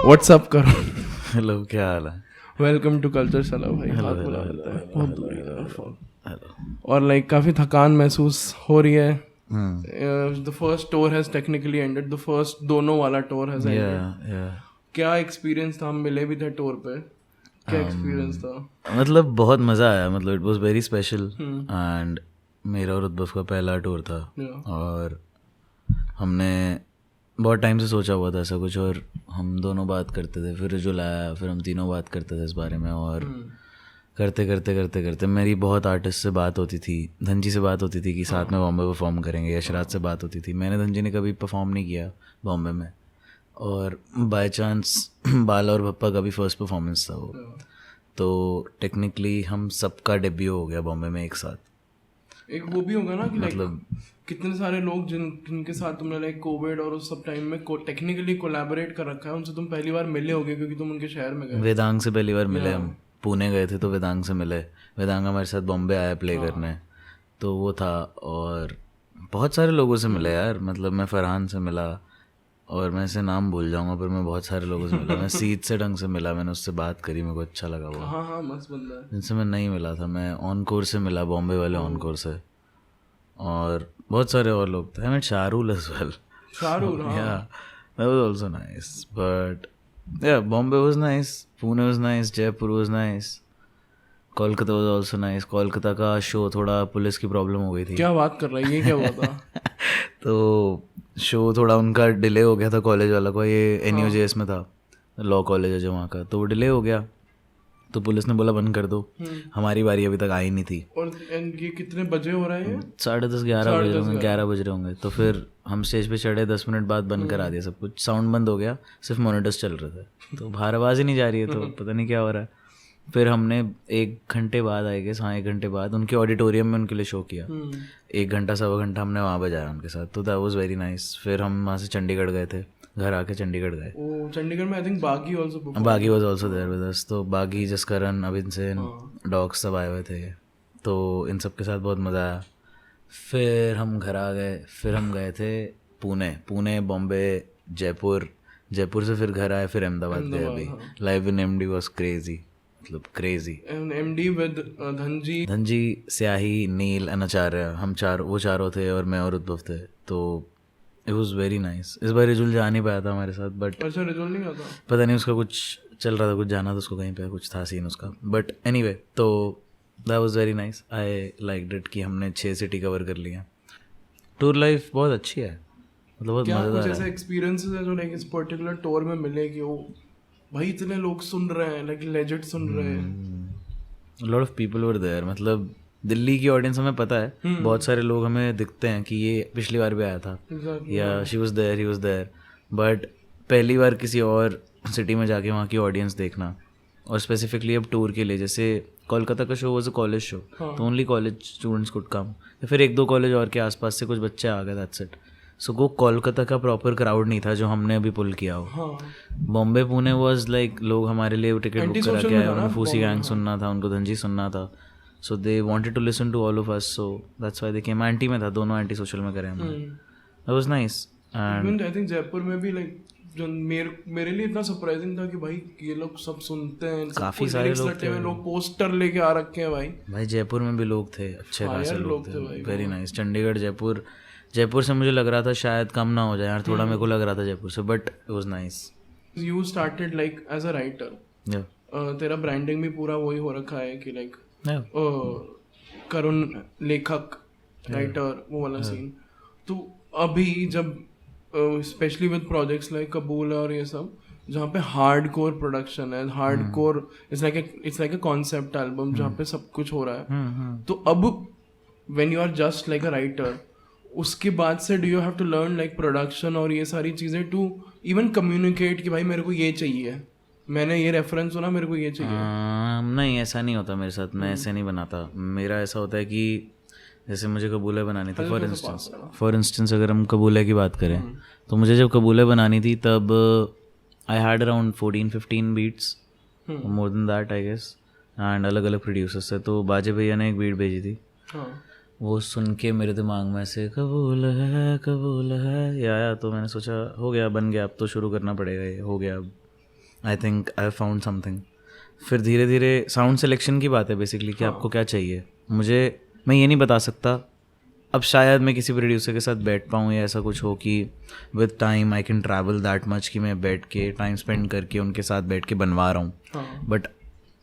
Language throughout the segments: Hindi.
व्हाट्सअप करो। हेलो, क्या हाल है? वेलकम टू कल्चर साला भाई। हाथ बुला लेता है बहुत दूरी है। और लाइक काफ़ी थकान महसूस हो रही है। The first tour has technically ended, the first दोनों वाला टूर हैज़ एंडेड। क्या एक्सपीरियंस था? हम मिले भी थे टूर पे, क्या एक्सपीरियंस था? मतलब बहुत मज़ा आया, मतलब it was very special. And मेरा और उद्भव का पहला टूर था और हमने बहुत टाइम से सोचा हुआ था ऐसा कुछ, और हम दोनों बात करते थे, फिर रिजुल आया, फिर हम तीनों बात करते थे इस बारे में। और करते करते करते करते मेरी बहुत आर्टिस्ट से बात होती थी, धनजी से बात होती थी कि साथ में बॉम्बे परफॉर्म करेंगे। यशराज से बात होती थी, मैंने धनजी ने कभी परफॉर्म नहीं किया बॉम्बे में, और बाय चांस बाला और पप्पा का भी फर्स्ट परफॉर्मेंस था वो। तो टेक्निकली हम सबका डेब्यू हो गया बॉम्बे में एक साथ। एक वो भी होगा ना कि मतलब कितने सारे लोग जिनके साथ तुमने लाइक कोविड और उस सब टाइम में टेक्निकली कोलैबोरेट कर रखा है, उनसे तुम पहली बार मिले होगे क्योंकि तुम उनके शहर में गए। वेदांग से पहली बार मिले हम, पुणे गए थे तो वेदांग से मिले। वेदांग हमारे साथ बॉम्बे आया प्ले करने, तो वो था। और बहुत सारे लोगों से मिले यार, मतलब मैं फरहान से मिला, और मैं ऐसे नाम भूल जाऊंगा पर मैं बहुत सारे लोगों से मिला। मैं सीत से ढंग से मिला, मैंने उससे बात करी, मेरे को अच्छा लगा वो। हाँ मस्त बंदा है। जिनसे मैं नहीं मिला था, मैं ऑनकोर से मिला, बॉम्बे वाले ऑनकोर से, और बहुत सारे और लोग थे। I met Shahrul as well. Shahrul, yeah, that was also nice, but yeah, Bombay was nice, Pune was nice, Jaipur was nice, Kolkata was also nice. Kolkata का शो थोड़ा पुलिस की प्रॉब्लम हो गई थी। क्या बात कर रहा है, ये क्या हुआ था? तो शो थोड़ा उनका डिले हो गया था, कॉलेज वाला को, ये NUJS में था, लॉ कॉलेज है जो वहाँ का, तो वो डिले हो गया, तो पुलिस ने बोला बंद कर दो। हमारी बारी अभी तक आई नहीं थी। और ये कितने बजे हो रहा है? 10:30 11 बज रहे होंगे, 11 बज रहे होंगे। तो फिर हम स्टेज पे चढ़े, 10 मिनट बाद बंद करा दिया सब कुछ, साउंड बंद हो गया, सिर्फ मॉनिटर्स चल रहे थे, तो बाहर आवाज़ ही नहीं जा रही है, तो पता नहीं क्या हो रहा है। फिर हमने 1 घंटे बाद आए गए, 1 घंटे बाद उनके ऑडिटोरियम में उनके लिए शो किया। 1 घंटा 1.25 घंटा हमने वहाँ बजाया उनके साथ, तो दैट वाज वेरी नाइस। फिर हम वहाँ से चंडीगढ़ गए थे, घर आके चंडीगढ़ गए। ओ चंडीगढ़ में I think Baaghi also perform. Baaghi was also there with us, तो बागी, जसकरण, अभिन सेन, डॉग्स सब आए हुए थे, तो इन सब के साथ बहुत मज़ा आया। फिर हम घर आ गए, फिर हम गए थे पुणे, बॉम्बे, जयपुर से फिर घर आए, फिर अहमदाबाद गए अभी। Live in MD was crazy, मतलब क्रेजी। MD विद धनजी, स्याही, नील, अनाचार्य, हम वो चारों थे, और मैं और उद्भव थे, तो इट वॉज वेरी नाइस। इस बार रिजुल जा नहीं पाया था हमारे साथ, बट अच्छा रिजुल नहीं आता, पता नहीं उसका कुछ चल रहा था, कुछ जाना था उसको कहीं पे, कुछ था सीन उसका, बट एनीवे, तो that was very nice. I liked it कि हमने 6 सिटी कवर कर लिया। टूर लाइफ बहुत अच्छी है, मतलब बहुत मज़ेदार है। कुछ ऐसे एक्सपीरियंसेस है जो लाइक इस पर्टिकुलर टूर में मिले कि वो भाई इतने लोग सुन रहे हैं, लाइक लेजेंड सुन रहे हैं, lot of people were there. मतलब दिल्ली की ऑडियंस हमें पता है, बहुत सारे लोग हमें दिखते हैं कि ये पिछली बार भी आया था, या she was there, he was there, but पहली बार किसी और सिटी में जाके वहाँ की ऑडियंस देखना, और स्पेसिफिकली अब टूर के लिए, जैसे कोलकाता का show was a college show, तो only college students could come, या फिर 1-2 कॉलेज और के आसपास से कुछ बच्चे आ गए, दैट्स इट। सो वो कोलकाता का प्रॉपर क्राउड नहीं था जो हमने अभी पुल किया हो। बॉम्बे पुणे वाज लाइक, लोग हमारे लिए टिकट बुक करा के आए, उनको फूसी गैंग सुनना था, उनको धनजी सुनना था, so they wanted to listen to all of us, so that's why they came. Anti में था, दोनों एंटी सोशल में करे हमने, that was nice. And I think Jaipur में भी लाइक जो मेरे लिए इतना सरप्राइजिंग था कि भाई ये लोग सब सुनते हैं, काफी सारे लोग पोस्टर लेके आ रखे हैं भाई जयपुर में भी लोग थे, अच्छे खासे लोग थे, वेरी नाइस। चंडीगढ़, जयपुर से मुझे लग रहा था शायद कम ना हो जाए यार, थोड़ा मेरे को लग रहा था जयपुर से, but it was nice. You started like as a writer, तेरा ब्रांडिंग भी पूरा वही हो रखा है कि लाइक करुण लेखक, राइटर, वो वाला सीन। तो अभी जब स्पेशली विद प्रोजेक्ट्स लाइक कबूल और ये सब, जहाँ पे हार्ड कोर प्रोडक्शन है, hard core it's like a concept album जहाँ पे सब कुछ हो रहा है, तो अब when you are just like a writer, उसके बाद से do you have to learn like production और ये सारी चीज़ें टू इवन कम्युनिकेट कि भाई मेरे को ये चाहिए, मैंने ये रेफरेंस सुना, मेरे को ये चाहिए? नहीं, ऐसा नहीं होता मेरे साथ, मैं ऐसे नहीं बनाता। मेरा ऐसा होता है कि जैसे मुझे कबूले बनानी थी, फॉर इंस्टेंस अगर हम कबूले की बात करें, तो मुझे जब कबूले बनानी थी तब I had around 14-15 beats, more than that I guess, and अलग अलग प्रोड्यूसर्स से। तो बाजे भैया ने एक बीट भेजी थी, वो सुन के मेरे दिमाग में ऐसे कबूल है ये आया, तो मैंने सोचा हो गया, बन गया, अब तो शुरू करना पड़ेगा, ये हो गया अब। आई थिंक आई फाउंड समथिंग. फिर धीरे धीरे साउंड सिलेक्शन की बात है बेसिकली कि आपको क्या चाहिए. मैं ये नहीं बता सकता. अब शायद मैं किसी प्रोड्यूसर के साथ बैठ पाऊँ या ऐसा कुछ हो कि with time I can travel that much कि मैं बैठ के टाइम स्पेंड करके उनके साथ बैठ के बनवा रहा हूँ. बट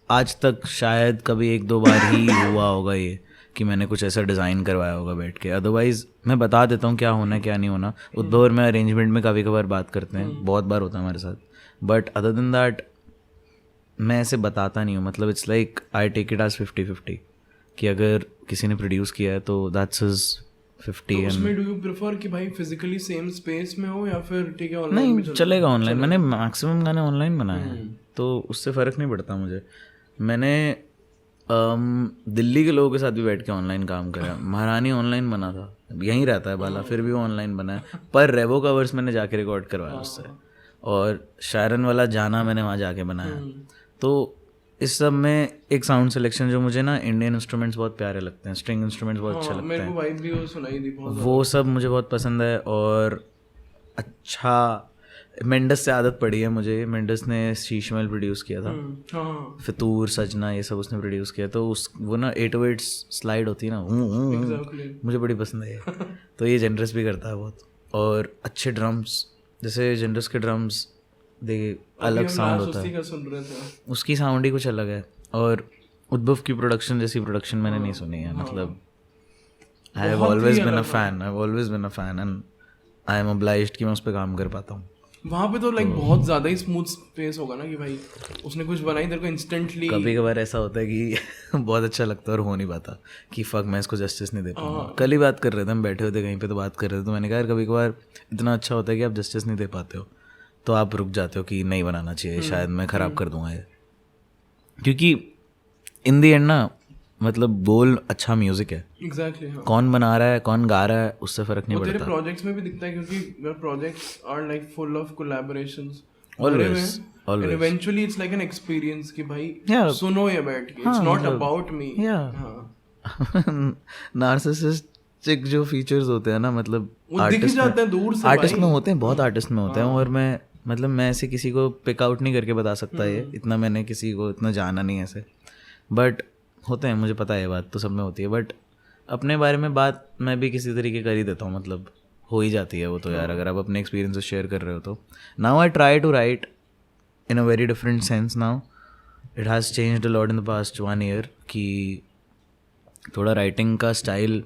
आज तक शायद कभी 1-2 बार ही हुआ होगा ये कि मैंने कुछ ऐसा डिज़ाइन करवाया होगा बैठ के. अदरवाइज़ मैं बता देता हूँ क्या होना है क्या नहीं होना. उद्धव और मैं अरेंजमेंट में कभी कभार बात करते हैं, बहुत बार होता है हमारे साथ. बट अदर देन दैट मैं ऐसे बताता नहीं हूँ. मतलब it's like I take it as 50-50 कि अगर किसी ने प्रोड्यूस किया है तो दैट्स हिज 50. तो उसमें डू यू प्रेफर कि भाई फिजिकली सेम स्पेस में हो या फिर ठीक है ऑनलाइन नहीं चलेगा ऑनलाइन. मैंने मैक्सिमम गाने ऑनलाइन बनाए हैं तो उससे फ़र्क नहीं पड़ता मुझे. मैंने दिल्ली के लोगों के साथ भी बैठ के ऑनलाइन काम करा. महारानी ऑनलाइन बना था, यहीं रहता है बाला, फिर भी वो ऑनलाइन बना है. पर रेवो का वर्स मैंने जाके रिकॉर्ड करवाया उससे. और शायरन वाला जाना मैंने वहाँ जाके बनाया. तो इस सब में एक साउंड सिलेक्शन जो मुझे ना इंडियन इंस्ट्रूमेंट्स बहुत प्यारे लगते हैं, स्ट्रिंग इंस्ट्रूमेंट्स बहुत अच्छे लगते मेरे को वाइब भी वो सुनाई दी बहुत. वो सब मुझे बहुत पसंद है. और अच्छा मेंडस से आदत पड़ी है मुझे. मेंडस ने शीशमहल प्रोड्यूस किया था, फितूर, सजना, ये सब उसने प्रोड्यूस किया. तो वो ना 808 स्लाइड होती है ना, मुझे बड़ी पसंद है ये. तो ये जनरस भी करता है बहुत. और अच्छे ड्रम्स, जैसे जनरस के ड्रम्स दे अलग साउंड होता है, उसकी साउंड ही कुछ अलग है. और उद्धव की प्रोडक्शन जैसी प्रोडक्शन मैंने नहीं सुनी है. मतलब I have always been a fan and I am obliged कि मैं उस पर काम कर पाता हूँ. वहाँ पे तो लाइक बहुत ज़्यादा ही स्मूथ स्पेस होगा ना कि भाई उसने कुछ बनाई तेरे को इंस्टेंटली. कभी कभार ऐसा होता है कि बहुत अच्छा लगता है और हो नहीं पाता कि फक मैं इसको जस्टिस नहीं दे पाऊंगा. कल ही बात कर रहे थे, हम बैठे होते कहीं पे तो बात कर रहे थे, तो मैंने कहा यार कभी कभार इतना अच्छा होता है कि आप जस्टिस नहीं दे पाते हो तो आप रुक जाते हो कि नहीं बनाना चाहिए, शायद मैं ख़राब कर दूंगा ये. क्योंकि इन दी एंड ना मतलब गोल अच्छा म्यूजिक है. एग्जैक्टली. कौन बना रहा है कौन गा रहा है उससे फर्क नहीं पड़ता. तेरे प्रोजेक्ट्स में भी दिखता है क्योंकि your projects are like full of collaborations always. And eventually it's like an experience कि भाई सुनो ये बैठ के, it's not about me. Narcissistic जो फीचर्स होते हैं ना, मतलब दिख जाते हैं दूर से, आर्टिस्ट में होते हैं, बहुत आर्टिस्ट में होते हैं. और मैं ऐसे किसी को पिक आउट नहीं करके बता सकता ये, इतना मैंने किसी को इतना जाना नहीं ऐसे. बट होते हैं, मुझे पता है, बात तो सब में होती है. बट अपने बारे में बात मैं भी किसी तरीके कर ही देता हूँ, मतलब हो ही जाती है वो तो यार, अगर आप अपने एक्सपीरियंसेस शेयर कर रहे हो तो. Now I try to write in a very different sense now. It has changed a lot in the past 1 year कि थोड़ा राइटिंग का स्टाइल,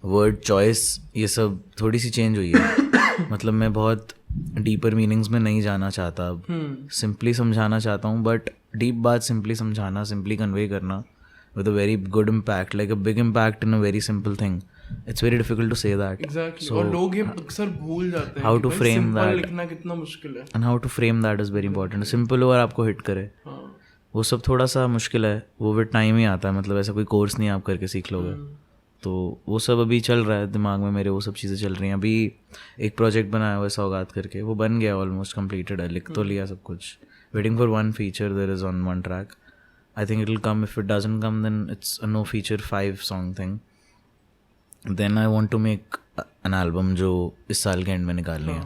वर्ड चॉइस, ये सब थोड़ी सी चेंज हुई है. मतलब मैं बहुत डीपर मीनिंग्स में नहीं जाना चाहता अब. सिंपली समझाना चाहता हूँ, बट डीप बात सिंपली समझाना, सिंपली कन्वे करना with a very good impact, like a big impact in a very simple thing. It's very difficult to say that. Exactly. So, और लोग ये अक्सर भूल जाते हैं how to frame that, लिखना कितना मुश्किल है. And how to frame that is very important. Simple हो और आपको हिट करे, वो सब थोड़ा सा मुश्किल है. वो विद टाइम ही आता है. मतलब ऐसा कोई कोर्स नहीं आप करके सीख लोगे. तो वो सब अभी चल रहा है दिमाग में मेरे, वो सब चीज़ें चल रही हैं. अभी एक प्रोजेक्ट बनाया हुआ है सौगात करके, वो बन गया, ऑलमोस्ट कंप्लीटेड है, लिख तो लिया सब कुछ. Waiting for 1 feature there is on 1 track. I think it'll come. If it doesn't come, then it's a no feature 5 song thing. Then I want to make an album जो इस साल के एंड में निकालनी है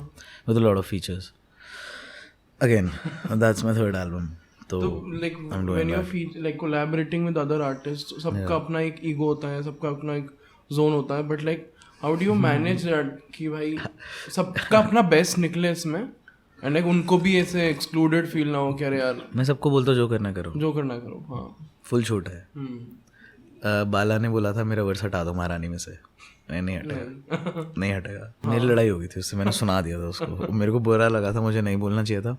with a lot of features. Again, that's my 3rd album. तो like when you're like collaborating with other artists, सबका अपना एक ego होता है, सबका अपना एक zone होता है. But like how do you manage that कि भाई सबका अपना best निकले इसमें, एंड लाइक उनको भी ऐसे एक्सक्लूडेड फील ना हो. क्या यार, मैं सबको बोलता हूँ जो करना करो. हाँ, फुल छूट है. बाला ने बोला था मेरा वर्स हटा दो महारानी में से, नहीं हटेगा. नहीं हटेगा. मेरी लड़ाई हो गई थी उससे, मैंने सुना दिया था उसको. मेरे को बुरा लगा था, मुझे नहीं बोलना चाहिए था,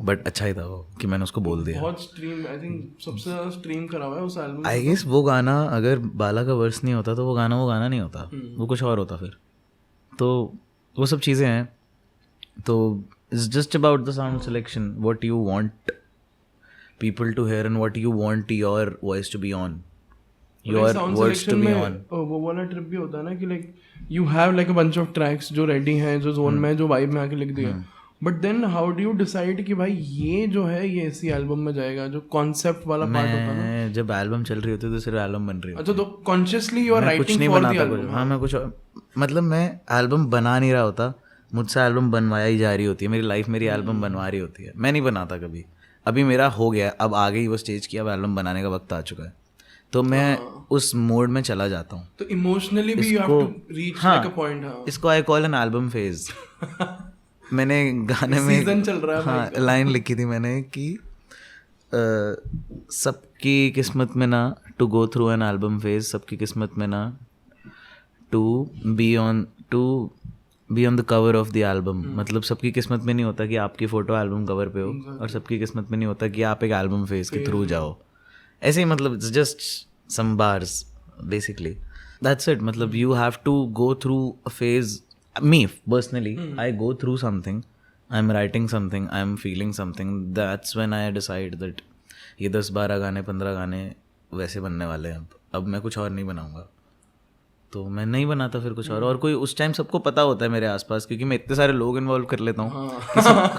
बट अच्छा ही था वो कि मैंने उसको बोल दिया. बहुत स्ट्रीम, आई थिंक सबसे ज़्यादा स्ट्रीम करा हुआ है उस एल्बम. आई गेस वो गाना अगर बाला का वर्स नहीं होता तो वो गाना नहीं होता, वो कुछ और होता फिर. तो वो सब चीज़ें हैं. तो it's just about the sound selection, what you want people to hear and what you want your voice to be on, your words to be on. वो वाला ट्रिप भी होता है ना कि like you have like a bunch of tracks जो ready हैं, जो zone में, जो vibe में आके लिख दिया. But then how do you decide कि भाई ये जो है ये इसी एल्बम में जाएगा, जो कॉन्सेप्ट वाला पार्ट होता है ना. जब एल्बम चल रही होती है तो सिर्फ एल्बम बन रही होती है. अच्छा, तो consciously you are writing for the album. हाँ, मैं कुछ मतलब मैं एल्बम बना नहीं रहा होता, मुझसे एल्बम बनवाया ही जा रही होती है. मेरी लाइफ मेरी एल्बम बनवा रही होती है. मैं नहीं बनाता कभी. अभी मेरा हो गया, अब आ गई वो स्टेज की, अब एल्बम बनाने का वक्त आ चुका है, तो मैं उस मोड में चला जाता हूँ. तो इमोशनली भी you have to reach like a point. हाँ, इसको I call an album phase. मैंने गाने में सीजन चल रहा है. हाँ लाइन लिखी थी मैंने कि सबकी किस्मत में ना to go through an album phase, सबकी किस्मत में ना to be on the cover of the album. मतलब सबकी किस्मत में नहीं होता कि आपकी फ़ोटो एल्बम कवर पे हो, और सबकी किस्मत में नहीं होता कि आप एक एल्बम फेज के थ्रू जाओ. ऐसे ही मतलब just some bars basically, that's it. मतलब you have to go through a phase. Me personally I go through something, I am writing something, I am feeling something, that's when I decide that ये 10-12 गाने 15 गाने वैसे बनने वाले हैं. अब मैं कुछ और नहीं बनाऊंगा, तो मैं नहीं बनाता फिर कुछ और कोई उस टाइम सबको पता होता है मेरे आसपास, क्योंकि मैं इतने सारे लोग इन्वॉल्व कर लेता हूँ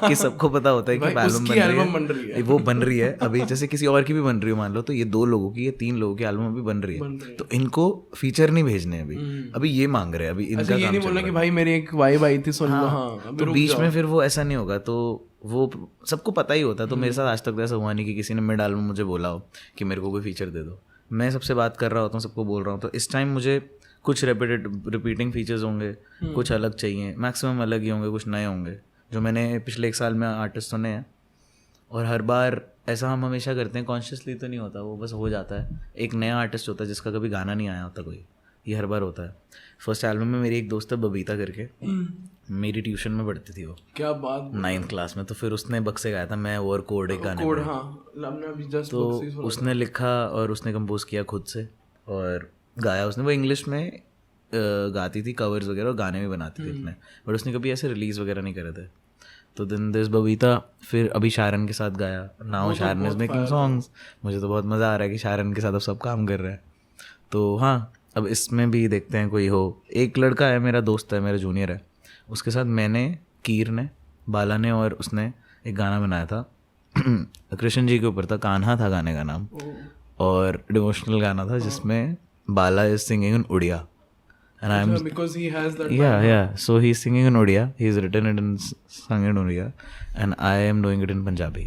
कि सबको पता होता है कि एल्बम बन रही है, वो बन रही है अभी. जैसे किसी और की भी बन रही हो मान लो, तो ये 2 लोगों की, ये 3 लोगों की एल्बम अभी बन रही है, तो इनको फीचर नहीं भेजने अभी ये मांग रहे हैं. अभी इनका ये नहीं बोलना कि भाई मेरी एक वाइब आई थी सुन लो. हाँ, तो बीच में फिर वो ऐसा नहीं होगा, तो वो सबको पता ही होता है. तो मेरे साथ आज तक ऐसा हुआ नहीं कि किसी ने मिड एल्बम मुझे बोला हो कि मेरे को कोई फीचर दे दो. मैं सबसे बात कर रहा होता हूँ, सबको बोल रहा हूँ. तो इस टाइम मुझे कुछ रिपीटिंग फीचर्स होंगे, कुछ अलग चाहिए, मैक्सिमम अलग ही होंगे, कुछ नए होंगे जो मैंने पिछले 1 साल में आर्टिस्ट सुने हैं. और हर बार ऐसा हम हमेशा करते हैं, कॉन्शियसली तो नहीं होता, वो बस हो जाता है. एक नया आर्टिस्ट होता है जिसका कभी गाना नहीं आया होता कोई, ये हर बार होता है. फर्स्ट एल्बम में मेरी एक दोस्त है बबीता करके, मेरी ट्यूशन में पढ़ती थी वो. क्या बात. 9th क्लास में. तो फिर उसने बक्से गाया था मैं और कोड एक गाने में. तो उसने लिखा और उसने कंपोज किया खुद से और गाया उसने. वो इंग्लिश में गाती थी कवर्स वगैरह, और गाने भी बनाती थी अपने, बट उसने कभी ऐसे रिलीज़ वगैरह नहीं करे थे. तो दिन दिस बबीता फिर अभी शारन के साथ गाया. Now Sharan is making songs. मुझे तो बहुत मज़ा आ रहा है कि शारन के साथ अब सब काम कर रहे हैं. तो हाँ, अब इसमें भी देखते हैं कोई हो. एक लड़का है मेरा दोस्त है, मेरा जूनियर है, उसके साथ मैंने, कीर ने, बाला ने और उसने एक गाना बनाया था कृष्ण जी के ऊपर था. कान्हा था गाने का नाम, और डिवोशनल गाना था जिसमें Bala is singing in Odia, and because he has that. Yeah. So he's singing in Odia. He's written it and sung in Odia, and I am doing it in Punjabi.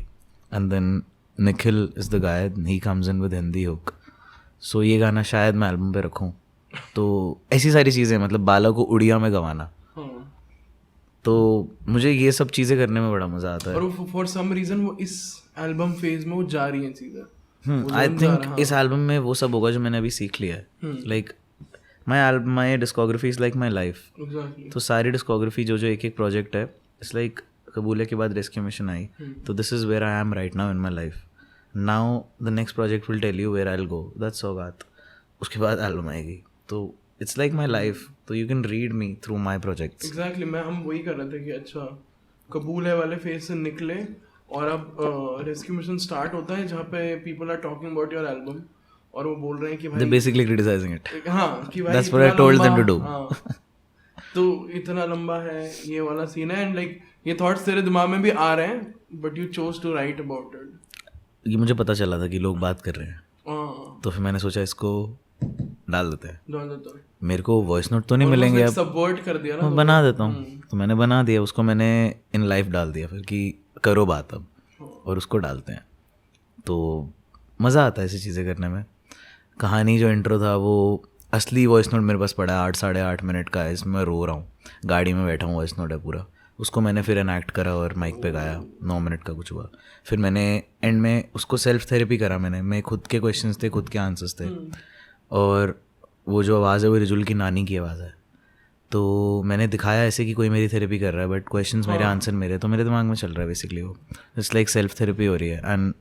And then Nikhil is the guy. He comes in with Hindi hook. So ये गाना शायद मैं एल्बम पे रखूँ. तो ऐसी सारी चीज़ें, मतलब बाला को उड़िया में गवाना. तो मुझे ये सब चीज़ें करने में बड़ा मज़ा आता है. और फॉर सम रीज़न वो इस एल्बम फेज में वो जा रही हैं चीज़ें. आई थिंक इस एल्बम में वो सब होगा जो मैंने अभी सीख लिया है. Like my discography is like my life. तो सारी डिस्कोग्राफी जो एक प्रोजेक्ट है, इट्स लाइक कबूले के बाद रेस्क्यू मिशन आई, तो this is where I am right now in my life. Now the next project will tell you where I will go, that's Saugaat. उसके बाद एल्बम आएगी. तो इट्स लाइक माई लाइफ. तो you can read me through my projects. Exactly. हम वही कर रहे थे कि अच्छा कबूल है वाले फेज से निकले, और अब रेस्क्यू मिशन स्टार्ट होता है जहाँ पे people are talking about your album, और वो बोल रहे हैं कि भाई they're basically criticizing it. हाँ, कि भाई that's what I told them to do. तो इतना लंबा है ये वाला सीन है, एंड लाइक ये थॉट्स तेरे दिमाग में भी आ रहे हैं, but you chose to write about it. ये मुझे पता चला था कि लोग बात कर रहे हैं, तो फिर मैंने सोचा इसको डाल देते हैं. मेरे को वॉइस नोट तो नहीं मिलेंगे, अब सपोर्ट कर दिया ना, बना देता हूँ. तो मैंने बना दिया उसको, मैंने इन लाइफ डाल दिया फिर कि करो बात अब, और उसको डालते हैं. तो मज़ा आता है ऐसी चीज़ें करने में. कहानी जो इंट्रो था वो असली वॉइस नोट मेरे पास पड़ा है 8-8.5 मिनट का है, इसमें मैं रो रहा हूँ, गाड़ी में बैठा हूँ, वॉइस नोट है पूरा. उसको मैंने फिर एनैक्ट करा और माइक पे गाया. 9 मिनट का कुछ हुआ. फिर मैंने एंड में उसको सेल्फ थेरेपी करा. मैं खुद के क्वेश्चंस थे, खुद के आंसर्स थे, और वो जो आवाज़ है वो रिजुल की नानी की आवाज़ है. तो मैंने दिखाया ऐसे कि कोई मेरी थेरेपी कर रहा है, बट क्वेश्चंस मेरे, आंसर मेरे. तो मेरे दिमाग में चल रहा है बेसिकली वो. इट्स लाइक सेल्फ थेरेपी हो रही है, एंड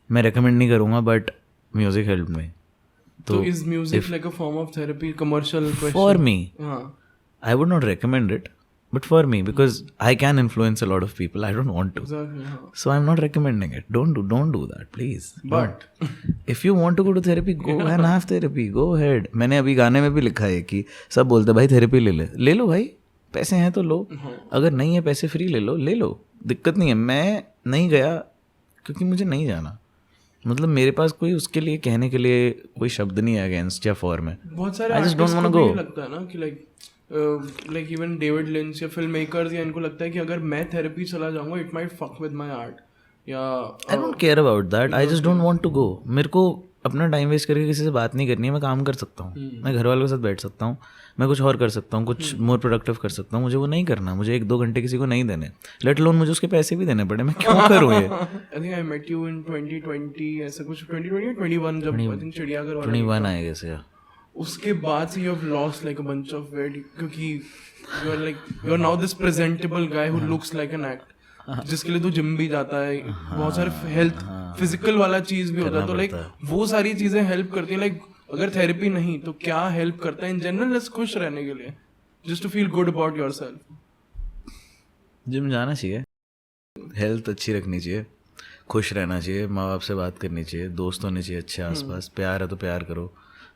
मैं रेकमेंड नहीं करूँगा, बट म्यूजिक हेल्प मी. तो is music like a form of therapy? Commercial question for me, I would not recommend it, but for me, because I can influence a lot of people, I don't want to. Exactly. So I'm not recommending it. Don't do that, please. But if you want to go to therapy, go and have therapy. Go ahead. मैंने अभी गाने में भी लिखा है कि सब बोलते भाई थेरेपी ले लो भाई, पैसे हैं तो लो, अगर नहीं है पैसे फ्री ले लो, दिक्कत नहीं है. मैं नहीं गया क्योंकि मुझे नहीं जाना. मतलब मेरे पास कोई उसके लिए कहने के लिए कोई शब्द नहीं है अगेंस्ट या फॉर में. बहुत सारे आर्टिस्ट को भी लगता है ना कि लाइक इवन डेविड लिंच या फिल्म मेकर्स, या इनको लगता है कि अगर मैं थेरेपी चला जाऊंगा it might fuck with my art. Yeah I don't care about that, I just don't want to go. मेरे को अपना टाइम वेस्ट करके किसी से बात नहीं करनी है. मैं काम कर सकता हूँ, मैं घर वालों के साथ बैठ सकता हूँ, मैं कुछ और कर सकता हूँ, कुछ मोर प्रोडक्टिव कर सकता हूँ. मुझे वो नहीं करना. मुझे 1-2 घंटे किसी को नहीं देने, लेट अलोन मुझे उसके पैसे भी देने पड़े. मैं क्यों करूँ ये? I think I met you in 2020 ऐसा कुछ, 2020 या 21 जब आई थिंक चिड़ियाघर वाला 21 आएगा से. उसके बाद से you have lost like a bunch of weight, क्योंकि you are now this presentable guy who looks like an act, जिसके लिए तू जिम भी जाता है, बहुत सारे हेल्थ फिजिकल वाला चीज भी होता है. तो लाइक वो सारी चीजें हेल्प करती है. लाइक अगर थेरेपी नहीं तो क्या हेल्प करता है इन जनरल जस्ट खुश रहने के लिए, just to feel good about yourself? Gym जाना चाहिए, हेल्थ अच्छी रखनी चाहिए, खुश रहना चाहिए, माँ बाप से बात करनी चाहिए, दोस्त होने चाहिए अच्छे आसपास. प्यार है तो प्यार करो,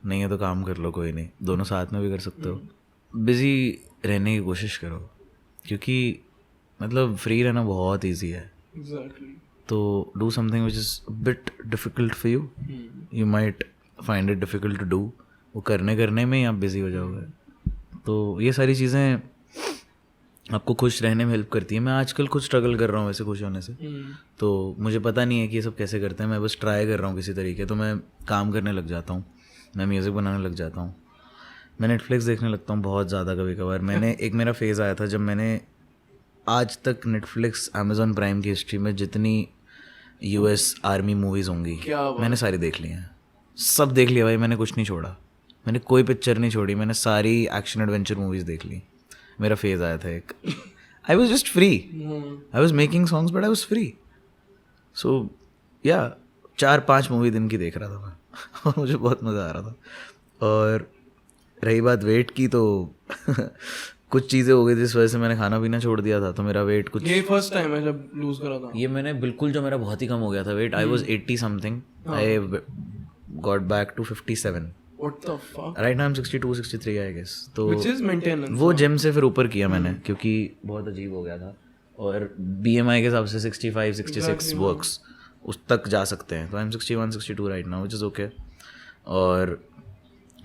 नहीं है तो काम कर लो, कोई नहीं, दोनों साथ में भी कर सकते हो. बिजी रहने की कोशिश करो, क्योंकि मतलब फ्री रहना बहुत ईजी है. एग्जैक्टली. तो do something which is bit difficult for you. You might find it difficult to do. वो करने में ही आप बिजी हो जाओगे. तो ये सारी चीज़ें आपको खुश रहने में हेल्प करती है. मैं आजकल खुद स्ट्रगल कर रहा हूँ वैसे खुश होने से. तो मुझे पता नहीं है कि ये सब कैसे करते हैं. मैं बस ट्राई कर रहा हूँ किसी तरीके. तो मैं काम करने लग जाता हूँ, मैं म्यूज़िक बनाने लग जाता हूँ, मैं नेटफ्लिक्स देखने लगता हूँ बहुत ज़्यादा कभी कभार. मैंने एक मेरा फेज़ आया था जब मैंने आज तक नेटफ्लिक्स अमेज़ॉन प्राइम की हिस्ट्री में जितनी US आर्मी मूवीज़ होंगी मैंने सारी देख ली हैं. सब देख लिया भाई, मैंने कुछ नहीं छोड़ा. मैंने कोई पिक्चर नहीं छोड़ी. मैंने सारी एक्शन एडवेंचर मूवीज़ देख ली. मेरा फेज़ आया था एक. I was just free. I was making songs but I was free. So yeah 4-5 movie दिन की देख रहा था मैं और मुझे बहुत मज़ा आ रहा था. और रही बात वेट की, तो कुछ चीज़ें हो गई जिस वजह से मैंने खाना पीना छोड़ दिया था. तो मेरा वेट कुछ, ये फर्स्ट टाइम है जब लूज करा था ये मैंने बिल्कुल, जो मेरा बहुत ही कम हो गया था weight. I was 80 something, I got back to 57. What the fuck? Right now I am 62-63 I guess. तो Which is maintenance. वो जिम से फिर ऊपर किया मैंने, क्योंकि बहुत अजीब हो गया था. और BMI के हिसाब से 65-66 वर्क्स, उस तक जा सकते हैं. तो I am 61-62 right now, which is okay. और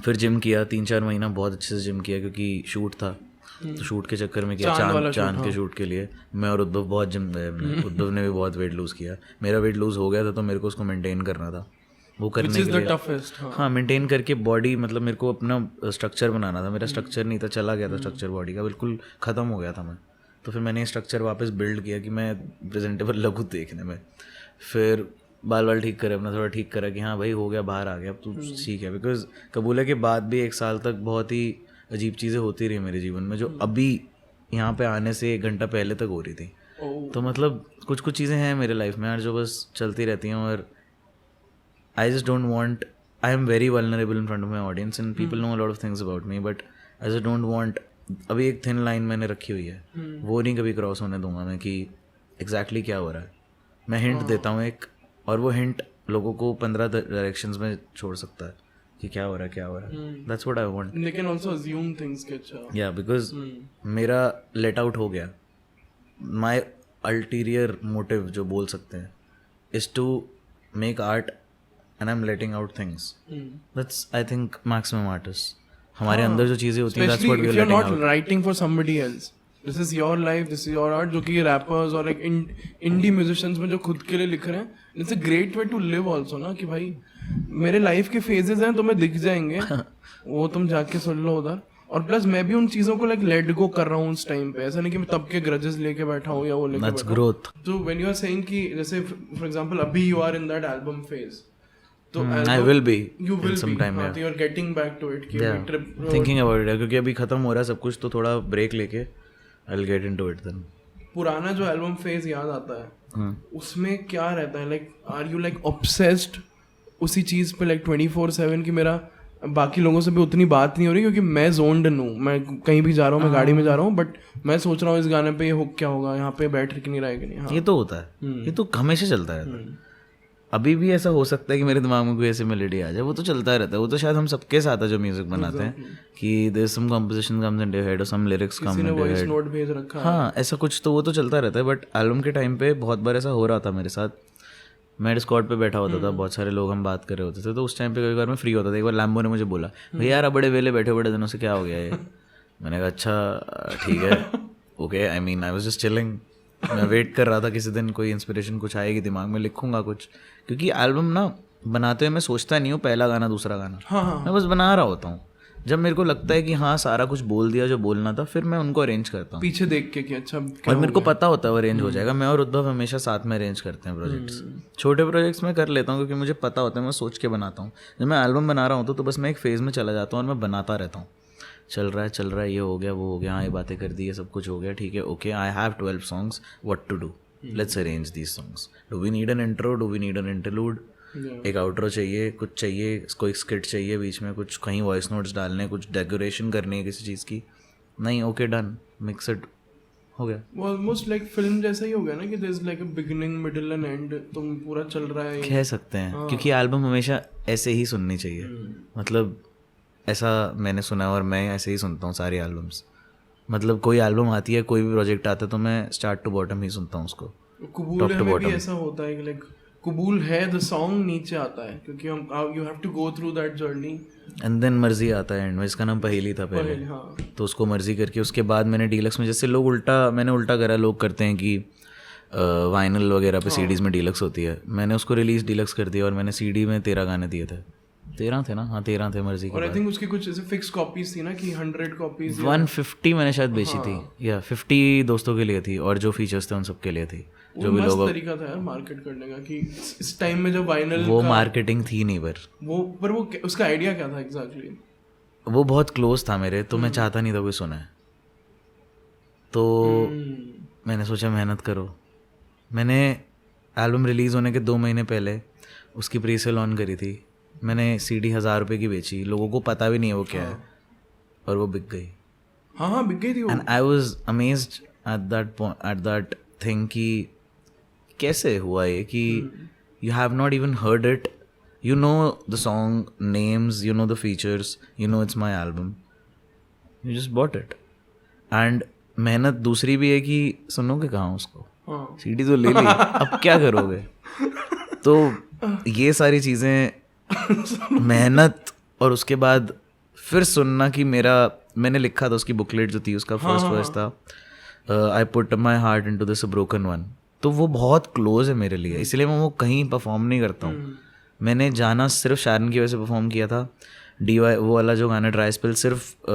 फिर जिम किया 3-4 महीना, बहुत अच्छे से जिम किया, क्योंकि शूट था. तो शूट के चक्कर में किया, चांद के शूट के लिए. मैं और उद्धव बहुत जिम गए. उद्धव ने भी बहुत वेट लूज़ किया. मेरा वेट लूज़ हो गया था, तो मेरे को उसको मेंटेन करना था. वो करने के लिए हाँ मेंटेन करके बॉडी, मतलब मेरे को अपना स्ट्रक्चर बनाना था. मेरा स्ट्रक्चर नहीं था, चला गया था स्ट्रक्चर बॉडी का, बिल्कुल ख़त्म हो गया था मैं. तो फिर मैंने स्ट्रक्चर वापस बिल्ड किया कि मैं प्रेजेंटेबल लगूँ देखने में. फिर बाल ठीक करे, अपना थोड़ा ठीक करा कि हाँ भाई हो गया, बाहर आ गया, अब तू ठीक है. बिकॉज कबूले के बाद भी 1 साल तक बहुत ही अजीब चीज़ें होती रही मेरे जीवन में, जो अभी यहाँ पे आने से 1 घंटा पहले तक हो रही थी. तो मतलब कुछ चीज़ें हैं मेरे लाइफ में यार जो बस चलती रहती हैं. और I just don't want, I am very vulnerable in front of my audience and people know a lot of things about me, but I just don't want, अभी एक थिन लाइन मैंने रखी हुई है, वो नहीं कभी क्रॉस होने दूंगा मैं कि एग्जैक्टली क्या हो रहा है. मैं हिंट देता हूँ एक, और वो हिंट लोगों को 15 डायरेक्शंस में छोड़ सकता है कि क्या हो रहा है. That's what I want. They can also assume things के अच्छा. Yeah, because मेरा let out हो गया. My ulterior motive जो बोल सकते हैं is to make art and I'm letting out things. That's I think maximum artists. हमारे अंदर जो चीजें होती हैं, that's what we are letting out. Especially if you're not writing for somebody else. This is your life, this is your art. जो कि rappers और like indie musicians में जो खुद के लिए लिख रहे हैं, it's a great way to live also ना, कि भाई मेरे लाइफ के phases हैं, तुम्हें दिख जाएंगे, वो तुम जाके सुन लो उधर. और प्लस मैं भी उन चीज़ों को लाइक लेट गो कर रहा हूँ उस टाइम पे. ऐसा नहीं कि मैं तब के ग्रजेस लेके बैठा हूँ या वो लेके बैठा हूँ. ग्रोथ. तो व्हेन यू आर सेइंग कि जैसे फॉर एग्जांपल अभी you are in that album phase, तो I will be you will in some be, time. Yeah, you're getting back to it. Thinking about it, क्योंकि अभी खत्म हो रहा है सब कुछ, तो थोड़ा ब्रेक लेके I'll get into it then. पुराना जो एल्बम फेज याद आता है, उसमें क्या रहता है, like are you like obsessed उसी चीज पे लाइक 24/7 की मेरा बाकी लोगों से भी उतनी बात नहीं हो रही, क्योंकि मैं जोन्ड हूँ, मैं कहीं भी जा रहा हूँ, मैं गाड़ी में जा रहा हूँ, बट मैं सोच रहा हूँ इस गाने पे ये हुक क्या होगा, यहाँ पे बैठ के नहीं रहेगा नहीं. हाँ. ये तो होता है, ये तो हमेशा चलता रहता है. अभी भी ऐसा हो सकता है कि मेरे दिमाग में कोई ऐसी मेलोडी आ जाए, वो तो चलता रहता है. वो तो शायद हम सबके साथ है जो म्यूजिक बनाते हैं, कि there some composition comes in your head और some lyrics come in your head. Note भेज रखा है. हाँ, ऐसा कुछ तो वो तो चलता रहता है. बट एल्बम के टाइम पे बहुत बार ऐसा हो रहा था मेरे साथ. मैं डिस्कॉर्ड पे बैठा होता था, बहुत सारे लोग हम बात कर रहे होते थे, तो उस टाइम पे कई बार मैं फ्री होता था. एक बार लैम्बो ने मुझे बोला, भैया यार बड़े वेले बैठे बड़े दिनों से, क्या हो गया ये? मैंने कहा अच्छा ठीक है, okay, I mean I was just chilling. मैं वेट कर रहा था किसी दिन कोई इंस्पिरेशन कुछ आएगी दिमाग में, लिखूंगा कुछ, क्योंकि एल्बम ना बनाते हुए मैं सोचता नहीं हूँ पहला गाना दूसरा गाना, हाँ. मैं बस बना रहा होता हूँ। जब मेरे को लगता है कि हाँ सारा कुछ बोल दिया जो बोलना था, फिर मैं उनको अरेंज करता हूँ पीछे देख के कि अच्छा और मेरे को पता होता है वो अरेंज हो जाएगा। मैं और उद्धव हमेशा साथ में अरेंज करते हैं प्रोजेक्ट्स। छोटे प्रोजेक्ट्स में कर लेता हूँ क्योंकि मुझे पता होता है, मैं सोच के बनाता हूँ। जब मैं एल्बम बना रहा हूँ तो बस मैं एक फेज़ में चला जाता हूँ और मैं बनाता रहता हूँ, चल रहा है, ये हो गया, वो हो गया, हाँ ये बातें कर दी, ये सब कुछ हो गया, ठीक है, okay, I have 12 songs, what to do, let's arrange these songs, do we need an intro, do we need an interlude, एक आउटरो चाहिए, कुछ चाहिए, कोई स्किट चाहिए बीच में, कुछ कहीं वॉइस नोट्स डालने, कुछ डेकोरेशन करनी है किसी चीज़ की, नहीं, ओके डन, मिक्स इट, हो गया। वो ऑलमोस्ट लाइक फिल्म जैसा ही हो गया ना कि there is like a beginning middle and end, तुम पूरा चल रहा है, कह सकते हैं। क्योंकि एल्बम हमेशा ऐसे ही सुननी चाहिए, मतलब ऐसा मैंने सुना है और मैं ऐसे ही सुनता हूँ सारी एल्बम्स। मतलब कोई एल्बम आती है, कोई भी प्रोजेक्ट आता है तो मैं स्टार्ट टू बॉटम ही सुनता हूँ उसको। कबूल है में भी ऐसा होता है कि लाइक कबूल है द सॉन्ग नीचे आता है क्योंकि हम you have to go through that journey and then मर्जी आता है एंड में, इसका नाम पहेली था पहले, हाँ. तो उसको मर्जी करके उसके बाद मैंने डीलक्स में, जैसे लोग मैंने उल्टा करा, लोग करते हैं कि वाइनल वगैरह पे सीडीज़ में डीलक्स होती है, मैंने उसको रिलीज डीलक्स कर दिया और मैंने सीडी में 13 गाने दिए थे, 13 थे ना, हाँ 13 थे मर्जी के। और आई थिंक उसकी कुछ ऐसे फिक्स कॉपीज थी ना कि 100 कॉपीज 150 मैंने शायद बेची थी, या 50 दोस्तों के लिए थी और जो फीचर्स थे उन सब के लिए थी, जो भी लोग। तरीका था यार मार्केट करने का कि इस टाइम में जब वाइनल, वो मार्केटिंग थी नहीं, पर वो उसका आइडिया क्या था एग्जैक्टली? वो बहुत क्लोज था मेरे, तो मैं चाहता नहीं था कोई सुने, तो मैंने सोचा मेहनत करो। मैंने एल्बम रिलीज़ होने के 2 महीने पहले उसकी प्री सेल ऑन करी थी, मैंने सीडी 1000 रुपये की बेची, लोगों को पता भी नहीं है वो क्या है, और वो बिक गई। हाँ बिक गई थी वो। And I was amazed at that thing कि कैसे हुआ ये कि you have not even heard it, you know the song names, you know the features, you know it's my album, you just bought it. and मेहनत दूसरी भी है कि सुनोगे कहाँ उसको, सीडी तो ले ली, अब क्या करोगे? तो ये सारी चीज़ें मेहनत, और उसके बाद फिर सुनना कि मैंने लिखा था उसकी बुकलेट जो थी, उसका फर्स्ट वर्स था I put my heart into this broken one, तो वो बहुत क्लोज है मेरे लिए, इसलिए मैं वो कहीं परफॉर्म नहीं करता हूँ। मैंने जाना सिर्फ शारन की वजह से परफॉर्म किया था, DY वो वाला जो गाना ड्राई स्पेल, सिर्फ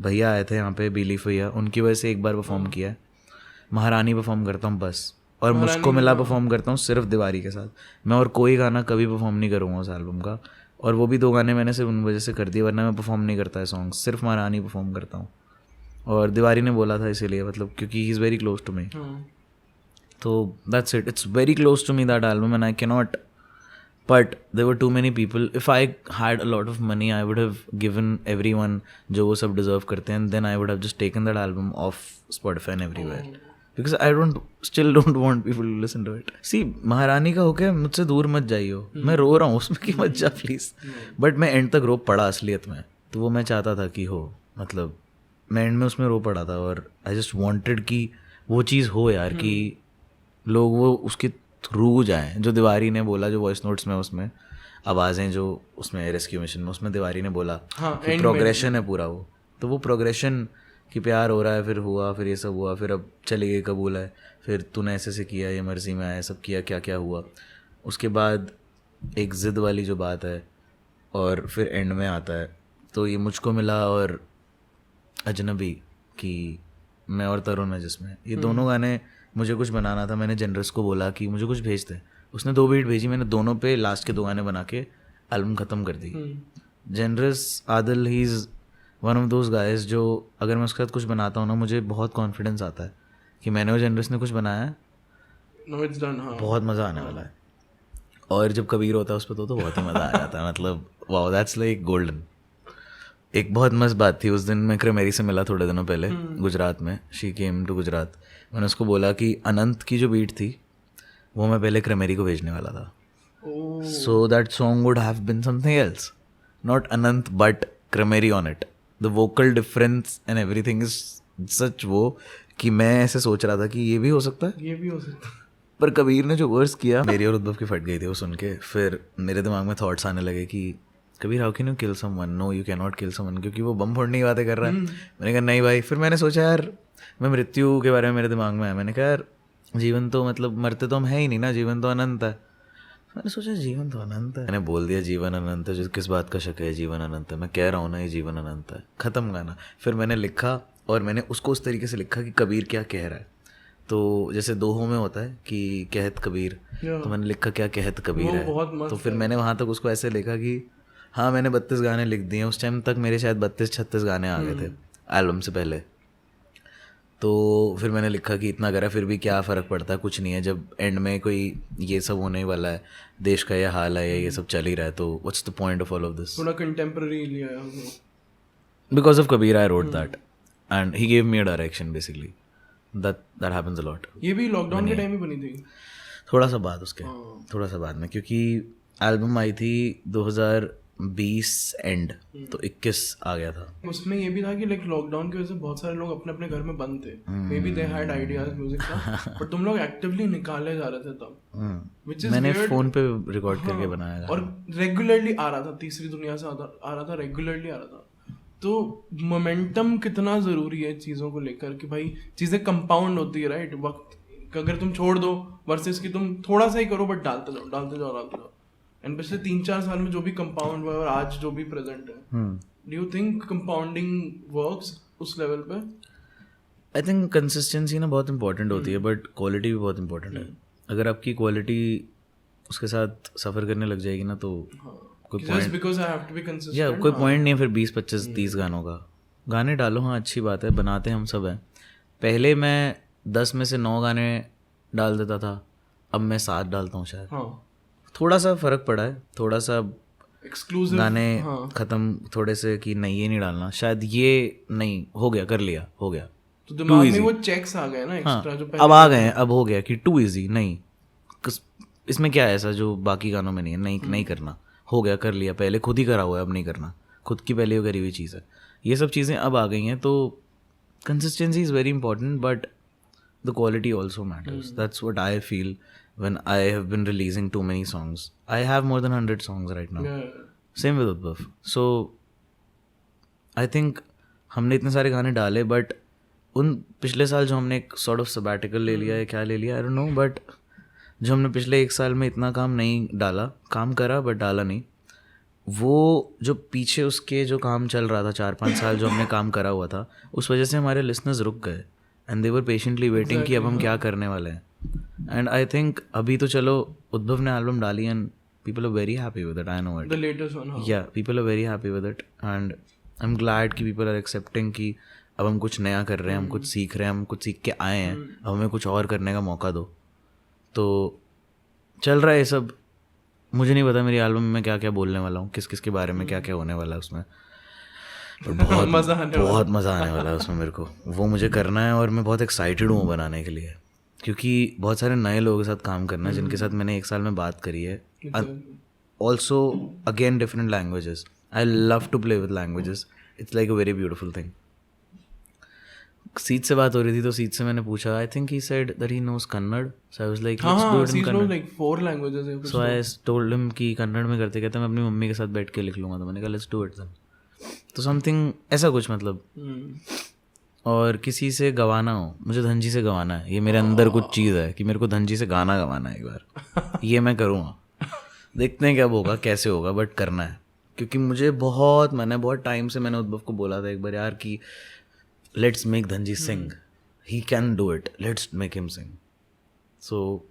भैया आए थे यहाँ पे, बिलीफ भैया, उनकी वजह से एक बार परफॉर्म किया है। महारानी परफॉर्म करता हूँ बस, और मुझको मिला परफॉर्म करता हूँ सिर्फ दीवारी के साथ, मैं और कोई गाना कभी परफॉर्म नहीं करूँगा उस एल्बम का, और वो भी 2 गाने मैंने सिर्फ उन वजह से कर दिए, वरना मैं परफॉर्म नहीं करता है सॉन्ग, सिर्फ महारानी परफॉर्म करता हूँ। और दीवारी ने बोला था इसीलिए, मतलब क्योंकि he is very close to me, तो that's it, it's very close to me that album, and I can not, but there were too many people. If I had a lot of money, I would have given everyone जो वो सब deserve करते हैं, then I would have just taken that album off Spotify and everywhere, because I still don't want people to listen to it. See, महारानी का होके मुझसे दूर मत जाइयो, मैं रो रहा हूँ उसमें कि मत जा प्लीज, बट मैं एंड तक रो पड़ा असलियत में, तो वो मैं चाहता था कि हो, मतलब मैं एंड में उसमें रो पड़ा था, और आई जस्ट वांटेड कि वो चीज़ हो यार, कि लोग वो उसके थ्रू जाएँ, जो दीवारी ने बोला, जो वॉइस नोट्स में उसमें आवाज़ें जो उसमें रेस्क्यू मिशन में उसमें दीवारी ने बोला कि प्रोग्रेशन है पूरा वो, तो वो प्रोग्रेशन कि प्यार हो रहा है, फिर हुआ, फिर ये सब हुआ, फिर अब चली गई कबूल है, फिर तूने ऐसे से किया, ये मर्जी में आया, सब किया, क्या क्या हुआ, उसके बाद एक ज़िद वाली जो बात है, और फिर एंड में आता है, तो ये मुझको मिला और अजनबी कि मैं और तरुण है, जिसमें ये दोनों गाने मुझे कुछ बनाना था, मैंने जनरस को बोला कि मुझे कुछ भेज दे, उसने 2 बीट भेजी, मैंने दोनों पे लास्ट के 2 गाने बना के एल्बम ख़त्म कर दी। Generous Adil, he is one of those guys जो अगर मैं उसके साथ कुछ बनाता हूँ ना, मुझे बहुत कॉन्फिडेंस आता है कि मैंने और जनरस ने कुछ बनाया है, बहुत मज़ा आने वाला है, और जब कबीर होता है उस पर तो बहुत ही मज़ा आ जाता है, मतलब वाओ, दैट्स लाइक गोल्डन। एक बहुत मस्त बात थी, उस दिन मैं क्रमेरी से मिला थोड़े दिनों पहले गुजरात में, शी केम टू गुजरात, मैंने उसको बोला कि अनंत की जो बीट थी वो मैं पहले क्रमेरी को भेजने वाला था, so that song would have been something else, not Anant but क्रमेरी on it, the vocal difference and everything is such, वो कि मैं ऐसे सोच रहा था कि ये भी हो सकता है, ये भी हो सकता है, पर कबीर ने जो वर्ड्स किया, मेरी और उद्धव की फट गई थी वो सुन के। फिर मेरे दिमाग में थॉट्स आने लगे कि Kabir how can you kill someone, no you can not kill someone, क्योंकि वो बम फोड़ने की बातें कर रहा है। मैंने कहा नहीं भाई, फिर मैंने सोचा यार, मैं मृत्यु के बारे में मेरे दिमाग में आया, मैंने कहा यार जीवन तो मतलब मरते तो हम है ही नहीं ना, जीवन तो अनंत है। मैंने सोचा जीवन तो अनंत है, मैंने बोल दिया जीवन अनंत है, जो किस बात का शक है, जीवन अनंत है, मैं कह रहा हूँ ना ये जीवन अनंत है, ख़त्म गाना। फिर मैंने लिखा और मैंने उसको उस तरीके से लिखा कि कबीर क्या कह रहा है। तो जैसे दोहों में होता है कि कहत कबीर, तो मैंने लिखा क्या कहत कबीर है। तो फिर मैंने वहाँ तक उसको ऐसे लिखा कि हाँ मैंने 32 गाने लिख दिए। उस टाइम तक मेरे शायद 32-36 गाने आ गए थे एल्बम से पहले। तो फिर मैंने लिखा कि इतना करा फिर भी क्या फ़र्क पड़ता है, कुछ नहीं है, जब एंड में कोई ये सब होने वाला है, देश का ये हाल है, ये सब चल ही रहा है, तो what's the point of all of this. थोड़ा कंटेम्पररी लिया है because of Kabir I wrote that and he gave me a direction basically. That happens a lot. ये भी लॉकडाउन के टाइम ही बनी थी? थोड़ा सा बाद उसके, थोड़ा सा बाद में, क्योंकि एल्बम आई थी 2020 एंड, तो 21 आ गया था। उसमें ये भी था कि लाइक लॉकडाउन की वजह से बहुत सारे लोग अपने अपने घर में बंद थे, may be they had ideas music का, बट तुम लोग एक्टिवली निकाले जा रहे थे तब, व्हिच इज मैंने फोन पे रिकॉर्ड करके बनाया और रेगुलरली आ रहा था, तीसरी दुनिया से आ रहा था, रेगुलरली आ रहा था। तो मोमेंटम कितना ज़रूरी है चीज़ों को लेकर कि भाई चीज़ें कंपाउंड होती है, राइट? वक्त अगर तुम छोड़ दो वर्सेस कि तुम थोड़ा सा ही करो बट डालते जाओ डालते जाओ डालते जाओ। एंड पिछले 3-4 साल में जो भी कंपाउंड हुआ है और आज जो भी प्रेजेंट है, do you think compounding works उस लेवल पे? आई थिंक कंसिस्टेंसी ना बहुत इंपॉर्टेंट होती है, बट क्वालिटी भी बहुत इंपॉर्टेंट है। अगर आपकी क्वालिटी उसके साथ सफ़र करने लग जाएगी ना, तो कोई पॉइंट, या कोई पॉइंट नहीं है फिर 20-25-30 गानों का। गाने डालो, हाँ अच्छी बात है, बनाते हम सब हैं। पहले मैं 10 में से 9 गाने डाल देता था, अब मैं 7 डालता हूँ शायद। थोड़ा सा फ़र्क पड़ा है, थोड़ा सा एक्सक्लूसिव गाने ख़त्म थोड़े से कि नहीं ये नहीं डालना, शायद ये नहीं हो गया, कर लिया, हो गया, तो दिमाग में वो चेक्स आ गए ना एक्स्ट्रा, जो अब आ गए हैं, अब हो गया कि टू इजी, नहीं इसमें क्या है ऐसा जो बाकी गानों में नहीं है, नहीं करना, हो गया, कर लिया, पहले खुद ही करा हुआ है, अब नहीं करना, खुद की पहले करी हुई चीज़ है। ये सब चीज़ें अब आ गई हैं, तो consistency is very important, but the quality also matters. That's what I feel when I have been releasing too many songs. I have more than 100 songs right now. Same with Udbhav. So I think हमने इतने सारे गाने डाले, बट उन पिछले साल जो हमने एक सॉर्ट ऑफ सबैटिकल ले लिया है, क्या ले लिया, आई डोंट नो, बट जो हमने पिछले 1 साल में इतना काम नहीं डाला, काम करा बट डाला नहीं, वो जो पीछे उसके जो काम चल रहा था 4-5 साल जो हमने काम करा हुआ था, उस वजह से हमारे लिसनर्स रुक गए and they were patiently waiting कि अब हम क्या करने वाले हैं। एंड आई थिंक अभी तो चलो उद्भव ने एल्बम डाली and people are very happy with it, I know it, the latest one, yeah people are very happy with it and I am glad कि पीपल आर एक्सेप्टिंग कि अब हम कुछ नया कर रहे हैं, हम कुछ सीख रहे हैं, हम कुछ सीख के आए हैं, अब हमें कुछ और करने का मौका दो। तो चल रहा है ये सब। मुझे नहीं पता मेरी एल्बम में क्या क्या बोलने वाला हूँ, किस किस के बारे में क्या क्या होने वाला है उसमें, पर बहुत मज़ा आने वाला है उसमें मेरे को, वो मुझे करना है और मैं बहुत एक्साइटेड हूँ बनाने के लिए, क्योंकि बहुत सारे नए लोगों के साथ काम करना है जिनके साथ मैंने 1 साल में बात करी है। Also again different languages, I love to play with languages, it's like a very beautiful thing. Seet से बात हो रही थी, तो सीत से मैंने पूछा, I think he said that he knows Kannada, so I was like let's do it in Kannada, like 4 languages, so I told him कि कन्नड़ में करते कहते मैं अपनी मम्मी के साथ बैठ के लिख लूँगा, तो मैंने कहा लेट्स डू इट देन। तो समथिंग ऐसा कुछ मतलब, और किसी से गवाना हो, मुझे धनजी से गवाना है, ये मेरे अंदर कुछ चीज़ है कि मेरे को धनजी से गाना गवाना है एक बार, ये मैं करूँगा, देखते हैं क्या होगा कैसे होगा, बट करना है, क्योंकि मुझे बहुत मन है, बहुत टाइम से मैंने उद्भव को बोला था एक बार यार कि let's make Dhanji sing, he can do it, let's make him sing, so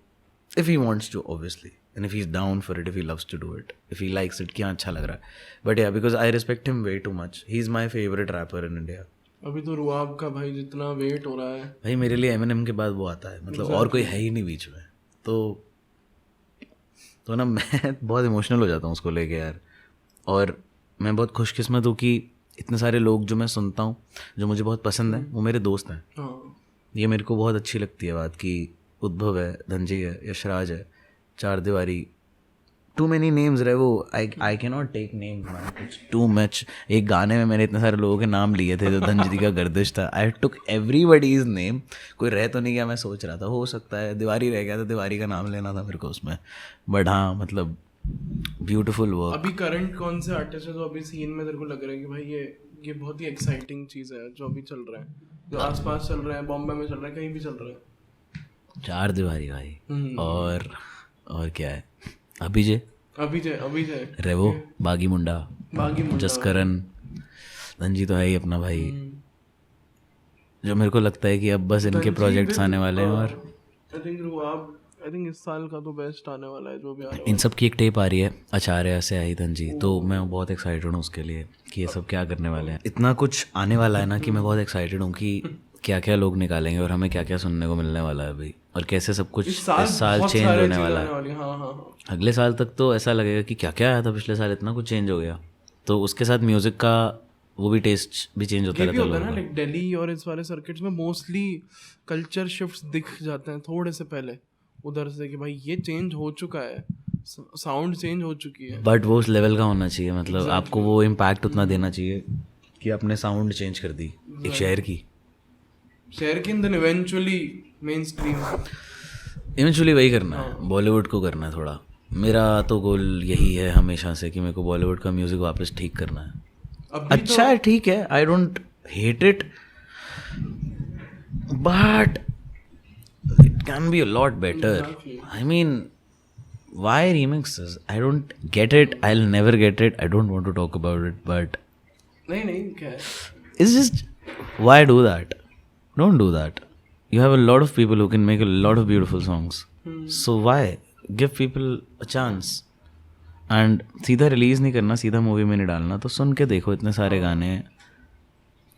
if he wants to obviously, and if he's down for it, if he loves to do it, if he likes it, क्या अच्छा लग रहा है, but yeah, because I respect him way too much, he's my favorite rapper in India. अभी तो रुआब का भाई जितना वेट हो रहा है भाई, मेरे लिए Eminem के बाद वो आता है, मतलब और कोई है ही नहीं बीच में, तो ना मैं बहुत इमोशनल हो जाता हूँ उसको लेके यार, और मैं बहुत खुशकिस्मत हूँ कि इतने सारे लोग जो मैं सुनता हूँ जो मुझे बहुत पसंद है वो मेरे दोस्त हैं। ये मेरे को बहुत अच्छी लगती है बात कि उद्भव है, धनजी है, यशराज है, 4 दीवारी, टू मैनी नेम्स रहे वो, I can not take names too much. एक गाने में मैंने इतने सारे लोगों के नाम लिए थे जो धनजी का गर्दिश था, आई टुक एवरीबॉडीज नेम, कोई रह तो नहीं गया, मैं सोच रहा था हो सकता है दिवारी रह गया तो दिवारी का नाम लेना था मेरे को उसमें, बट हाँ मतलब ब्यूटीफुल वर्क। अभी करंट कौन से आर्टिस्ट है जो अभी सीन में तेरे को लग रहा है कि भाई ये बहुत ही एक्साइटिंग चीज़ है जो अभी चल रहा है, जो आसपास चल रहा है, बॉम्बे में चल रहा है, कहीं भी चल रहा है? चार दीवारी भाई। और क्या है, अभिजय रेवो, बागी मुंडा, जसकरण, धनजी तो है ही अपना भाई, जो मेरे को लगता है कि अब बस इनके प्रोजेक्ट्स आने वाले हैं। और आई थिंक इस साल का तो बेस्ट आने वाला है जो भी आ रहा है। इन सब की एक टेप आ रही है आचार्य से आई धनजी, तो मैं बहुत एक्साइटेड हूँ उसके लिए कि ये सब क्या करने वाले हैं। इतना कुछ आने वाला है ना कि मैं बहुत एक्साइटेड हूँ कि क्या क्या लोग निकालेंगे और हमें क्या क्या सुनने को मिलने वाला है अभी, और कैसे सब कुछ इस साल चेंज होने वाला है। हाँ। अगले साल तक तो ऐसा लगेगा कि क्या क्या आया था पिछले साल, इतना कुछ चेंज हो गया। तो उसके साथ म्यूजिक का वो भी टेस्ट भी चेंज होता रहता है ना। लाइक दिल्ली और इस वाले सर्किट्स में मोस्टली कल्चर शिफ्ट्स दिख जाते हैं थोड़े से पहले उधर से कि भाई ये चेंज हो चुका है, साउंड चेंज हो चुकी है। बट वो उस लेवल का होना चाहिए, मतलब आपको वो इम्पैक्ट उतना देना चाहिए कि आपने साउंड चेंज कर दी एक शहर की देन इवेंचुअली इवेंचुअली वही करना है, बॉलीवुड को करना है थोड़ा। मेरा तो गोल यही है हमेशा से कि मेरे को बॉलीवुड का म्यूजिक वापस ठीक करना है। अच्छा है, ठीक है, I don't hate it, but it can be a lot better. Exactly. I mean, why remixes? I don't get it. I'll never get it. I don't want to talk about it, but नहीं क्या है? It's just, why do that? Don't do that. You have a lot of people who can make a lot of beautiful songs. So why give people a chance? And सीधा रिलीज नहीं करना, सीधा मूवी में नहीं डालना, तो सुन के देखो इतने सारे गाने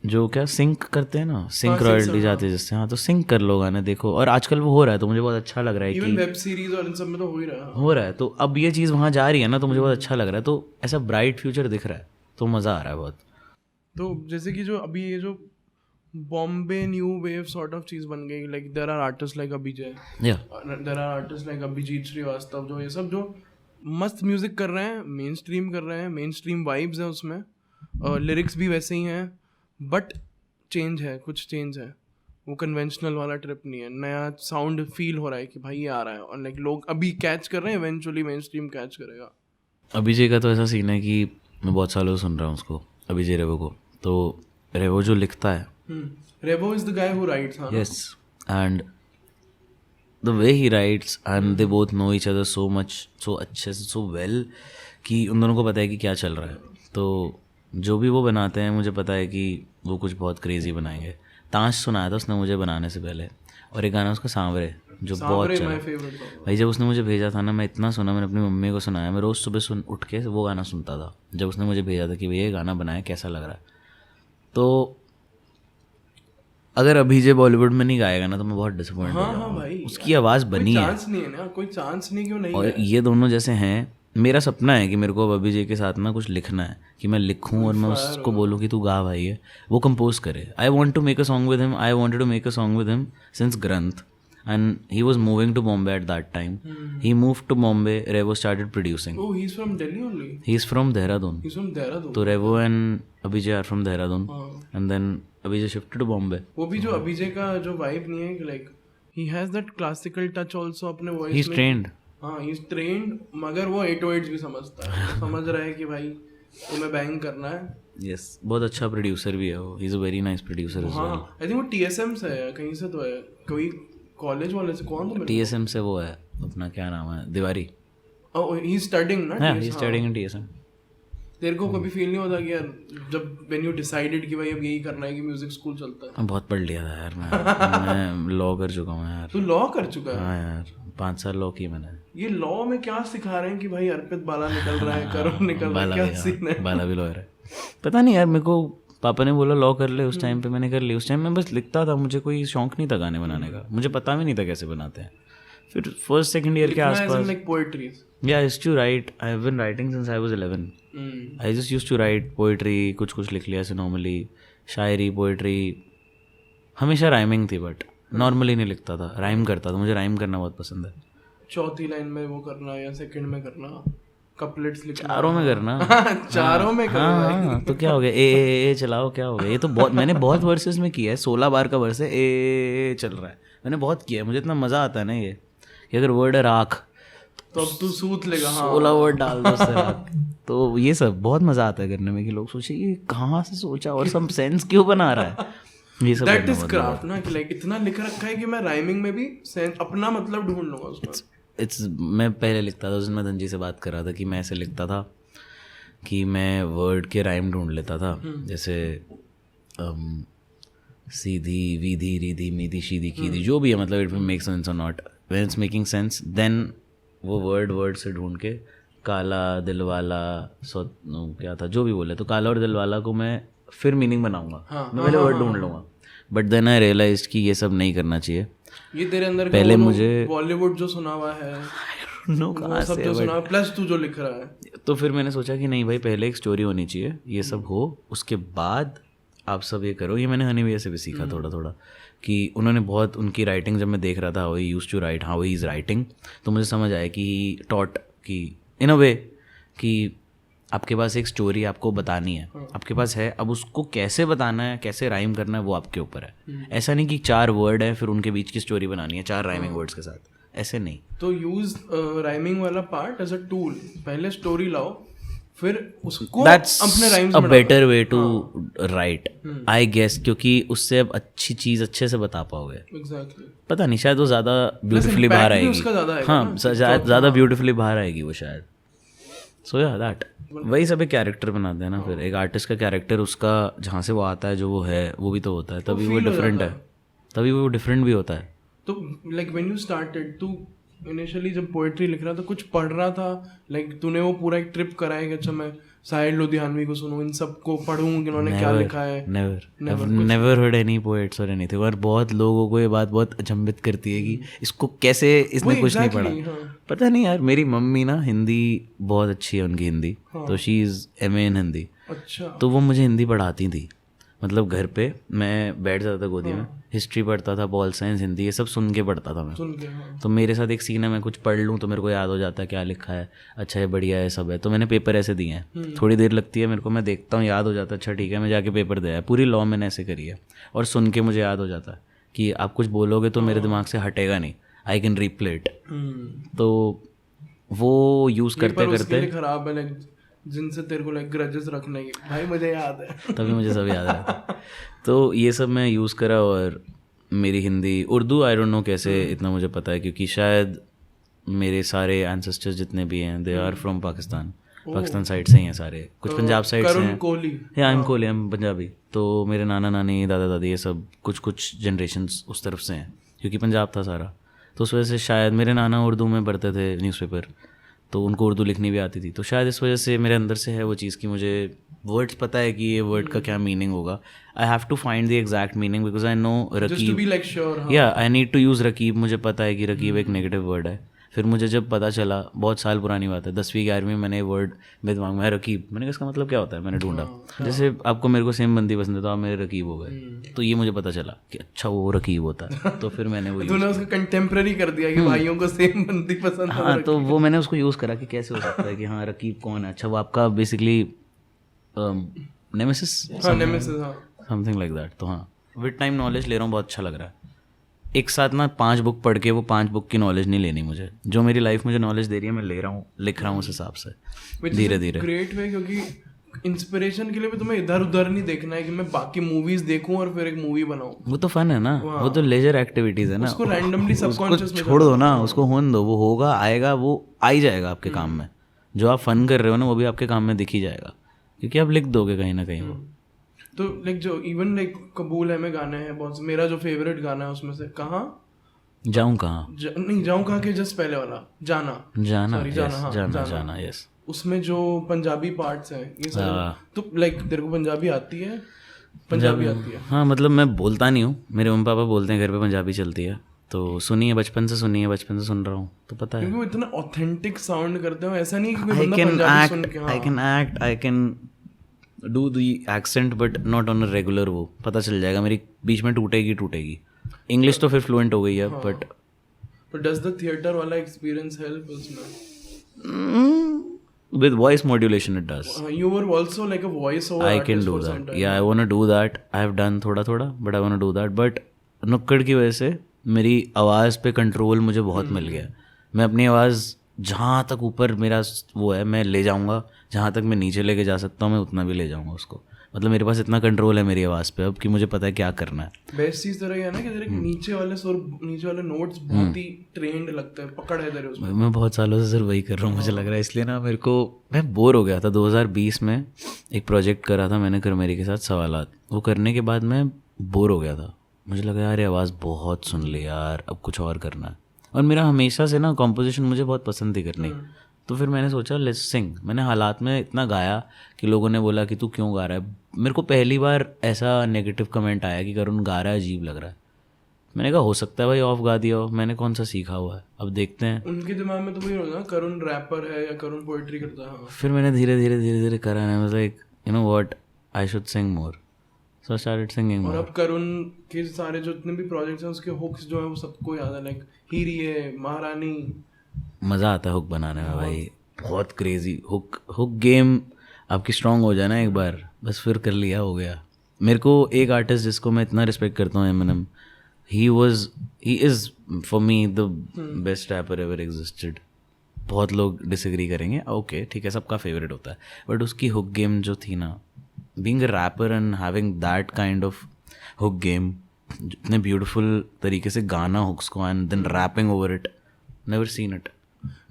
जो क्या सिंक करते हैं ना, सिंक रॉयल्टी जाती है जिससे, हाँ तो सिंक कर लो गाने, देखो। और आजकल वो हो रहा है तो मुझे बहुत अच्छा लग रहा है कि वेब सीरीज और इन सब में तो हो रहा है, तो अब ये चीज़ वहाँ जा रही है ना, तो मुझे बहुत अच्छा लग रहा है, तो ऐसा ब्राइट फ्यूचर दिख रहा है, तो मज़ा आ रहा है बहुत। तो जैसे कि जो अभी ये जो Bombay new wave sort of चीज़ बन गई, like there are artist like Abhijay, there are artist like Abhijeet Srivastava, जो ये सब जो मस्त म्यूजिक कर रहे हैं, मेन स्ट्रीम कर रहे हैं, मेन स्ट्रीम वाइब्स हैं उसमें, लिरिक्स भी वैसे ही हैं, बट चेंज है, कुछ चेंज है, वो कन्वेंशनल वाला ट्रिप नहीं है, नया साउंड फील हो रहा है कि भाई ये आ रहा है, और लाइक लोग अभी कैच कर रहे हैं, इवेंचुअली मेन स्ट्रीम कैच करेगा। अभिजय का तो ऐसा सीन है कि मैं बहुत सालों से सुन रहा हूँ उसको, अभिजय रेवो को, तो रेवो जो लिखता है, Revo is the guy who writes, yes, and the way he writes and they both know each other so much, so अच्छे से, सो वेल, कि उन दोनों को पता है कि क्या चल रहा है। तो जो भी वो बनाते हैं मुझे पता है कि वो कुछ बहुत क्रेजी बनाएंगे। ताश सुनाया था उसने मुझे बनाने से पहले, और एक गाना उसका सांवरे जो बहुत चला भाई, जब उसने मुझे भेजा था ना, मैं इतना सुना, मैंने अपनी मम्मी को सुनाया, मैं रोज़ सुबह उठ के वो गाना सुनता था जब उसने मुझे भेजा था कि भैया ये गाना बनाया कैसा लग रहा है। तो अगर अभिजय बॉलीवुड में नहीं गाएगा ना तो मैं बहुत डिसअपॉइंट हो जाऊंगा। उसकी आवाज़ बनी है, कोई चांस नहीं, क्यों नहीं? और ये दोनों जैसे हैं, मेरा सपना है कि मेरे को अब अभिजय के साथ ना कुछ लिखना है, कि मैं लिखूं और मैं उसको बोलूं कि तू गा भाई है, वो कंपोज करे। I want to make a song with him, I wanted to make a song with him since Granth, and he was moving to Bombay at that time. He moved to Bombay, Revo started producing. Oh, he's from Delhi only? He's from Dehradun. He's from Dehradun. तो Revo and Abhijay are from Dehradun, and then Abhijay shifted to Bombay. वो भी जो अभिजय का जो वाइब नहीं है, like he has that classical touch also अपने वॉइस में। ही इज ट्रेन्ड, हाँ ही इज ट्रेन्ड, मगर वो 808 भी समझता है, समझ रहा है कि भाई तुम्हें बैंग करना है। यस, बहुत अच्छा प्रोड्यूसर भी है वो, he is a very nice producer as well. I think वो TSM से है, कहीं से तो है, कोई कॉलेज वाले से, कौन तो TSM से वो है अपना, क्या नाम है, दिवारी। ओह, ही इज स्टडीइंग ना, he is studying in TSM। तेरे को कभी फील नहीं होता कि यार जब व्हेन यू डिसाइडेड कि भाई अब यही करना है कि म्यूजिक स्कूल चलता है? बहुत पढ़ लिया था यार मैं लॉ कर चुका हूँ यार। तू लॉ कर चुका है? हाँ यार, 5 साल लॉ की मैंने। ये लॉ में क्या सिखा रहे हैं कि भाई अर्पित बाला निकल रहा है, करुण निकल रहा है, क्या सीन है? बाला भी लॉयर है, पता नहीं यार, मेरे को पापा ने बोला लॉ कर ले, उस टाइम पे मैंने कर ली। उस टाइम मैं बस लिखता था, मुझे कोई शौक नहीं था गाने बनाने का, मुझे पता भी नहीं था कैसे बनाते हैं। फिर फर्स्ट सेकंड ईयर के आसपास, लाइक पोएट्रीज, या I used to write, I have been writing since I was 11। I just used to write poetry, कुछ लिख लिया ऐसे नॉर्मली, शायरी, पोएट्री, हमेशा राइमिंग थी, बट नॉर्मली नहीं लिखता था, राइम करता था, मुझे राइम करना बहुत पसंद है। चौथी लाइन में वो करना या सेकंड में करना, कपलेट्स लिखना, चारों में करना। चारों में करना। हाँ, तो क्या हो गया, ए चलाओ, क्या हो गया? ये तो बहुत मैंने बहुत वर्सेस में किया है, 16 बार का वर्स है, ए चल रहा है, मैंने बहुत किया है, मुझे इतना मज़ा आता है ना ये, कि अगर वर्ड है राख तो अब तू सूत लेगा, 16 वर्ड डाल दो उससे राख। तो ये सब बहुत मज़ा आता है करने में, कि लोग सोचे ये कहाँ से सोचा और सब सेंस क्यों बना रहा है। ये सब दैट इज क्राफ्ट ना, कि लाइक इतना लिख रखा है कि मैं राइमिंग में भी अपना मतलब ढूंढ लूंगा उसमें। मैं पहले लिखता था, उस दिन मैं धनजी से बात कर रहा था कि मैं ऐसे लिखता था कि मैं वर्ड के राइम ढूंढ लेता था, जैसे सीधी वीधी रीधी मीधी शीधी कीधी, जो भी है, मतलब इट विल मेक सेंस और not, when it's making sense then वो वर्ड से ढूंढ के काला दिलवाला क्या था जो भी बोले, तो काला और दिलवाला को मैं फिर मीनिंग बनाऊंगा, मैं पहले वर्ड ढूंढ लूँगा। बट देन आई रियलाइज कि ये सब नहीं करना चाहिए। ये तेरे अंदर पहले मुझे बॉलीवुड जो सुना हुआ है कहाँ सब से, जो सुना प्लस तू जो लिख रहा है, तो फिर मैंने सोचा कि नहीं भाई, पहले एक स्टोरी होनी चाहिए, ये सब हो, उसके बाद आप सब ये करो। ये मैंने हनी भैया से भी सीखा थोड़ा थोड़ा, कि उन्होंने बहुत, उनकी राइटिंग जब मैं देख रहा था, how he used to write, how he is writing, तो मुझे समझ आया कि टॉट कि इन अ वे कि आपके पास एक स्टोरी आपको बतानी है, आपके पास है, अब उसको कैसे बताना है, कैसे राइम करना है, वो आपके ऊपर है। ऐसा नहीं कि 4 वर्ड है फिर उनके बीच की स्टोरी बनानी है 4 राइमिंग वर्ड्स के साथ, ऐसे नहीं। तो यूज राइमिंग वाला पार्ट एज अ टूल, पहले स्टोरी लाओ फिर उसको अपने राइम्स में, better way to write I guess, क्योंकि उससे अब अच्छी चीज अच्छे से बता पाओगे। एग्जैक्टली, पता नहीं, शायद वो ज्यादा ब्यूटीफुली बाहर आएगी। हाँ, ज्यादा ब्यूटीफुली बाहर आएगी वो शायद। सो या दैट, वही सब एक कैरेक्टर बनाते हैं ना। फिर एक आर्टिस्ट का कैरेक्टर, उसका जहाँ से वो आता है, जो वो है, वो भी तो होता है, तभी वो डिफरेंट है, तभी वो डिफरेंट भी होता है। तो लाइक व्हेन यू स्टार्टेड, तू इनिशियली जब पोएट्री लिख रहा था, कुछ पढ़ रहा था, लाइक तूने वो पूरा एक ट्रिप करा है कि अच्छा मैं साहिर लोधियानवी को सुनूं, इन सब को पढ़ूं कि उन्होंने क्या लिखा है? नेवर हर्ड एनी पोएट्स और एनीथिंग। और बहुत लोगों को ये बात बहुत अचंभित करती है कि इसको कैसे, इसने कुछ नहीं पढ़ा। पता नहीं यार, मेरी मम्मी ना हिंदी बहुत अच्छी है, उनकी हिंदी, तो शी इज़ MA इन हिंदी। अच्छा, तो वो मुझे हिंदी पढ़ाती थी, मतलब घर पे मैं बैठ जाता था गोदी में, हिस्ट्री पढ़ता था, पॉल साइंस, हिंदी, ये सब सुन के पढ़ता था मैं। तो मेरे साथ एक सीन है, मैं कुछ पढ़ लूँ तो मेरे को याद हो जाता है क्या लिखा है, अच्छा है, बढ़िया है, सब है। तो मैंने पेपर ऐसे दिए हैं, थोड़ी देर लगती है मेरे को, मैं देखता हूँ, याद हो जाता है, अच्छा ठीक है, मैं जाके पेपर दिया है। पूरी लॉ मैंने ऐसे करी है, और सुन के मुझे याद हो जाता है कि आप कुछ बोलोगे तो मेरे दिमाग से हटेगा नहीं, आई कैन रिप्ले इट। तो वो यूज़ करते करते खराब है, जिनसे तेरे को लाइक ग्रजेस रखने की, भाई मुझे याद है तभी मुझे सब याद रहता। तो ये सब मैं यूज़ करा, और मेरी हिंदी, उर्दू आई डोंट नो कैसे इतना मुझे पता है, क्योंकि शायद मेरे सारे एंसेस्टर्स जितने भी हैं they are from Pakistan side से ही हैं सारे, कुछ पंजाब साइड से हैं, या I am Kohli, I am Punjabi. तो मेरे नाना नानी, दादा दादी, ये सब कुछ जनरेशन्स उस तरफ से हैं, क्योंकि पंजाब था सारा। तो उस वजह से शायद मेरे नाना उर्दू में पढ़ते थे न्यूज़पेपर, तो उनको उर्दू लिखनी भी आती थी, तो शायद इस वजह से मेरे अंदर से है वो चीज़ कि मुझे वर्ड्स पता है कि ये वर्ड का क्या मीनिंग होगा। I have to find the exact meaning because I know रकीब, yeah I need to use रकीब। मुझे पता है कि रकीब एक नेगेटिव वर्ड है। फिर मुझे जब पता चला, बहुत साल पुरानी बात है, 10वीं 11वीं, मैंने वर्ड मेरे दिमाग में, रकीब, मैंने कहा इसका मतलब क्या होता है, मैंने ढूंढा। जैसे आपको मेरे को सेम बंदी पसंद है तो आप मेरे रकीब हो गए, तो ये मुझे पता चला कि अच्छा वो रकीब होता है, तो फिर मैंने वो तूने उसको कंटेम्परेरी कर दिया कि भाइयों को सेम बंदी पसंद है। हाँ, तो वो मैंने उसको यूज़ करा कि कैसे हो सकता है कि हाँ रकीब कौन है, अच्छा वो आपका basically nemesis, something like that. तो हाँ, विद टाइम नॉलेज ले रहा हूँ, बहुत अच्छा लग रहा है। एक साथ ना 5 बुक पढ़ के वो 5 बुक की नॉलेज नहीं लेनी मुझे, जो मेरी लाइफ मुझे नॉलेज दे रही है मैं ले रहा हूँ, लिख रहा हूँ उस हिसाब से धीरे धीरे। ग्रेट वे, क्योंकि इंस्पिरेशन के लिए भी तुम्हें इधर उधर नहीं देखना है कि मैं बाकी मूवीज देखूं और फिर एक मूवी बनाऊं। वो तो फन है ना, वो तो लेजर एक्टिविटीज है ना, उसको रैंडमली सबकॉन्शियस में छोड़ दो ना, उसको होने दो, वो होगा, आएगा, वो आ ही जाएगा आपके काम में। जो आप फन कर रहे हो ना, वो भी आपके काम में दिख ही जाएगा, क्योंकि आप लिख दोगे कहीं ना कहीं वो। तो लाइक जो इवन लाइक कबूल है में गाने हैं बहुत, मेरा जो फेवरेट गाना है उसमें से कहाँ जाऊं कहाँ, नहीं जाऊं कहाँ के जस्ट पहले वाला जाना, यस, उसमें जो पंजाबी पार्ट्स हैं ये सब, तो लाइक तेरे को पंजाबी आती है? पंजाबी आती है, हाँ, मतलब मैं बोलता नहीं हूँ, मेरे मम्मी पापा बोलते हैं घर पे पंजाबी चलती है, तो सुनी है बचपन से सुन रहा हूँ, तो पता है, क्योंकि वो इतना ऑथेंटिक साउंड करते हो। ऐसा नहीं कि कोई बंदा पंजाबी सुन के, I can act, I can do the accent but not on a regular, वो पता चल जाएगा, मेरी बीच में टूटेगी। इंग्लिश तो फिर फ्लुएंट हो गई है, बट डज द थिएटर वाला एक्सपीरियंस हेल्प उसमें? With voice modulation it does. You were also like a voice over I can do that. Yeah, I want to do that. I have done थोड़ा but I want to do that. But नुक्कड़ की वजह से मेरी आवाज़ पे कंट्रोल मुझे बहुत मिल गया। मैं अपनी आवाज़ जहाँ तक ऊपर मेरा वो है मैं ले जाऊँगा, जहाँ तक मैं नीचे लेके जा सकता हूँ मैं उतना भी ले जाऊँगा उसको। मतलब मेरे पास इतना कंट्रोल है मेरी आवाज़ पे अब कि मुझे पता है क्या करना है। बेस्ट चीज तरह है ना कि तेरे नीचे वाले सुर, नीचे वाले नोट्स बहुत ही ट्रेंड लगते हैं, पकड़ है तेरे उसमें। मैं बहुत सालों से सिर्फ वही कर रहा हूँ, मुझे लग रहा है इसलिए ना मेरे को, मैं बोर हो गया था। 2020 में एक प्रोजेक्ट करा था मैंने करमेरी के साथ, सवालात। वो करने के बाद मैं बोर हो गया था, मुझे लगा यार ये आवाज़ बहुत सुन ली यार, अब कुछ और करना है। और मेरा हमेशा से ना कॉम्पोजिशन मुझे बहुत पसंद थी करनी, तो फिर मैंने सोचा लेट्स सिंग। मैंने हालात में इतना गाया कि लोगों ने बोला कि तू क्यों गा रहा है। मेरे को पहली बार ऐसा नेगेटिव कमेंट आया कि करुण गा रहा है, अजीब लग रहा है। मैंने कहा हो सकता है भाई ऑफ गा दिया हो, मैंने कौन सा सीखा हुआ है, अब देखते हैं। उनके दिमाग में तो वही होगा ना, करुण रैपर है या करुण पोएट्री करता है। फिर मैंने धीरे धीरे करा, आई was like you know what, I should Singh more, so I started singing और मोर। अब करुण के सारे जो जितने भी प्रोजेक्ट्स हैं उसके हुक्स जो है वो सबको याद है, लाइक हीरी है, महारानी। मज़ा आता है हुक बनाने में भाई, बहुत क्रेजी हुक गेम आपकी स्ट्रांग हो जाए ना एक बार, बस फिर कर लिया, हो गया। मेरे को एक आर्टिस्ट जिसको मैं इतना रिस्पेक्ट करता हूँ, Eminem, he is for me the best rapper ever existed. बहुत लोग डिसएग्री करेंगे, ओके ठीक है, सबका फेवरेट होता है, बट उसकी हुक गेम जो थी ना, being a rapper and having that kind of hook game, इतने ब्यूटीफुल तरीके से गाना हुक्स को and then rapping over it, never seen it.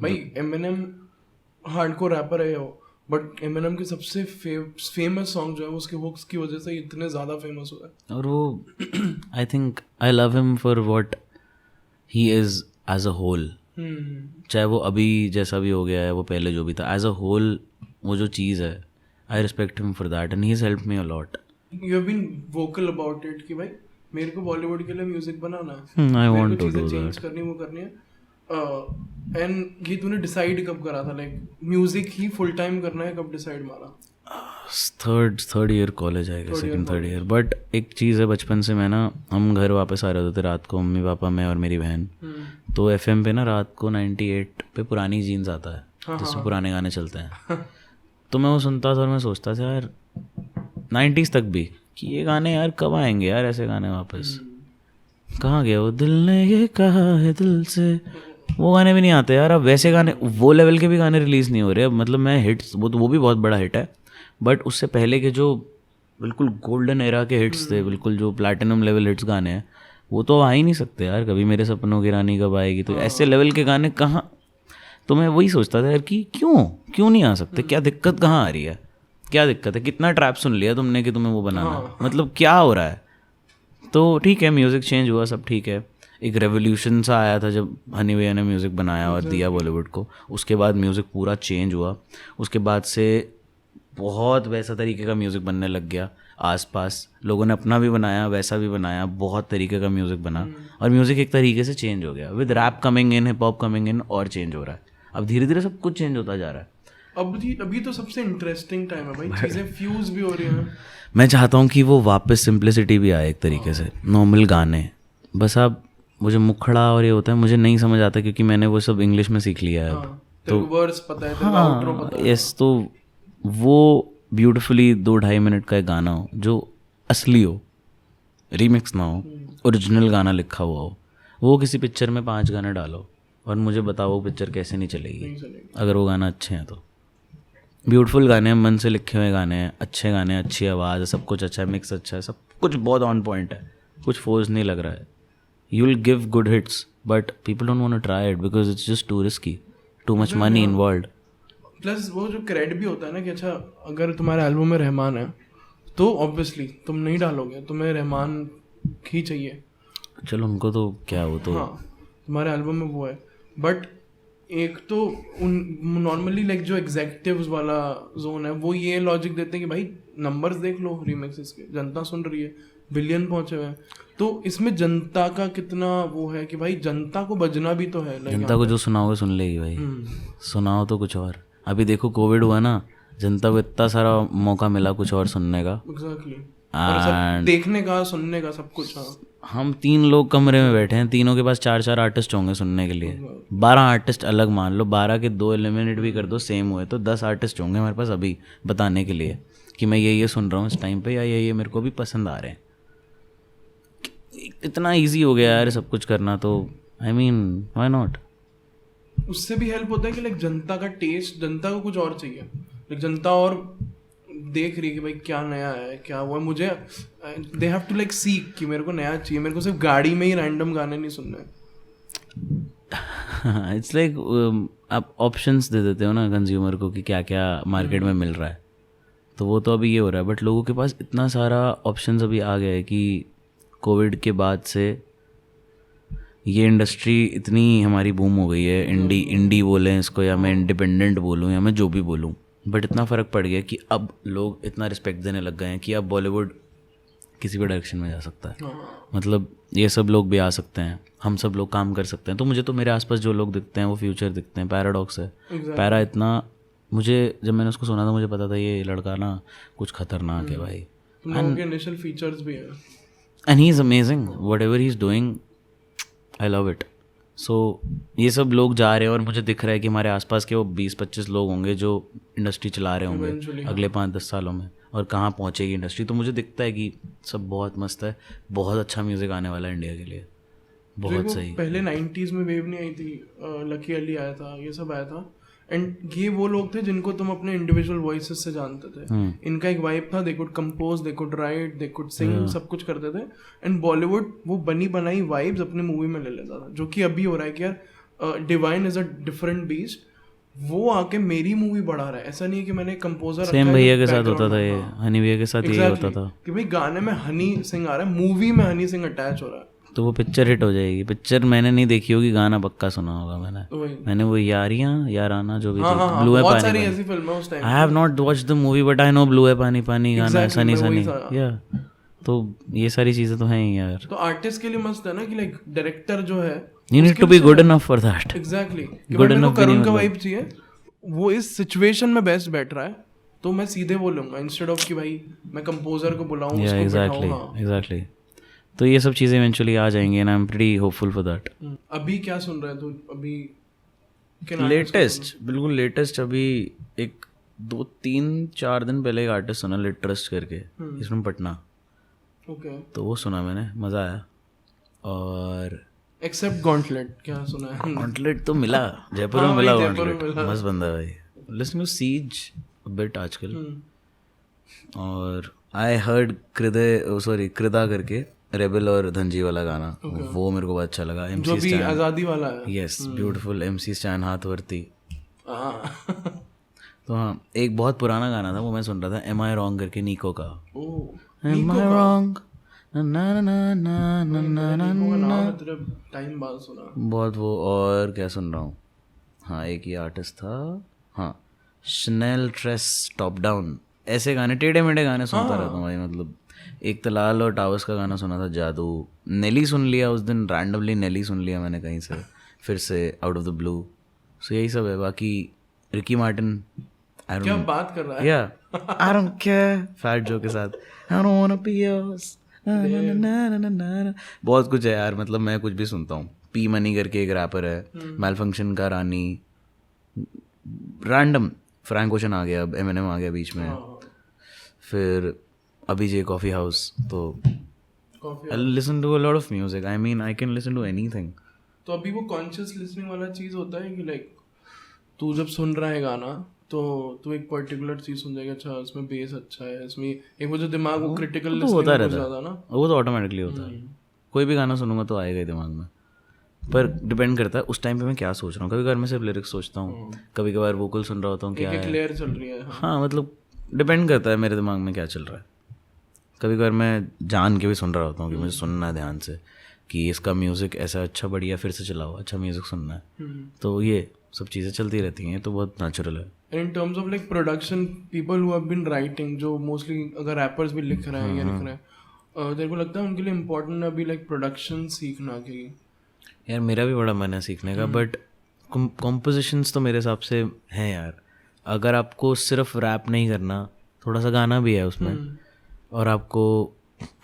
भाई एमिनेम हार्डकोर रैपर है वो, बट एमिनेम के सबसे फेमस सॉन्ग जो है उसके हुक्स की वजह से इतने ज़्यादा फेमस हुआ है। और वो I think I love him for what he is as a whole, चाहे वो अभी जैसा भी हो गया है, वो पहले जो भी था, एज अ होल वो जो चीज़ है, I respect him for that and he has helped me a lot. You have been vocal about it कि भाई मेरे को बॉलीवुड के लिए म्यूजिक बनाना है, I want to do change करनी, वो करनी है। एंड ये तूने डिसाइड कब करा था, लाइक म्यूजिक ही फुल टाइम करना है, कब डिसाइड मारा? थर्ड ईयर कॉलेज आएगा, सेकंड थर्ड ईयर। बट एक चीज़ है, बचपन से मैं ना, हम घर वापस आ रहे होते थे रात को, मम्मी पापा मैं और मेरी बहन, तो FM पे ना रात को 98 पे पुरानी जीन्स आता है जिसमें पुराने गाने चलते हैं, तो मैं वो सुनता था और मैं सोचता था यार 90s तक भी कि ये गाने यार कब आएंगे यार, ऐसे गाने वापस कहाँ गए वो, दिल ने ये कहा है दिल से, वो गाने भी नहीं आते यार अब, वैसे गाने वो लेवल के भी गाने रिलीज़ नहीं हो रहे अब। मतलब मैं हिट्स, वो भी बहुत बड़ा हिट है, बट उससे पहले के जो बिल्कुल गोल्डन एरा के हिट्स थे, बिल्कुल जो प्लैटिनम लेवल हिट्स गाने हैं, वो तो आ ही नहीं सकते यार कभी। मेरे सपनों की रानी कब आएगी, तो ऐसे लेवल के गाने कहाँ। तो मैं वही सोचता था यार कि क्यों नहीं आ सकते, क्या दिक्कत कहाँ आ रही है, क्या दिक्कत है, कितना ट्रैप सुन लिया तुमने कि तुम्हें वो बनाना, मतलब क्या हो रहा है। तो ठीक है, म्यूज़िक चेंज हुआ, सब ठीक है। एक रेवोल्यूशन सा आया था जब हनी भैया ने म्यूज़िक बनाया और दिया बॉलीवुड को, उसके बाद म्यूज़िक पूरा चेंज हुआ। उसके बाद से बहुत वैसा तरीके का म्यूज़िक बनने लग गया, आसपास लोगों ने अपना भी बनाया, वैसा भी बनाया, बहुत तरीके का म्यूज़िक बना, और म्यूज़िक एक तरीके से चेंज हो गया with rap coming in, hip hop coming in, और चेंज हो रहा है। अब धीरे धीरे सब कुछ चेंज होता जा रहा है। अभी तो सबसे इंटरेस्टिंग टाइम है भाई, चीज़ें फ्यूज भी हो रही हैं। मैं चाहता हूँ कि वो वापस सिंप्लिसिटी भी आए एक तरीके से, नॉर्मल गाने। बस अब मुझे मुखड़ा और ये होता है, मुझे नहीं समझ आता क्योंकि मैंने वो सब इंग्लिश में सीख लिया है। तो वर्ड्स पता है, तेरे आउटरो पता है। यस, तो वो ब्यूटीफुली 2-2.5 मिनट का एक गाना हो जो असली हो, रीमिक्स ना हो, ओरिजिनल गाना लिखा हुआ हो, वो किसी पिक्चर में 5 गाने डालो और मुझे बताओ वो पिक्चर कैसे नहीं चलेगी अगर वो गाना अच्छे हैं तो। ब्यूटीफुल गाने हैं, मन से लिखे हुए गाने हैं, अच्छे गाने, अच्छी आवाज़ है, सब कुछ अच्छा है, मिक्स अच्छा है, सब कुछ बहुत ऑन पॉइंट है, कुछ फोर्स नहीं लग रहा है। You will give good hits but people don't want to try it because it's just too risky, too much money involved. Plus वो जो क्रेडिट भी होता है ना कि अच्छा अगर तुम्हारे एल्बम में रहमान है तो ऑब्वियसली तुम नहीं डालोगे, तुम्हें रहमान ही चाहिए। चलो उनको तो क्या, वो तो हाँ तुम्हारे एल्बम में वो है, बट एक तो उन नॉर्मली लाइक जो एग्जेक्टिव्स वाला जोन है वो ये लॉजिक देते हैं कि भाई नंबर्स देख लो रीमिक्सेस के, जनता सुन रही है, बिलियन पहुंचे हुए हैं, तो इसमें जनता का कितना वो है कि भाई जनता को बजना भी तो है। जनता को जो सुनाओगे सुन लेगी भाई, सुनाओ तो कुछ और। अभी देखो कोविड हुआ ना, जनता को इतना सारा मौका मिला कुछ और सुनने का, एग्जैक्टली, सब देखने का, सुनने का, सब कुछ। हाँ हम 3 लोग कमरे में बैठे हैं, तीनों के पास 4-4 आर्टिस्ट होंगे सुनने के लिए, 12 आर्टिस्ट अलग मान लो, 12 के 2 एलिमिनेट भी कर दो सेम हुए तो 10 आर्टिस्ट होंगे हमारे पास अभी बताने के लिए कि मैं ये सुन रहा हूँ इस टाइम पे, या ये मेरे को भी पसंद आ रहे हैं। इतना ईजी हो गया यार सब कुछ करना, तो आई मीन व्हाई नॉट। उससे भी हेल्प होता है कि लाइक जनता का टेस्ट, जनता को कुछ और चाहिए, लाइक जनता और देख रही है कि भाई क्या नया है, क्या हुआ. मुझे they have to like seek कि मेरे को नया चाहिए, मेरे को सिर्फ गाड़ी में ही रैंडम गाने नहीं सुनने. इट्स लाइक आप ऑप्शंस दे देते हो ना कंज्यूमर को कि क्या क्या मार्केट में मिल रहा है, तो वो तो अभी ये हो रहा है. बट लोगों के पास इतना सारा ऑप्शंस अभी आ गया है कि कोविड के बाद से ये इंडस्ट्री इतनी हमारी बूम हो गई है. इंडी बोलें इसको, या मैं इंडिपेंडेंट बोलूँ, या मैं जो भी बोलूँ, बट इतना फ़र्क पड़ गया कि अब लोग इतना रिस्पेक्ट देने लग गए हैं कि अब बॉलीवुड किसी भी डायरेक्शन में जा सकता है. मतलब ये सब लोग भी आ सकते हैं, हम सब लोग काम कर सकते हैं. तो मुझे तो मेरे आसपास जो लोग दिखते हैं वो फ्यूचर दिखते हैं. पैराडॉक्स है. पैरा इतना, मुझे जब मैंने उसको सुना था मुझे पता था ये लड़का ना कुछ खतरनाक है भाई. इनिशियल फीचर्स भी है. And he is amazing whatever he is doing. I love it. So ये सब लोग जा रहे हैं और मुझे दिख रहा है कि हमारे आसपास के वो 20-25 लोग होंगे जो इंडस्ट्री चला रहे होंगे अगले 5-10 सालों में, और कहाँ पहुँचेगी इंडस्ट्री. तो मुझे दिखता है कि सब बहुत मस्त है, बहुत अच्छा म्यूज़िक आने वाला है इंडिया के लिए. बहुत सही. पहले 90s में वेव नहीं आई थी, लकी अली आया था, ये सब आया था. एंड ये वो लोग थे जिनको तुम अपने इंडिविजुअल वॉइसेस से जानते थे. इनका एक वाइब था, they could compose, they could write, they could sing, सब कुछ करते थे. एंड बॉलीवुड वो बनी बनाई वाइब्स अपने मूवी में ले लेता था, जो कि अभी हो रहा है कि यार divine is a different beast. वो आके मेरी मूवी बढ़ा रहा है. ऐसा नहीं है कि मैंने कंपोजर सेम भैया के साथ होता था ये, हनी भैया के साथ ये होता था कि भाई गाने में हनी सिंह आ रहा है, मूवी में हनी सिंह अटैच हो रहा है, तो वो पिक्चर हिट हो जाएगी. पिक्चर मैंने नहीं देखी होगी, गाना पक्का सुना होगा मैंने वो याराना जो भी थी, ब्लू है पानी ऐसी फिल्म है उस time. I have not watched the movie but I know blue है पानी पानी गाना, सनी सनी. या तो ये सारी चीजें तो हैं ही यार. तो आर्टिस्ट के लिए मस्त है ना कि लाइक डायरेक्टर जो है, you need to be good enough for that. Exactly. Good enough. Karun का वाइब चाहिए, वो इस सिचुएशन में बेस्ट बैठ रहा है, तो मैं सीधे बोलूंगा इंस्टेड ऑफ कि भाई मैं कंपोजर को बुलाऊं, उसको बिठाऊं. एग्जैक्टली. तो ये सब चीज़ें इवेंचुअली आ जाएंगी and I am pretty hopeful for that. अभी क्या सुन रहा है तू? अभी लेटेस्ट, बिल्कुल लेटेस्ट. अभी एक 2-3-4 दिन पहले एक आर्टिस्ट सुना, लिटरस्ट करके, इसमें पटना. ओके. तो वो सुना मैंने, मज़ा आया. और एक्सेप्ट गॉन्टलेट, क्या सुना है? गॉन्टलेट तो मिला जयपुर में, मिला गॉन्टलेट, मस्त बंदा है भाई. लिसन टू सीज बिट आजकल. और आई हर्ड कृदा करके रेबल और धनजी वाला गाना, वो मेरे को बहुत अच्छा लगा. जो भी आज़ादी वाला है. Yes, beautiful. MC स्टैन हाथवर्ती. तो हाँ, एक बहुत पुराना गाना था वो मैं सुन रहा था, Am I Wrong करके, नीको का. Am I Wrong टाइम बाद सुना बहुत वो. और क्या सुन रहा हूँ, हाँ एक ही आर्टिस्ट था, हाँ शनेल ट्रेस टॉप डाउन, ऐसे गाने टेढ़े मेढ़े गाने सुनता रहता हूँ भाई. मतलब एक तलाल और टावर्स का गाना सुना था, जादू. नेली सुन लिया उस दिन, रैंडमली नेली सुन लिया मैंने कहीं से, फिर से आउट ऑफ द ब्लू. सो यही सब है. बाकी रिकी मार्टिन, क्या बात कर रहा है. या I don't care, fat Joe के साथ, I don't want to be yours, बहुत कुछ है यार. मतलब मैं कुछ भी सुनता हूँ. पी मनी करके एक रैपर है, मैलफंक्शन का रानी, रैंडम. फ्रैंक ओशन आ गया, अब Eminem आ गया बीच में, फिर अभी जे कॉफ़ी हाउस. तो I listen to a lot of music. I mean I can listen to anything. तो अभी वो कॉन्शियस लिसनिंग वाला चीज़ होता है कि लाइक तू जब सुन रहा है गाना तो तू एक पर्टिकुलर चीज़ सुन जाएगा, अच्छा इसमें बेस अच्छा है, इसमें एक वो जो दिमाग वो क्रिटिकल लिसनिंग होता रहता ज़्यादा ना, वो तो ऑटोमेटिकली होता है. कोई भी गाना सुनूंगा तो आएगा ही दिमाग में, पर डिपेंड करता है उस टाइम पे मैं क्या सोच रहा हूँ. कभी कभार मैं सिर्फ लिरिक्स सोचता हूँ, कभी कभार वोकल सुन रहा होता हूँ, क्या है क्लियर चल रही है. हाँ मतलब डिपेंड करता है मेरे दिमाग में क्या चल रहा है. कभी कभार मैं जान के भी सुन रहा होता हूँ कि मुझे सुनना है ध्यान से, कि इसका म्यूज़िक ऐसा अच्छा बढ़िया फिर से चलाओ, अच्छा म्यूज़िक सुनना है. तो ये सब चीज़ें चलती रहती हैं, तो बहुत नेचुरल है. In terms of like production, people who have been writing, जो मोस्टली अगर रैपर्स भी लिख रहे हैं या लिख रहे हैं, तेरे को लगता है उनके लिए इम्पोर्टेंट अभी लाइक प्रोडक्शन सीखना कि? यार मेरा भी बड़ा मन है सीखने का, बट कॉम्पोजिशंस तो मेरे हिसाब से हैं यार. अगर आपको सिर्फ रैप नहीं करना, थोड़ा सा गाना भी है उसमें, और आपको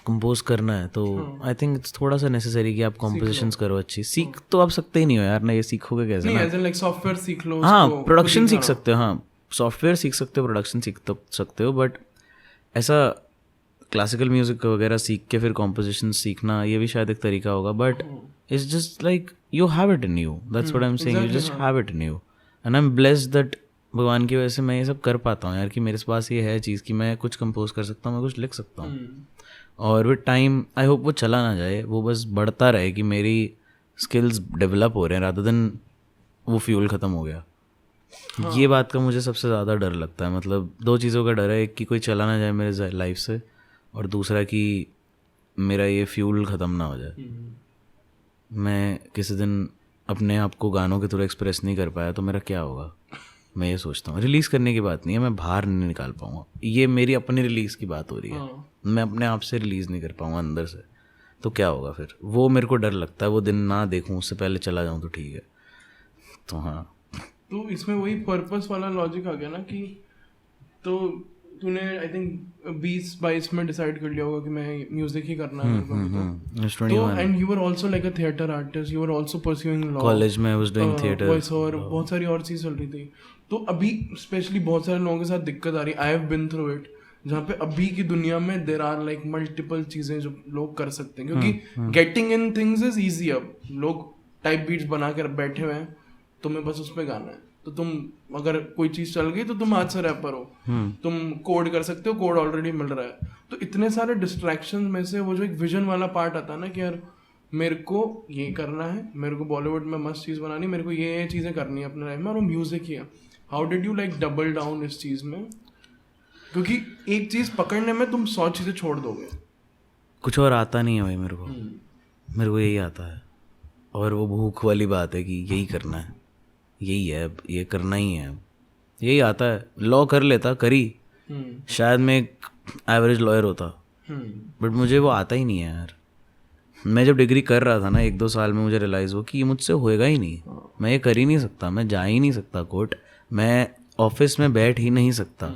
कंपोज करना है, तो आई थिंक इट्स थोड़ा सा नेसेसरी कि आप कॉम्पोजिशंस करो अच्छी. सीख तो आप सकते ही नहीं हो यार ना, ये सीखोगे कैसे? नहीं, ऐसे लाइक सॉफ्टवेयर सीख लो. हाँ, प्रोडक्शन सीख सकते हो. हाँ, सॉफ्टवेयर सीख सकते हो, प्रोडक्शन सीख सकते हो, बट ऐसा क्लासिकल म्यूजिक वगैरह सीख के फिर कॉम्पोजिशन सीखना, ये भी शायद एक तरीका होगा. But it's just like you have it in you. That's what I am saying. You just have it in you, and I am blessed that भगवान की वजह से मैं ये सब कर पाता हूँ यार, कि मेरे पास ये है चीज़ कि मैं कुछ कंपोज कर सकता हूँ, मैं कुछ लिख सकता हूँ। और विद टाइम आई होप वो चला ना जाए, वो बस बढ़ता रहे कि मेरी स्किल्स डेवलप हो रहे हैं रादर देन वो फ्यूल ख़त्म हो गया। ये बात का मुझे सबसे ज़्यादा डर लगता है। मतलब 2 चीज़ों का डर है, एक कि कोई चला ना जाए मेरे लाइफ से, और दूसरा कि मेरा ये फ्यूल ख़त्म ना हो जाए। मैं किसी दिन अपने आप को गानों के थ्रू एक्सप्रेस नहीं कर पाया तो मेरा क्या होगा, मैं ये सोचता हूँ। रिलीज़ करने की बात नहीं है, मैं बाहर नहीं निकाल पाऊँगा, ये मेरी अपनी रिलीज़ की बात हो रही है। मैं अपने आप से रिलीज़ नहीं कर पाऊँगा अंदर से, तो क्या होगा फिर, वो मेरे को डर लगता है। वो दिन ना देखूँ, उससे पहले चला जाऊँ तो ठीक है। तो हाँ, तो इसमें वही पर्पस वाला लॉजिक आ गया ना कि तो तूने आई थिंक 20-22 में डिसाइड कर लिया होगा कि मैं म्यूजिक ही करना है मेरे को। तो and you were also like a theatre artist, you were also pursuing law, college में I was doing theatre, voice और बहुत सारी और चीज़ चल रही थी। तो अभी स्पेशली बहुत सारे लोगों के साथ दिक्कत आ रही है, I have been through it, जहाँ पे अभी की दुनिया में देयर आर लाइक मल्टीपल चीज़ें जो लोग कर सकते हैं, क्योंकि getting in things is easy. अब लोग टाइप बीट्स बना कर बैठे हुए हैं, तुम्हें बस उस पर गाना है, तो तुम अगर कोई चीज चल गई तो तुम आज से रैपर हो, तुम कोड कर सकते हो, कोड ऑलरेडी मिल रहा है। तो इतने सारे डिस्ट्रैक्शन में से वो जो एक विजन वाला पार्ट आता है ना कि यार मेरे को ये करना है, मेरे को बॉलीवुड में मस्त चीज बनानी, मेरे को ये चीजें करनी है अपने लाइफ में, और वो म्यूजिक ही है। How did you like double down इस चीज में, क्योंकि एक चीज पकड़ने में तुम 100 चीजें छोड़ दोगे। कुछ और आता नहीं है भाई मेरे को यही आता है, और वो भूख वाली बात है कि यही करना है, यही है, अब ये करना ही है, यही आता है। लॉ कर लेता, करी, शायद मैं एक एवरेज लॉयर होता, बट मुझे वो आता ही नहीं है यार। मैं जब डिग्री कर रहा था ना 1-2 साल में, मुझे रियलाइज़ हुआ कि ये मुझसे होएगा ही नहीं, मैं ये कर ही नहीं सकता, मैं जा ही नहीं सकता कोर्ट, मैं ऑफिस में बैठ ही नहीं सकता।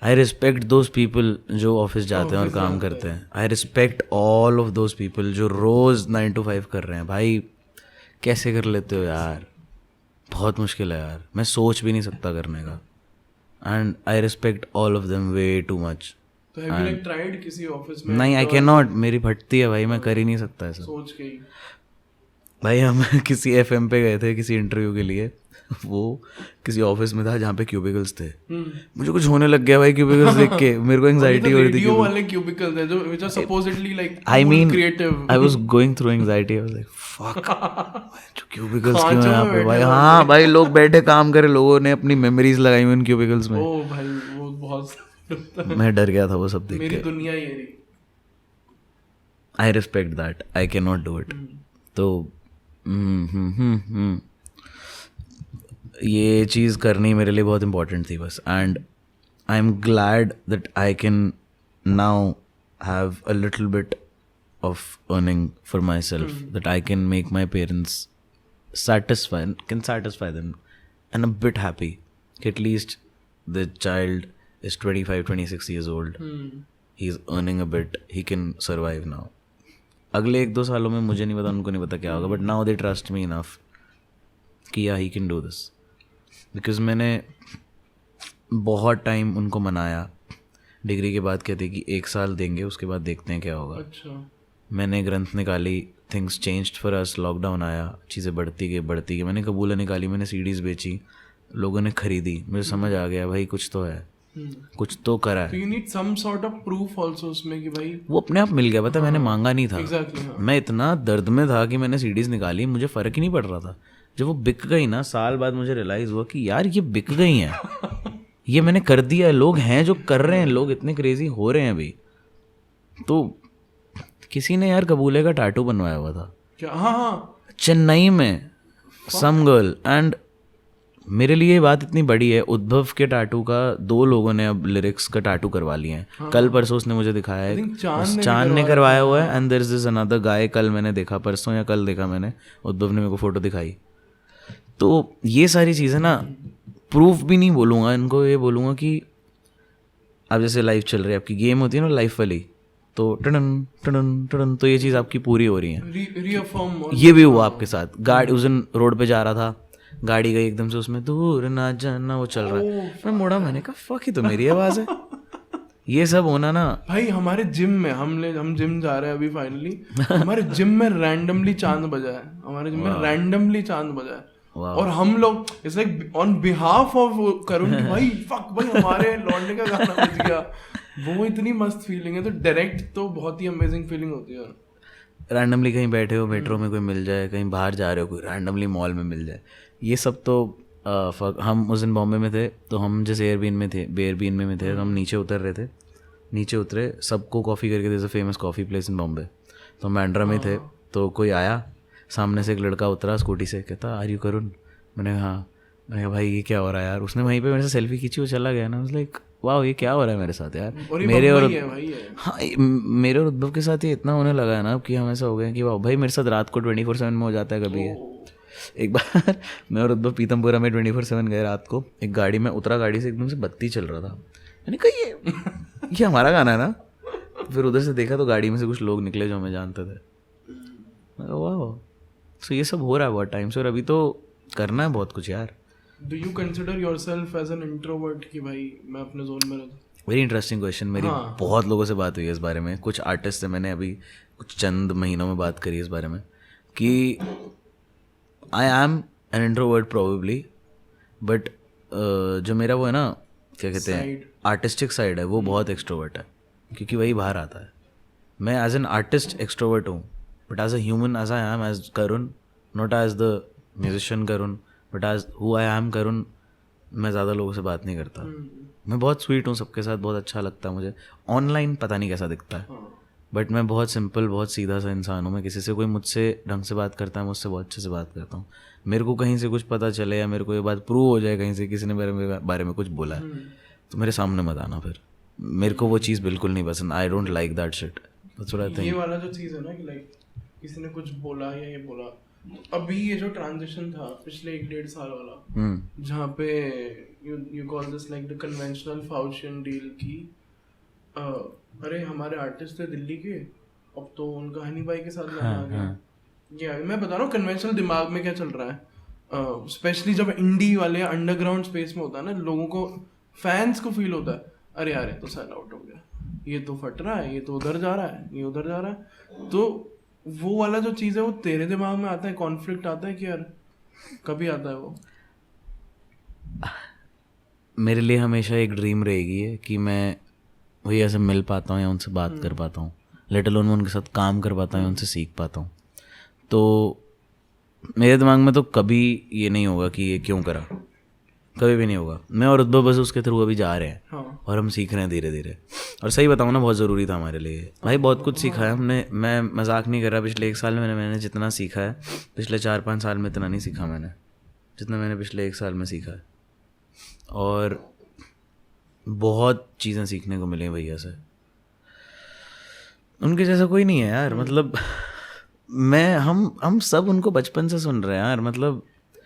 आई रिस्पेक्ट दोज पीपल जो ऑफिस जाते हैं और काम करते हैं, आई respect all of those people जो रोज़ 9 to 5 कर रहे हैं। भाई कैसे कर लेते हो यार, बहुत मुश्किल है यार, मैं सोच भी नहीं सकता करने का। And I respect all of them way too much. तो हैव यू लाइक ट्राइड किसी ऑफिस में? नहीं, आई कैन नॉट, मेरी फटती है भाई, मैं कर ही नहीं सकता ऐसा सोच के ही। भाई हम किसी FM पे गए थे किसी इंटरव्यू के लिए, वो किसी ऑफिस में था जहाँ पे क्यूबिकल्स थे। मुझे कुछ होने लग गया भाई क्यूबिकल्स देख के, मेरे को एंजाइटी हो रही थी। रेडियो वाले क्यूबिकल्स हैं जो which are supposedly like I mean creative. I was going through anxiety, I was like fuck, जो क्यूबिकल्स क्यों हैं यहाँ पे भाई। हाँ भाई, लोग बैठे काम करे, लोगों ने अपनी मेमोरीज लगाई हुई उन क्यूबिकल्स में। ओ भाई वो बहुत मैं डर गया था वो सब देख के। मेरी दुनिया ये रही। I respect that, I can not do it. तो ये चीज़ करनी मेरे लिए बहुत इंपॉर्टेंट थी बस। And I am glad that I can now have a little bit of earning for my self, that I can make my parents satisfy them and a bit happy. At least the child is 25-26 years old. He is earning a bit, he can survive now. अगले 1-2 सालों में मुझे नहीं पता, उनको नहीं पता क्या होगा, but now they trust me enough कि या ही कैन डू दिस। बिकॉज मैंने बहुत टाइम उनको मनाया, डिग्री के बाद कहते कि 1 साल देंगे, उसके बाद देखते हैं क्या होगा। अच्छा। मैंने ग्रंथ निकाली, things changed for us, lockdown आया, चीज़ें बढ़ती गई। मैंने कबूला निकाली, मैंने CDs बेची, लोगों ने खरीदी, मुझे समझ आ गया भाई कुछ तो है, कुछ तो करा है। So you need some sort of proof also उसमें कि भाई वो अपने आप मिल गया, पता है, मैंने मांगा नहीं था। Exactly, हाँ। मैं इतना दर्द में था कि मैंने CDs निकाली, मुझे फ़र्क ही नहीं पड़ रहा था। जब वो बिक गई ना, साल बाद मुझे रियलाइज़ हुआ कि यार ये बिक गई हैं, ये मैंने कर दिया है, लोग हैं जो कर रहे हैं, लोग इतने क्रेजी हो रहे हैं अभी। तो किसी ने यार कबूले का टैटू बनवाया हुआ था क्या? हाँ चेन्नई में, सम गर्ल। एंड मेरे लिए ये बात इतनी बड़ी है, उद्भव के टैटू का 2 लोगों ने अब लिरिक्स का टैटू करवा लिए हैं। कल परसों उसने मुझे दिखाया है, चांद ने करवाया हुआ है। And there is this another guy, कल मैंने देखा, परसों या कल देखा मैंने, उद्भव ने मेरे को फोटो दिखाई। तो ये सारी चीज़ें ना, प्रूफ भी नहीं बोलूँगा इनको, ये बोलूँगा कि अब जैसे लाइफ चल रही है, आपकी गेम होती है ना लाइफ वाली, तो टन टन टन, तो ये चीज़ आपकी पूरी हो रही है। ये भी हुआ आपके साथ। गाड़ी उस दिन रोड पे जा रहा था, गाड़ी गई एकदम से, उसमें दूर ना जाना वो चल रहा है। मैं मुड़ा, मैंने कहा फक, ही तो मेरी आवाज़ है। ये सब होना ना भाई। हमारे जिम में हम जिम जा रहे हैं अभी फाइनली, हमारे जिम में रैंडमली चांद बजा है, हमारे जिम में रैंडमली चांद बजा है। और हम लोग it's like on behalf of Karun कि भाई फक भाई हमारे लौंडे का गाना बज गया, वो इतनी मस्त फीलिंग है। तो डायरेक्ट तो बहुत ही अमेजिंग फीलिंग होती है। रैंडमली कहीं बैठे हो मेट्रो में कोई मिल जाए, कहीं बाहर जा रहे हो कोई रैंडमली मॉल में मिल जाए, ये सब तो हम उस दिन बॉम्बे में थे तो हम जिस एयरबीएनबी में थे तो हम नीचे उतर रहे थे, नीचे उतरे सबको कॉफ़ी करके, there is a famous coffee place in Bombay, तो हम बैंड्रा में थे। तो कोई आया सामने से, एक लड़का उतरा स्कूटी से, कहता आर यू करुण? मैंने कहा हाँ। मैंने कहा भाई ये क्या हो रहा है यार? उसने वहीं पे मेरे से सेल्फी खींची, वो चला गया ना। लाइक वाह ये क्या हो रहा है मेरे साथ यार, मेरे और हाँ मेरे और उद्भव के साथ ये इतना होने लगा है ना कि हम ऐसा हो गए कि वाह भाई मेरे साथ रात को 24/7 में हो जाता है कभी है। एक बार मैं और उद्भव पीतमपुरा में 24/7 गए रात को, एक गाड़ी में उतरा, गाड़ी से एकदम से बत्ती चल रहा था, मैंने कहा ये हमारा गाना है ना। फिर उधर से देखा तो गाड़ी में से कुछ लोग निकले जो हमें जानते थे। वाह सो ये सब हो रहा है बहुत टाइम से, और अभी तो करना है बहुत कुछ यार। Do you consider yourself as an introvert कि भाई मैं अपने जोन में रहता? Very interesting question. मेरी बहुत लोगों से बात हुई है इस बारे में, कुछ आर्टिस्ट से मैंने अभी कुछ चंद महीनों में बात करी इस बारे में कि I am an introvert probably, but जो मेरा वो है ना क्या कहते हैं आर्टिस्टिक साइड है वो बहुत एक्सट्रोवर्ट है, क्योंकि वही बाहर आता है। मैं एज एन आर्टिस्ट एक्सट्रोवर्ट हूँ, but as a human as I am as Karun, not as the musician Karun, but as who I am Karun, मैं ज़्यादा लोगों से बात नहीं करता। मैं बहुत स्वीट हूँ सबके साथ, बहुत अच्छा लगता है मुझे। ऑनलाइन पता नहीं कैसा दिखता है, बट मैं बहुत सिंपल, बहुत सीधा सा इंसान हूँ। मैं किसी से, कोई मुझसे ढंग से बात करता है, मुझसे बहुत अच्छे से बात करता हूँ। मेरे को कहीं से कुछ पता चले या मेरे को ये बात प्रूव हो जाए कहीं से, किसी ने मेरे बारे में कुछ बोला है, तो मेरे सामने मत आना फिर। मेरे को वो चीज़ बिल्कुल नहीं पसंद। I don't like that shit. ये वाला जो चीज़ है ना कि लाइक किसी ने कुछ बोला या ये बोला, अभी ये जो ट्रांजिशन था पिछले 1-1.5 साल वाला, जहाँ पे you call this like the conventional Faustian deal की अरे हमारे आर्टिस्ट थे दिल्ली के, अब तो उनका हनी भाई के साथ गाना आ गया। ये मैं बता रहा हूँ कन्वेंशनल दिमाग में क्या चल रहा है, स्पेशली जब इंडी वाले अंडरग्राउंड स्पेस में होता है ना, लोगों को, फैंस को फील होता है अरे यार ये तो सेल आउट हो गया, ये तो फट रहा है, ये तो उधर जा रहा है, ये उधर जा रहा है। तो वो वाला जो चीज़ है वो तेरे दिमाग में आता है, कॉन्फ्लिक्ट आता है कि यार कभी आता है वो? मेरे लिए हमेशा एक ड्रीम रहेगी है कि मैं वही ऐसे मिल पाता हूँ या उनसे बात कर पाता हूँ, लेट अलोन मैं उनके साथ काम कर पाता हूँ या उनसे सीख पाता हूँ। तो मेरे दिमाग में तो कभी ये नहीं होगा कि ये क्यों करा, कभी भी नहीं होगा। मैं और उद्भव बस उसके थ्रू अभी जा रहे हैं और हम सीख रहे हैं धीरे धीरे। और सही बताऊँ ना, बहुत ज़रूरी था हमारे लिए भाई, बहुत कुछ सीखा है हमने। मैं मजाक नहीं कर रहा, पिछले 1 साल में मैंने जितना सीखा है पिछले 4-5 साल में इतना नहीं सीखा मैंने, जितना मैंने पिछले 1 साल में सीखा है। और बहुत चीज़ें सीखने को मिली भैया से, उनके जैसा कोई नहीं है यार। मतलब हम सब उनको बचपन से सुन रहे हैं यार। मतलब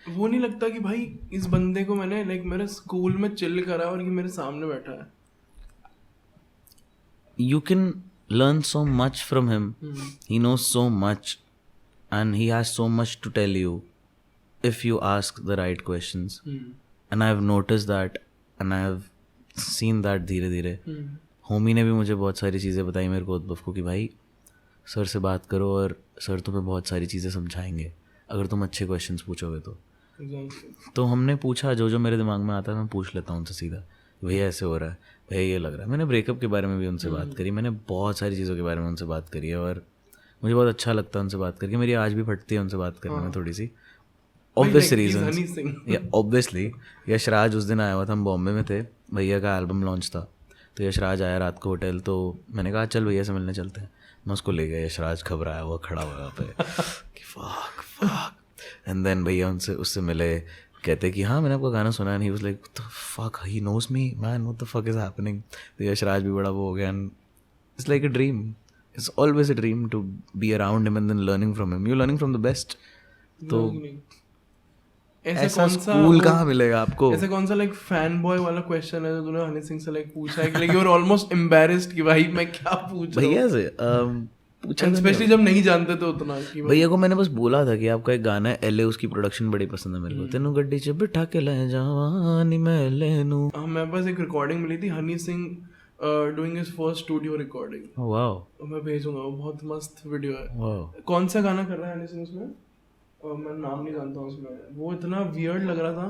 वो नहीं लगता कि भाई इस बंदे को मैंने लाइक मेरे स्कूल में चिल करा और ये मेरे सामने बैठा है। You can learn so much from him. He knows so much and he has so much to tell you if you ask the right questions. And I have noticed that and I have seen that धीरे धीरे। होमी ने भी मुझे बहुत सारी चीज़ें बताई मेरे को, उद्भव को, कि भाई सर से बात करो और सर तुम्हें बहुत सारी चीज़ें समझाएंगे अगर तुम अच्छे क्वेश्चंस पूछोगे तो। तो हमने पूछा, जो मेरे दिमाग में आता है मैं पूछ लेता हूँ उनसे सीधा, भैया ऐसे हो रहा है, भैया ये लग रहा है। मैंने ब्रेकअप के बारे में भी उनसे बात करी, मैंने बहुत सारी चीज़ों के बारे में उनसे बात करी है और मुझे बहुत अच्छा लगता है उनसे बात करके। मेरी आज भी फटती है उनसे बात करने में थोड़ी सी, ऑब्वियस रीजन। या ऑब्वियसली यशराज उस दिन आया हुआ था, हम बॉम्बे में थे, भैया का एल्बम लॉन्च था, तो यशराज आया रात को होटल, तो मैंने कहा चल भैया से मिलने चलते हैं। मैं उसको ले गया, यशराज घबराया हुआ खड़ा हुआ वहाँ पे कि फक। एंड देन भैया उससे मिले, कहते कि हाँ मैंने आपका गाना सुना, and he was like what the fuck, he knows me man, what the fuck is happening. तो यशराज भी बड़ा वो हो गया, and it's like a dream, it's always a dream to be around him and then learning from him. You learning from the best. तो ऐसा स्कूल कहाँ मिलेगा आपको? ऐसे कौन सा लाइक फैन बॉय वाला क्वेश्चन है जो तूने हनी सिंह से लाइक पूछा है कि like you are almost embarrassed कि भाई मैं क्या पूछ रहा हूं? भैया से पूछा, स्पेशली जब नहीं जानते तो उतना कि भैया को मैंने बस बोला था कि आपका एक गाना है एले, उसकी प्रोडक्शन बड़ी पसंद है मेरे को, तेनू गड्डी च बिठा के ले जवानी मैं लेनू। मेरे पास एक रिकॉर्डिंग मिली थी, Honey Singh doing his first studio recording. Wow, मैं भेजूंगा, वो बहुत मस्त वीडियो है। वाओ। कौन सा गाना कर रहा है हनी सिंह उसमें? मैं नाम नहीं जानता उसमें, वो इतना वियर्ड लग रहा था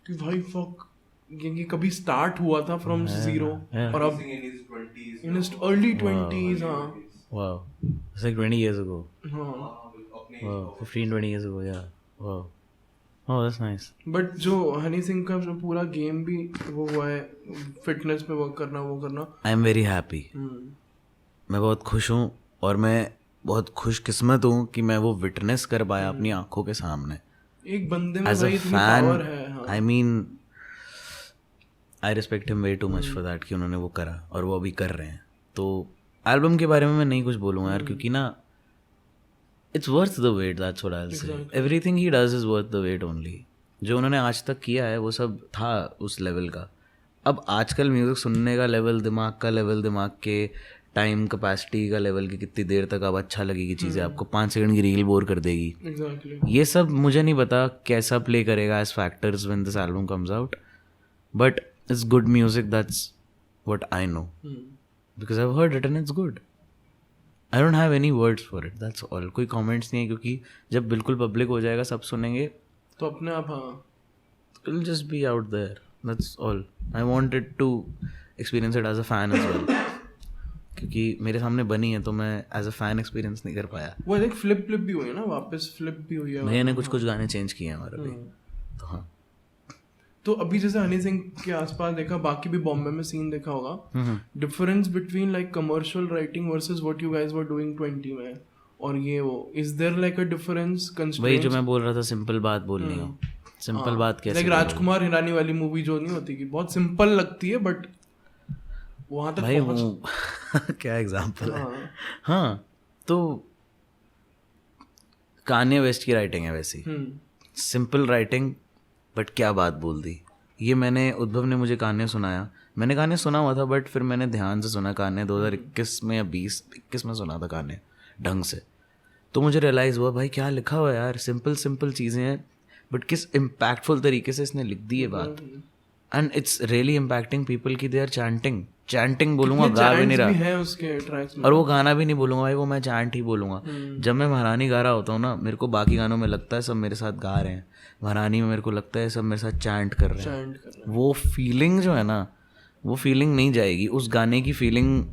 कि भाई फक, ये कभी स्टार्ट हुआ था फ्रॉम जीरो और अब इन हिज अर्ली 20s. हाँ Wow, it's like 20 years ago. हाँ. Wow, 15-20 years ago, yeah. Wow. Oh, that's nice. But जो हनी सिंह का जो पूरा गेम भी वो हुआ है, फिटनेस पे वर्क करना, वो करना. I am very happy. मैं बहुत खुश हूँ और मैं बहुत खुशकिस्मत हूँ कि मैं वो विटनेस कर पाया अपनी आंखों के सामने. एक बंदे में As a भाई इतनी fan, पावर है. हाँ. I mean, I respect him way too much for that कि उन्होंने वो करा और वो अभी कर रहे हैं. तो एल्बम के बारे में मैं नहीं कुछ बोलूँगा यार, क्योंकि ना it's worth the wait, that's what I will say. Everything he does is worth the wait only. जो उन्होंने आज तक किया है वो सब था उस लेवल का. अब आजकल म्यूज़िक सुनने का लेवल, दिमाग का लेवल, दिमाग के टाइम कैपेसिटी का लेवल की कितनी देर तक अब अच्छा लगेगी चीज़ें, आपको 5 सेकंड की रील बोर कर देगी. Exactly. ये सब मुझे नहीं पता कैसा प्ले करेगा as factors when this album comes out, but it's good music, that's what I know, because I have heard it and it's good. I don't have any words for it, that's all. कोई कमेंट्स नहीं है, क्योंकि जब बिल्कुल पब्लिक हो जाएगा, सब सुनेंगे, तो अपने आप. हाँ. It will just be out there, that's all. I wanted to experience it as a fan as well, क्योंकि मेरे सामने बनी है तो मैं एज अ फैन एक्सपीरियंस नहीं कर पाया. वो एक फ्लिप भी हुई है ना, वापस फ्लिप भी हुई है. भैया ने कुछ गाने चेंज किए हैं हमारे अभी. तो हाँ, तो अभी जैसे हनी सिंह के आसपास देखा, बाकी भी बॉम्बे में सीन देखा होगा, difference between like commercial writing versus what you guys were doing 20 में और ये वो, is there like a difference? वही जो मैं बोल रहा था, सिंपल बात बोलनी हो. सिंपल बात कैसे? लाइक राजकुमार हिरानी वाली मूवी जो नहीं होती कि बहुत सिंपल लगती है, बट वहां तक भाई वो क्या एग्जांपल है. हाँ, तो कान्ये वेस्ट की राइटिंग है वैसी, सिंपल राइटिंग, बट क्या बात बोल दी. ये मैंने, उद्भव ने मुझे कान्ये सुनाया, मैंने कान्ये सुना हुआ था, बट फिर मैंने ध्यान से सुना कान्ये 2021 में या 21 में सुना था कान्ये ढंग से. तो मुझे रियलाइज़ हुआ भाई क्या लिखा हुआ है यार, सिंपल सिंपल चीज़ें हैं, बट किस इम्पैक्टफुल तरीके से इसने लिख दी है बात. And it's really impacting people की दे आर चैंटिंग बोलूँगा, गा भी नहीं रहा है उसके ट्रैक्स में, और वो गाना भी नहीं बोलूँगा भाई, वो मैं चैंट ही बोलूँगा. जब मैं महारानी गा रहा होता हूँ ना, मेरे को बाकी गानों में लगता है सब मेरे साथ गा रहे हैं, महारानी में मेरे को लगता है सब मेरे साथ चैंट कर रहे हैं. वो फीलिंग जो है ना, वो फीलिंग नहीं जाएगी. उस गाने की फीलिंग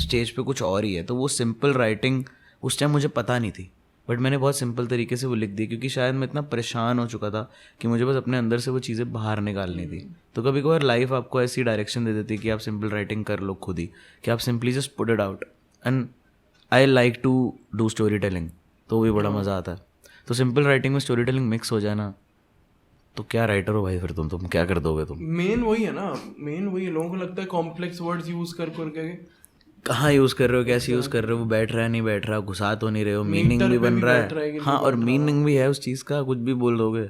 स्टेज पे कुछ और ही है. तो वो सिंपल राइटिंग उस टाइम मुझे पता नहीं थी, बट मैंने बहुत सिंपल तरीके से वो लिख दी, क्योंकि शायद मैं इतना परेशान हो चुका था कि मुझे बस अपने अंदर से वो चीज़ें बाहर निकालनी थी. तो कभी कभार लाइफ आपको ऐसी डायरेक्शन दे देती है कि आप सिंपल राइटिंग कर लो खुद ही, कि आप simply just put it out. And I like to do story telling, तो भी बड़ा मज़ा आता है. तो सिंपल राइटिंग में स्टोरी टेलिंग मिक्स हो जाए ना, तो क्या राइटर हो भाई फिर तुम क्या कर दोगे तुम. मेन वही है ना, मेन वही है. लोगों को लगता है कॉम्प्लेक्स वर्ड्स यूज करके कहाँ यूज़ कर रहे हो, कैसे यूज़ कर रहे हो, वो बैठ रहा है नहीं बैठ रहा, घुसा तो नहीं रहे हो, मीनिंग भी बन रहा है. हाँ, और मीनिंग भी है उस चीज़ का, कुछ भी बोल दोगे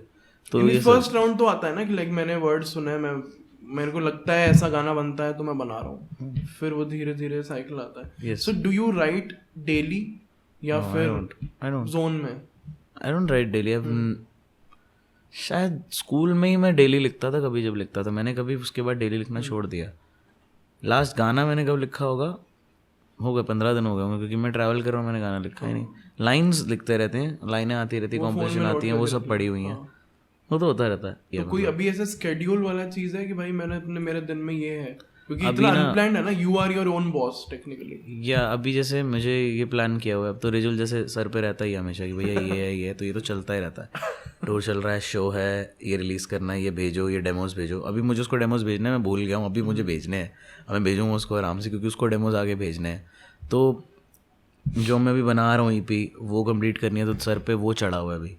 तो ये फर्स्ट राउंड तो आता है ना कि लाइक मैंने वर्ड सुने, मेरे को लगता है ऐसा गाना बनता है तो मैं बना रहा हूँ, फिर वो धीरे धीरे साइकिल आता है. So do you right daily या फिर जोन में? I don't write daily. शायद स्कूल में ही मैं डेली लिखता था, कभी जब लिखता था मैंने, कभी उसके बाद डेली लिखना छोड़ दिया. लास्ट गाना मैंने कब लिखा होगा, हो गए 15 दिन हो गए होंगे, क्योंकि मैं ट्रैवल कर रहा हूँ, मैंने गाना लिखा ही नहीं. लाइन्स लिखते रहते हैं, लाइनें आती रहती है, कॉम्पोजिशन आती हैं, वो सब पड़ी हुई हैं, वो तो होता रहता है. तो कोई अभी ऐसा स्केड्यूल वाला चीज है कि भाई मैंने अपने मेरे दिन में ये है, क्योंकि इतना अनप्लान्ड है ना, you are your own boss technically. या अभी जैसे मुझे ये प्लान किया हुआ है, अब तो रिजुल जैसे सर पे रहता ही हमेशा कि भैया ये है, तो ये तो चलता ही रहता है. टूर चल रहा है, शो है, ये रिलीज़ करना है, ये भेजो, ये डेमोज भेजो. अभी मुझे उसको डेमोज भेजने, मैं भूल गया हूँ, अभी मुझे भेजने हैं, मैं भेजूँगा उसको आराम से, क्योंकि उसको डेमोज आगे भेजने हैं. तो जो मैं अभी बना रहा हूँ ईपी, वो कंप्लीट करनी है, तो सर पे वो चढ़ा हुआ है अभी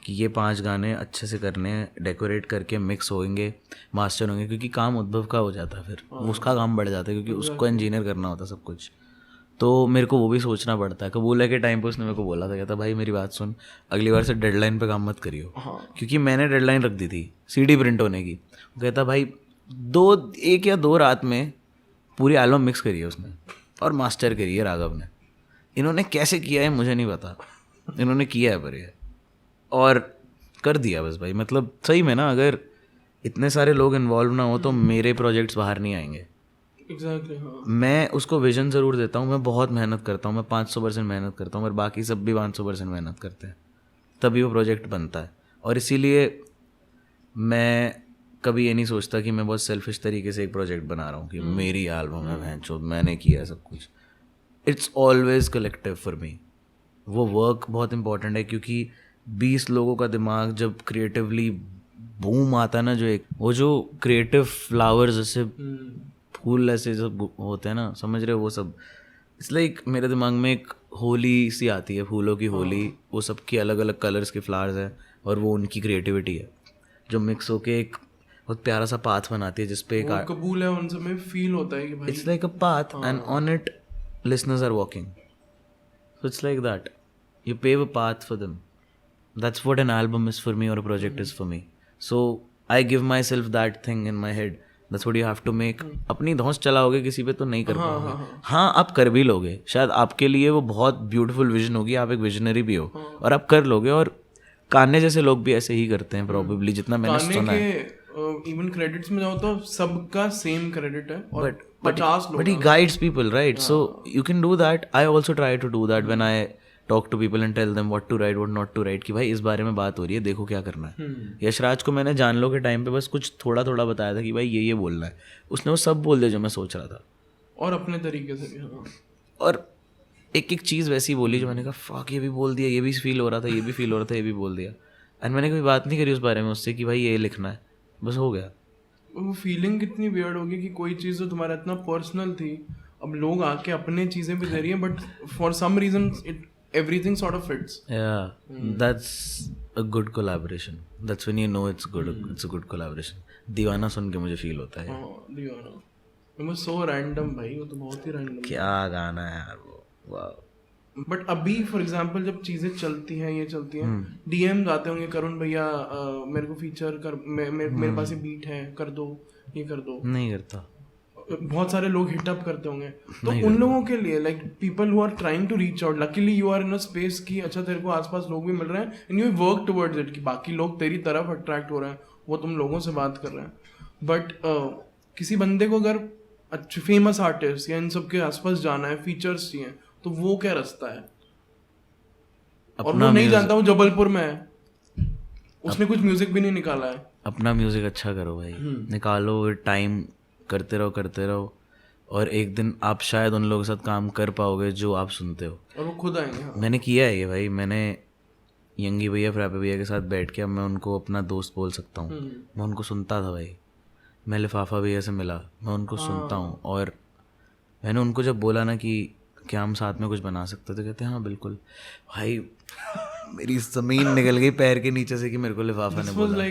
कि ये 5 गाने अच्छे से करने हैं, डेकोरेट करके मिक्स होंगे, मास्टर होंगे, क्योंकि काम उद्भव का हो जाता है, फिर उसका काम बढ़ जाता है, क्योंकि उसको इंजीनियर करना होता है सब कुछ. तो मेरे को वो भी सोचना पड़ता है. कबूला के टाइम पे उसने मेरे को बोला था, कहता भाई मेरी बात सुन, अगली बार से डेडलाइन पे काम मत करियो, क्योंकि मैंने डेडलाइन रख दी थी CD प्रिंट होने की. वो कहता भाई 1 या 2 रात में पूरी एल्बम मिक्स करी है उसने और मास्टर करी है राघव ने. इन्होंने कैसे किया है मुझे नहीं पता, इन्होंने किया है पर ये और कर दिया बस भाई. मतलब सही में ना, अगर इतने सारे लोग इन्वॉल्व ना हो तो मेरे प्रोजेक्ट्स बाहर नहीं आएंगे. Exactly, हाँ. मैं उसको विजन ज़रूर देता हूँ, मैं बहुत मेहनत करता हूँ, मैं 500% मेहनत करता हूँ, और बाकी सब भी 500% मेहनत करते हैं. तभी वो प्रोजेक्ट बनता है। और इसीलिए मैं कभी ये नहीं सोचता कि मैं बहुत सेल्फिश तरीके से एक प्रोजेक्ट बना रहा हूँ कि मेरी एल्बम है, भैंचोद मैंने किया सब कुछ। It's always collective for me. वो वर्क बहुत इंपॉर्टेंट है, क्योंकि 20 लोगों का दिमाग जब क्रिएटिवली बूम आता है ना, जो एक वो जो क्रिएटिव फ्लावर्स जैसे फूल ऐसे जब होते हैं ना, समझ रहे हो, वो सब इट्स लाइक मेरे दिमाग में एक होली सी आती है, फूलों की होली, वो सबकी अलग अलग कलर्स के फ्लावर्स हैं और वो उनकी क्रिएटिविटी है जो मिक्स होके एक बहुत प्यारा सा पाथ बनाती है जिसपे एक कबूल है उन सब में फील होता है कि भाई it's like a path and on it listeners are walking. So it's like that. You pave a path for them. That's what an album is for me or a project is for me. So I give myself that thing in my head. That's what you have to make. अपनी धौंस चलाओगे किसी पे तो नहीं कर पाओगे। हाँ आप कर भी लोगे, शायद आपके लिए वो बहुत ब्यूटीफुल विजन होगी, आप एक विजनरी भी हो और आप कर लोगे। और कान्हे जैसे लोग भी ऐसे ही करते हैं प्रॉबेबली, जितना मैंने सुना है। इवन क्रेडिट्स में जाओ तो सबका सेम क्रेडिट है और 50 लोग, but he guides people, right? So you can do that. I also try to do that when I talk to people and tell them what to write, what not to write, कि भाई इस बारे में बात हो रही है, देखो क्या करना है। यशराज को मैंने जान लो के टाइम पे बस कुछ थोड़ा थोड़ा बताया था कि भाई ये बोलना है, उसने वो सब बोल दिया जो मैं सोच रहा था, और अपने तरीके से भी। हाँ, और एक एक चीज़ वैसी बोली जो मैंने कहा फक, ये भी बोल दिया, ये भी फील हो रहा था, ये भी फील हो रहा था, ये भी बोल दिया। एंड मैंने कभी बात नहीं करी उस बारे में उससे कि भाई ये लिखना है, बस हो गया। वो फीलिंग कितनी वियर्ड होगी कि कोई चीज़ जो तुम्हारा इतना पर्सनल थी, अब लोग आके अपने चीज़ें भी दे रही हैं, but for some reason it everything sort of fits. That's a good collaboration, that's when you know it's good, it's a good collaboration. दीवाना सुन के मुझे फील होता है। दीवाना वो सो रैंडम भाई, वो तो बहुत ही रैंडम। क्या गाना है यार वो, वाह। बट अभी फॉर एग्जांपल जब चीज़ें चलती हैं, ये चलती हैं, डीएम आते होंगे, करुण भैया मेरे को फीचर कर, मेरे पास ये बीट है, कर दो, ये कर दो। नहीं करता। बहुत सारे लोग हिट अप करते होंगे, तो उन लोगों के लिए like people who are trying to reach out, luckily you are in a space कि अच्छा तेरे को आसपास लोग भी मिल रहे हैं and you work towards it, कि बाकी लोग तेरी तरफ अट्रैक्ट हो रहे हैं, वो तुम लोगों से बात कर रहे हैं। बट किसी बंदे को अगर अच्छे फेमस आर्टिस्ट या इन सब के आसपास जाना है, फीचर्स चाहिए, तो वो क्या रास्ता है? और वो नहीं जानता, वो जबलपुर में है, उसने कुछ म्यूजिक भी नहीं निकाला है। अपना म्यूजिक अच्छा करो भाई, निकालो टाइम, करते रहो, और एक दिन आप शायद उन लोगों के साथ काम कर पाओगे जो आप सुनते हो, और वो खुद आएंगे। हाँ। मैंने किया है ये भाई, मैंने यंगी भैया, फ्रैपे भैया के साथ बैठ के अब मैं उनको अपना दोस्त बोल सकता हूँ। मैं उनको सुनता था भाई, मैं लिफाफा भैया से मिला, मैं उनको सुनता हूँ, और मैंने उनको जब बोला ना कि क्या हम साथ में कुछ बना सकते थे, कहते हैं हाँ बिल्कुल। भाई मेरी जमीन निकल गई पैर के नीचे से कि मेरे को लिफाफा ने बोला।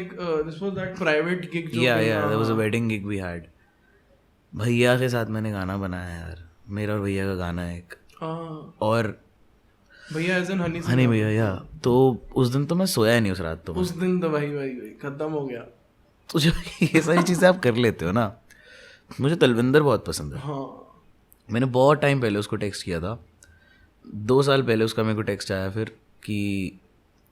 This was that private gig जो there was a wedding gig we had। भैया के साथ मैंने गाना बनाया यार, मेरा और भैया का गाना है एक, और भैया एज एन हनी भैया, या तो उस दिन तो मैं सोया नहीं उस रात। तो उस दिन तो भाई खत्म हो गया। तो जो ये सारी चीज़ें आप कर लेते हो ना, मुझे तलविंदर बहुत पसंद है। हाँ। मैंने बहुत टाइम पहले उसको टेक्स्ट किया था, 2 साल पहले उसका मेरे को टेक्स्ट आया फिर कि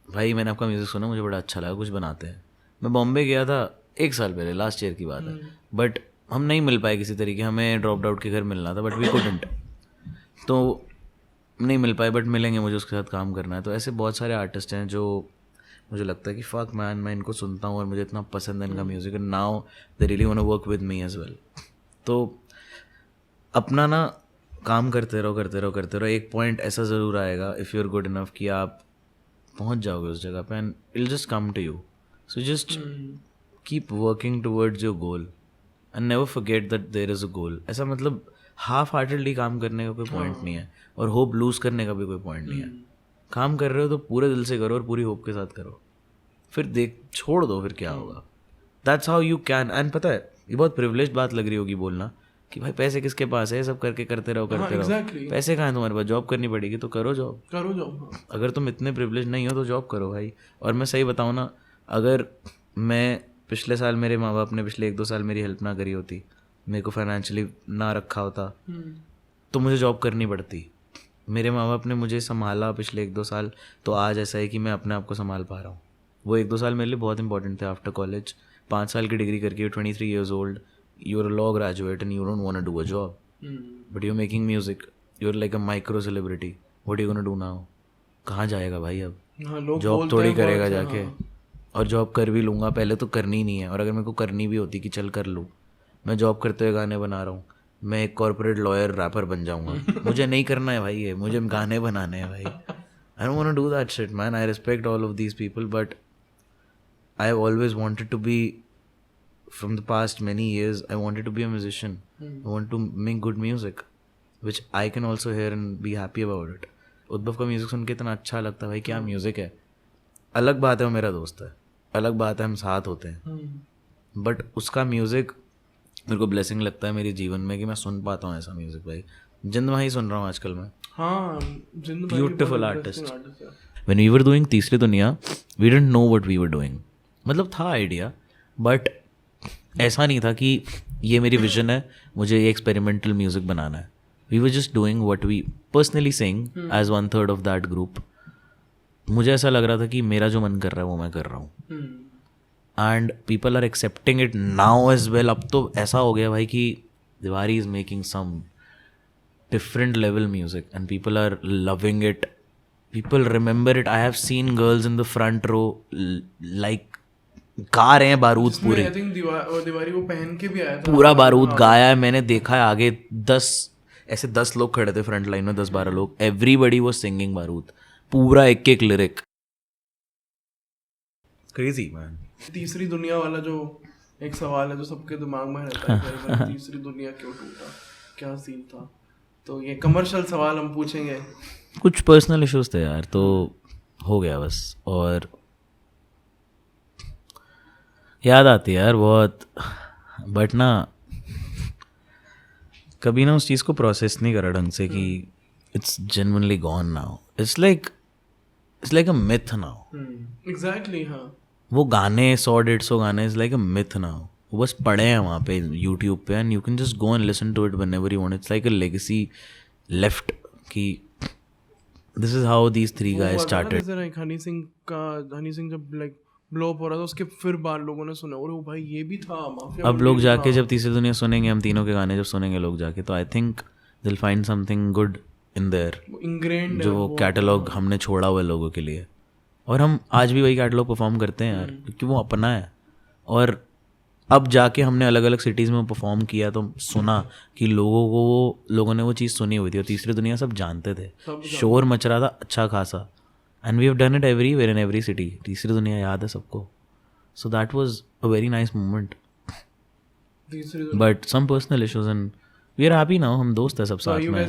भाई मैंने आपका म्यूज़िक सुना, मुझे बड़ा अच्छा लगा, कुछ बनाते हैं। मैं बॉम्बे गया था 1 साल पहले, लास्ट ईयर की बात है, बट हम नहीं मिल पाए किसी तरीके, हमें ड्रॉप आउट के घर मिलना था बट वी कुडंट, तो नहीं मिल पाए, बट मिलेंगे, मुझे उसके साथ काम करना है। तो ऐसे बहुत सारे आर्टिस्ट हैं जो मुझे लगता है कि फक मैन, मैं इनको सुनता हूँ और मुझे इतना पसंद है इनका music, and now they really want to work with me as well. तो अपना ना काम करते रहो, एक पॉइंट ऐसा ज़रूर आएगा if you are good enough कि आप पहुंच जाओगे उस जगह पे, and it will just come to you. So just keep working towards your goal and never forget that there is a goal. ऐसा मतलब हाफ हार्टेडली काम करने का कोई पॉइंट नहीं है, और होप लूज़ करने का भी कोई पॉइंट नहीं है। काम कर रहे हो तो पूरे दिल से करो और पूरी होप के साथ करो, फिर छोड़ दो, फिर क्या होगा। That's how you can. And पता है ये बहुत प्रिविलेज्ड बात लग रही होगी बोलना कि भाई पैसे किसके पास है, सब करते रहो। पैसे कहाँ हैं तुम्हारे पास, जॉब करनी पड़ेगी तो करो जॉब। अगर तुम इतने प्रिविलेज नहीं हो तो जॉब करो भाई। और मैं सही बताऊँ ना, अगर मैं पिछले साल, मेरे माँ बाप ने पिछले 1-2 साल मेरी हेल्प ना करी होती, मेरे को फाइनेंशियली ना रखा होता, तो मुझे जॉब करनी पड़ती। मेरे माँ बाप ने मुझे संभाला पिछले 1-2 साल, तो आज ऐसा है कि मैं अपने आप को संभाल पा रहा हूँ। वो 1-2 साल मेरे लिए बहुत इंपॉर्टेंट थे। आफ्टर कॉलेज 5 साल की डिग्री करके, 23 years old, you're a law graduate and you don't want to do a job, but you're making music, you're like a micro celebrity, what are you gonna do now? कहाँ जाएगा भाई अब? हाँ, लोग जॉब बोलते थोड़ी हैं करेगा बहुत, जाके। हाँ। और जॉब कर भी लूँगा, पहले तो करनी नहीं है, और अगर मेरे को करनी भी होती कि चल कर लूँ, मैं जॉब करते हुए गाने बना रहा हूँ, मैं एक कॉर्पोरेट लॉयर रैपर बन जाऊँगा। मुझे नहीं करना है भाई ये, मुझे गाने बनाने हैं भाई। I don't want to do that shit man. I respect all of these people, but I have always wanted to be, from the past many years, I wanted to be a musician. I want to make good music, which I can also hear and be happy about it. उद्भव का म्यूज़िक सुन के इतना अच्छा लगता है भाई, क्या म्यूज़िक है। अलग बात है वो मेरा दोस्त है, अलग बात है हम साथ होते हैं, बट उसका म्यूज़िक मेरे को ब्लेसिंग लगता है मेरे जीवन में कि मैं सुन पाता हूँ ऐसा म्यूज़िक भाई। जिंद भाई सुन रहा हूँ आजकल मैं। हाँ, beautiful artist. When we were doing Teesri Duniya, we didn't know what we were doing. मतलब था आइडिया, बट ऐसा नहीं था कि ये मेरी विजन है, मुझे ये एक्सपेरिमेंटल म्यूज़िक बनाना है। We were just doing what we personally sing as 1/3 of that group. मुझे ऐसा लग रहा था कि मेरा जो मन कर रहा है वो मैं कर रहा हूँ, and people are accepting it now as well. अब तो ऐसा हो गया भाई कि दिवारी is making some different level music and people are loving it, people remember it. I have seen girls in the front row like गा रहे हैं बारूद पूरे। आई थिंक दिवारी वो पहन के भी आया था, पूरा बारूद गाया है मैंने, देखा है आगे 10 लोग खड़े थे फ्रंट लाइन में, 10-12 लोग, एवरीबडी वाज सिंगिंग बारूद, पूरा एक एक लिरिक। Crazy man. तीसरी दुनिया वाला जो एक सवाल है जो सबके दिमाग में रहता है, कि भाई तीसरी दुनिया क्यों टूटा, क्या सीन था। तो ये कमर्शियल सवाल हम पूछेंगे। कुछ पर्सनल इश्यूज थे यार, तो हो गया बस। और याद आती है यार बहुत, बट ना कभी ना उस चीज़ को प्रोसेस नहीं करा ढंग से कि it's genuinely gone now. It's like a myth now. Exactly, हाँ। वो गाने 100-150 गाने is like a myth now. वो बस पड़े हैं वहाँ पे यूट्यूब पे, and you can just go and listen to it whenever you want. It's like a legacy left कि this is how these 3 guys started. Honey Singh जब लाइक ब्लो अप हो रहा था, उसके फिर बाद लोगों ने सुना, और भाई ये भी था माफिया। अब लोग जाके जब तीसरी दुनिया सुनेंगे, हम तीनों के गाने जब सुनेंगे लोग जाके, तो I think they'll find something good in there, ingrained जो वो कैटलॉग हमने छोड़ा हुआ है लोगों के लिए। और हम आज भी वही कैटलॉग परफॉर्म करते हैं यार, क्योंकि वो अपना है। और अब जाके हमने अलग अलग सिटीज़ में परफॉर्म किया तो सुना कि लोगों ने वो चीज़ सुनी हुई थी, और तीसरी दुनिया सब जानते थे, शोर मच रहा था अच्छा खासा, and we have done it everywhere in every city. Teesri Duniya याद है सबको, so that was a very nice moment. But some personal issues and we are happy now. हम दोस्त हैं सब साथ में।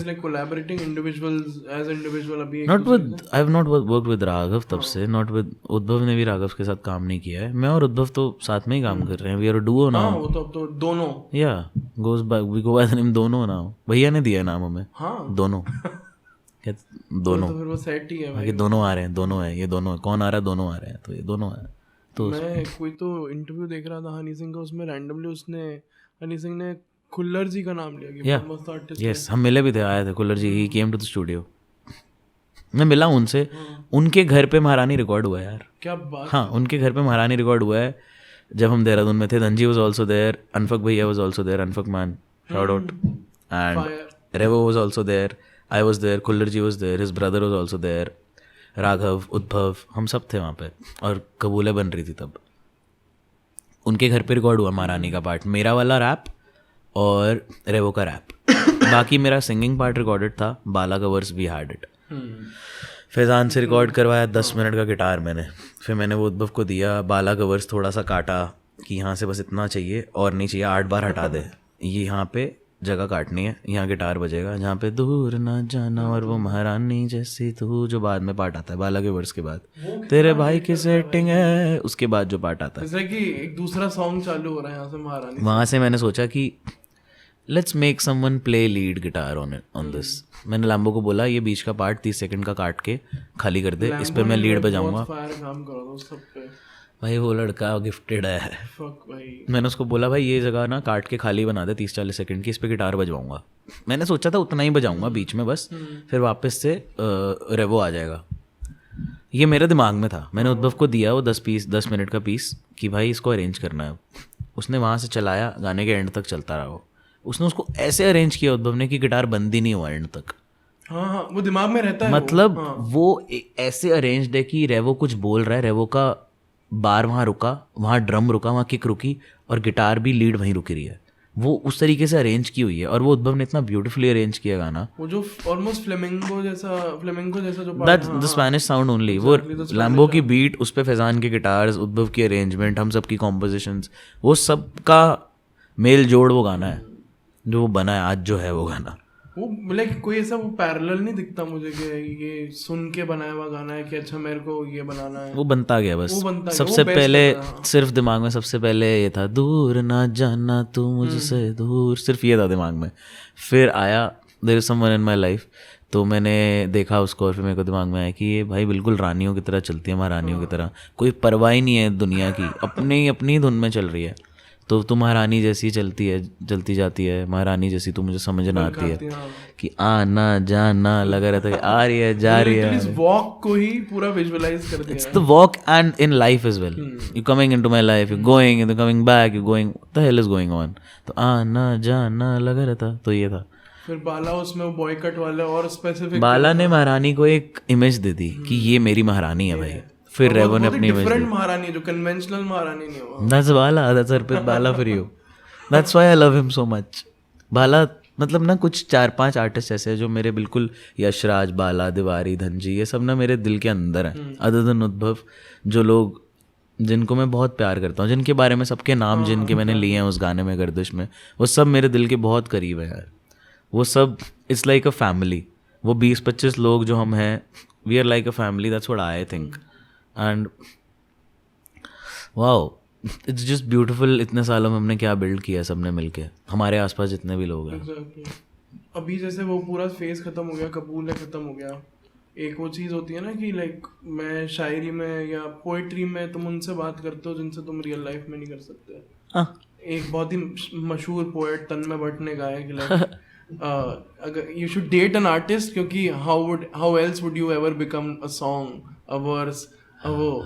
Not with, I have not worked with Raghav तब से, नॉट विद उद्भव ने भी राघव के साथ काम नहीं किया है। मैं और उद्भव तो साथ में ही काम कर रहे हैं। We are a duo now. वो तो दोनों, yeah goes by, we go by the name Dono now. भैया ने दिया नाम हमें। हाँ, दोनों दोनों तो फिर वो सेट ही है भाई। ये दोनों आ रहे हैं, दोनों है, ये दोनों है। कौन आ रहा है? दोनों आ रहे हैं, तो ये दोनों है। तो मैं कोई तो इंटरव्यू देख रहा था हनी सिंह का, उसमें रैंडमली हनी सिंह ने खुल्लर जी का नाम लिया कि बहुत मस्त आर्टिस्ट है। यस, हम मिले भी थे, आए थे खुल्लर जी, ही केम टू द स्टूडियो। मैं मिला उनसे, उनके घर पे महारानी रिकॉर्ड हुआ है यार। क्या बात। हाँ, उनके घर पे महारानी रिकॉर्ड हुआ है जब हम देहरादून में थे। धनजी वाज आल्सो देयर, अनफक भैया वाज आल्सो देयर, अनफक man, shout out, and Revo was also there, I was there, Khullar ji was there, his brother was also there, Raghav, Udbhav, हम सब थे वहाँ पे। और कबूले बन रही थी तब। उनके घर पे रिकॉर्ड हुआ महारानी का पार्ट, मेरा वाला रैप और रेवो का रैप। बाकी मेरा सिंगिंग पार्ट रिकॉर्डेड था, बाला का verse we had it. Faizan से रिकॉर्ड करवाया 10 मिनट का गिटार मैंने, फिर मैंने वो उद्भव को दिया। बाला का वर्स थोड़ा सा काटा कि यहाँ से बस इतना चाहिए और नहीं चाहिए, 8 बार हटा दे, ये यहाँ पे जगह काटनी है, यहाँ गिटार बजेगा जहाँ पे दूर ना जाना और वो महारानी जैसी तू, जो बाद में पार्ट आता है बाला के वर्स के बाद, तेरे भाई की सेटिंग है, उसके बाद जो पार्ट आता है। जैसे कि एक दूसरा सॉन्ग चालू हो रहा है यहाँ से महारानी। वहाँ से मैंने सोचा कि let's make someone play lead guitar on this. मैंने लैम्बो को बोला ये बीच का पार्ट 30 सेकंड का काट के खाली कर दे, इस पे मैं लीड बजाऊंगा। भाई वो लड़का गिफ्टेड है। मैंने उसको बोला भाई ये जगह ना काट के खाली बना दे 30-40 सेकंड की, इस पे गिटार बजवाऊंगा। मैंने सोचा था उतना ही बजाऊंगा बीच में बस, फिर वापस से रेवो आ जाएगा। ये मेरे दिमाग में था। मैंने उद्भव को दिया वो 10 मिनट का पीस कि भाई इसको अरेंज करना है। उसने वहाँ से चलाया, गाने के एंड तक चलता रहा वो। उसने उसको ऐसे अरेंज किया उद्भव ने कि गिटार बंद ही नहीं हुआ एंड तक। हाँ हाँ, वो दिमाग में रहता है मतलब वो, हाँ. वो ऐसे अरेंज्ड है कि रेवो कुछ बोल रहा है, रेवो का बार वहाँ रुका, वहाँ ड्रम रुका, वहाँ किक रुकी, और गिटार भी लीड वहीं रुकी रही है. वो उस तरीके से अरेंज की हुई है, और वो उद्भव ने इतना ब्यूटीफुली अरेंज किया गाना. वो जो ऑलमोस्ट फ्लेमिंगो जैसा जो that's the Spanish sound only. वो लैम्बो की बीट, उस पे फैजान के गिटार्स, उद्भव की अरेंजमेंट, हम सब की कॉम्पोजिशंस, वो सब का मेल जोड़ वो गाना है जो वो बना है आज, जो है वो गाना. वो लाइक कोई ऐसा वो पैरेलल नहीं दिखता मुझे कि ये सुन के बनाया हुआ गाना है कि अच्छा मेरे को ये बनाना है. वो बनता गया बस. वो बनता गया, सबसे वो best पहले लगा, हाँ. सिर्फ दिमाग में सबसे पहले ये था, दूर ना जाना तू मुझसे दूर, सिर्फ ये था दिमाग में. फिर आया there is someone in my life, तो मैंने देखा उसको, और फिर मेरे को दिमाग में आया कि ये भाई बिल्कुल रानियों की तरह चलती है, महारानियों की तरह, कोई परवाह ही नहीं है दुनिया की, अपनी अपनी धुन में चल रही है. तो तू महारानी जैसी चलती है, चलती जाती है, महारानी जैसी तू मुझे समझ ना आती है, कि आना जाना लगा रहता है, आ रही है जा रही है. इस वॉक को ही पूरा विजुअलाइज कर दिया. It's the walk and in life as well. You coming into my life, you going and then coming back, you going, what the hell is going on? तो आना जाना लगा रहता. तो ये था. फिर बाला उसमें वो बॉयकट वाले और स्पेसिफिक, बाला ने महारानी को एक इमेज दे दी कि ये मेरी महारानी है भाई. फिर रेवो ने अपनी इमेज डिफरेंट महारानी, जो कन्वेंशनल महारानी नहीं हुआ. That's Bala, that's Arpit Bala for you. That's why I love him so much. बाला मतलब ना कुछ 4-5 आर्टिस्ट ऐसे हैं जो मेरे बिल्कुल, यशराज, बाला, तिवारी, धनजी, ये सब ना मेरे दिल के अंदर हैं. अदर देन उद्भव, जो लोग जिनको मैं बहुत प्यार करता हूँ, जिनके बारे में सबके नाम जिनके मैंने लिए हैं उस गाने में, गर्दिश में, वो सब मेरे दिल के बहुत करीब हैं यार. वो सब इट्स लाइक अ फैमिली. वो 20-25 लोग जो हम हैं, we are like a family. That's what I think. And wow, it's just beautiful. इतने सालों में हमने क्या बिल्ड किया सबने मिलके, हमारे आसपास जितने भी लोग हैं. Exactly. अभी जैसे वो पूरा फेज खत्म हो गया, कपूर ने खत्म हो गया. एक वो चीज़ होती है ना कि लाइक मैं शायरी में या पोइट्री में तुम उनसे बात करते हो जिनसे तुम रियल लाइफ में नहीं कर सकते. एक बहुत ही मशहूर पोएट तन्मय भट्ट ने गाया कि लाइक अगर you should date an artist, क्योंकि how else would you ever become a song, a verse, वो.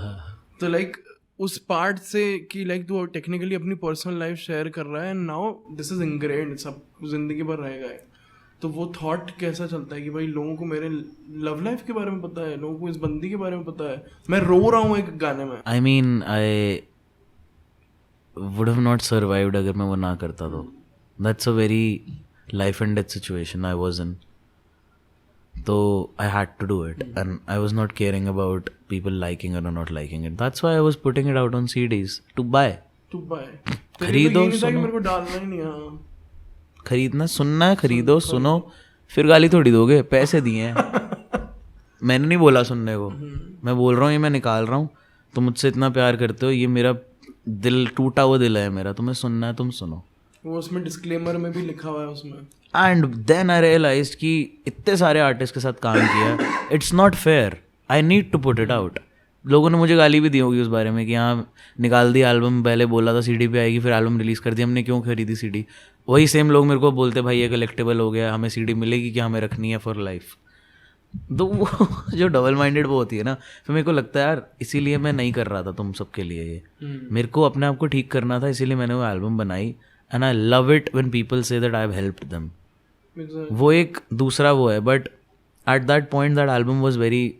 तो लाइक उस पार्ट से कि लाइक तू टेक्निकली अपनी पर्सनल लाइफ शेयर कर रहा है, and now this is ingrained, सब जिंदगी भर रहेगा. तो वो थॉट कैसा चलता है कि भाई लोगों को मेरे लव लाइफ के बारे में पता है, लोगों को इस बंदी के बारे में पता है, मैं रो रहा हूँ एक गाने में. आई mean I would have not survived अगर मैं वो ना करता तो. That's a very life and death situation I was in. तो I had to do it, and I was not caring about people liking it or not liking it. That's why I was putting it out on CDs to buy. खरीदो, सुनो. मेरे को डालना ही नहीं. हाँ, खरीदना, सुनना है, खरीदो, सुनो, फिर गाली थोड़ी दोगे, पैसे दिए हैं. मैंने नहीं बोला सुनने को, मैं बोल रहा हूँ ये मैं निकाल रहा हूँ. तुम मुझसे इतना प्यार करते हो, ये मेरा दिल, टूटा हुआ दिल है मेरा, तुम्हें सुनना है तुम सुनो. वो उसमें डिस्क्लेमर में भी लिखा हुआ है उसमें. एंड देन आई रियलाइज्ड कि इतने सारे आर्टिस्ट के साथ काम किया, it's not fair, I need to put it out. लोगों ने मुझे गाली भी दी होगी उस बारे में कि हाँ निकाल दी एल्बम, पहले बोला था सीडी पे आएगी, फिर एल्बम रिलीज़ कर दी, हमने क्यों खरीदी सीडी. वही सेम लोग मेरे को बोलते भाई ये कलेक्टेबल हो गया, हमें सीडी मिलेगी क्या, हमें रखनी है फॉर लाइफ. तो वो जो डबल माइंडेड वो होती है ना, फिर मेरे को लगता है यार इसीलिए मैं नहीं कर रहा था तुम सबके लिए ये. मेरे को अपने आप को ठीक करना था, इसीलिए मैंने वो एल्बम बनाई. And I love it when people say that I have helped them. वो एक दूसरा वो है, but at that point that album was very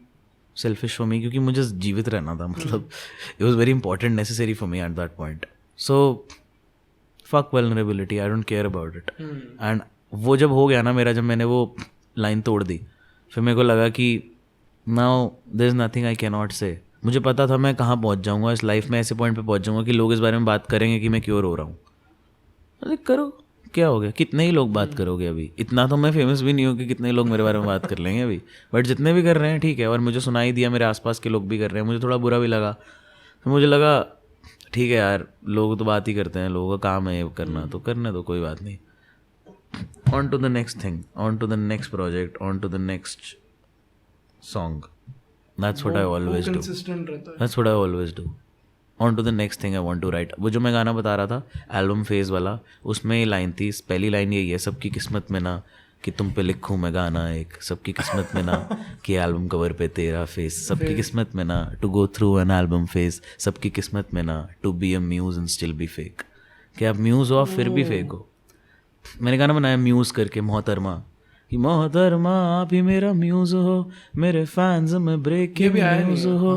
selfish for me, क्योंकि मुझे जीवित रहना था. मतलब it was very important, necessary for me at that point. So fuck vulnerability, I don't care about it. And वो जब हो गया ना मेरा, जब मैंने वो लाइन तोड़ दी, फिर मेरे को लगा कि now there is nothing I can not say. मुझे पता था मैं कहाँ पहुँच जाऊँगा इस लाइफ में, ऐसे पॉइंट पे पहुँच जाऊँगा कि लोग इस बारे में बात करेंगे कि मैं क्यों रो रहा हूँ. अरे करो, क्या हो गया, कितने ही लोग बात करोगे. अभी इतना तो मैं फेमस भी नहीं हूँ कि कितने लोग मेरे बारे में बात कर लेंगे अभी, बट जितने भी कर रहे हैं ठीक है. और मुझे सुनाई दिया, मेरे आसपास के लोग भी कर रहे हैं, मुझे थोड़ा बुरा भी लगा. फिर मुझे लगा ठीक है यार, लोग तो बात ही करते हैं, लोगों का काम है ये करना, तो करने दो, कोई बात नहीं. On to the next thing, on to the next project, on to the next song. That's what I always do. That's what I always do. On to the next thing I want to write. वो जो मैं गाना बता रहा था एल्बम फेज वाला, उसमें ये लाइन थी, पहली लाइन यही है, सबकी किस्मत में ना कि तुम पे लिखूं मैं गाना एक, सबकी किस्मत में ना कि एल्बम कवर पे तेरा फेस, सबकी किस्मत में ना to go through an album phase, सबकी किस्मत में ना to be a muse and still be fake. कि आप म्यूज हो आप फिर भी फेक हो. मैंने गाना बनाया म्यूज करके, मोहतरमा, कि मोहतरमा आप ही मेरा म्यूज हो, मेरे फैंस में ब्रेकिंग न्यूज हो,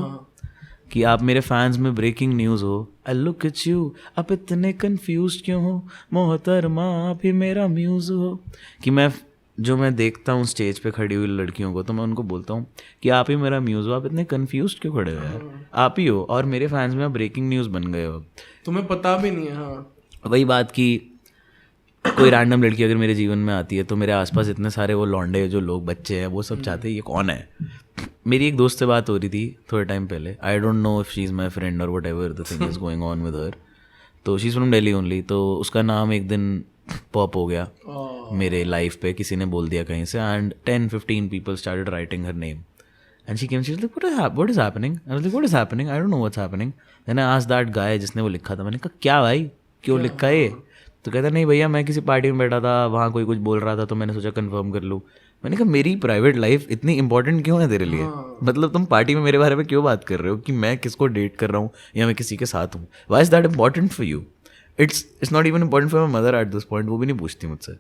कि आप मेरे फैंस में ब्रेकिंग न्यूज़ हो। आई लुक एट यू, आप इतने कंफ्यूज क्यों हो, मोहतरमा आप ही मेरा म्यूज़ हो। कि मैं देखता हूँ स्टेज पे खड़ी हुई लड़कियों को, तो मैं उनको बोलता हूँ कि आप ही मेरा म्यूज़ हो, आप इतने कंफ्यूज क्यों खड़े हो यार, आप ही हो, और मेरे फैंस में आप ब्रेकिंग न्यूज़ बन गए हो, तुम्हें पता भी नहीं है। हाँ, वही बात कि कोई रैंडम लड़की अगर मेरे जीवन में आती है तो मेरे आसपास इतने सारे वो लौंडे जो लोग बच्चे हैं वो सब चाहते हैं ये कौन है। मेरी एक दोस्त से बात हो रही थी थोड़े टाइम पहले, I don't know if she is my friend और whatever the thing is going on with her, तो she is from Delhi only. तो उसका नाम एक दिन पॉप हो गया मेरे लाइफ पे, किसी ने बोल दिया कहीं से, and 10-15 people started writing her name and she came, she was like what is happening, I was like what is happening, I don't know what's happening. Then I asked that guy जिसने वो लिखा था, मैंने कहा क्या भाई क्यों लिखा ये, तो कहता नहीं भैया मैं किसी पार्टी में बैठा था, वहाँ कोई कुछ बोल रहा था तो मैंने सोचा कंफर्म कर लूँ। मैंने कहा मेरी प्राइवेट लाइफ इतनी इंपॉर्टेंट क्यों है तेरे लिए, मतलब तुम पार्टी में मेरे बारे में क्यों बात कर रहे हो कि मैं किसको डेट कर रहा हूँ या मैं किसी के साथ हूँ, why is that important for you, it's not even important for my mother at this point, वो भी नहीं पूछती मुझसे,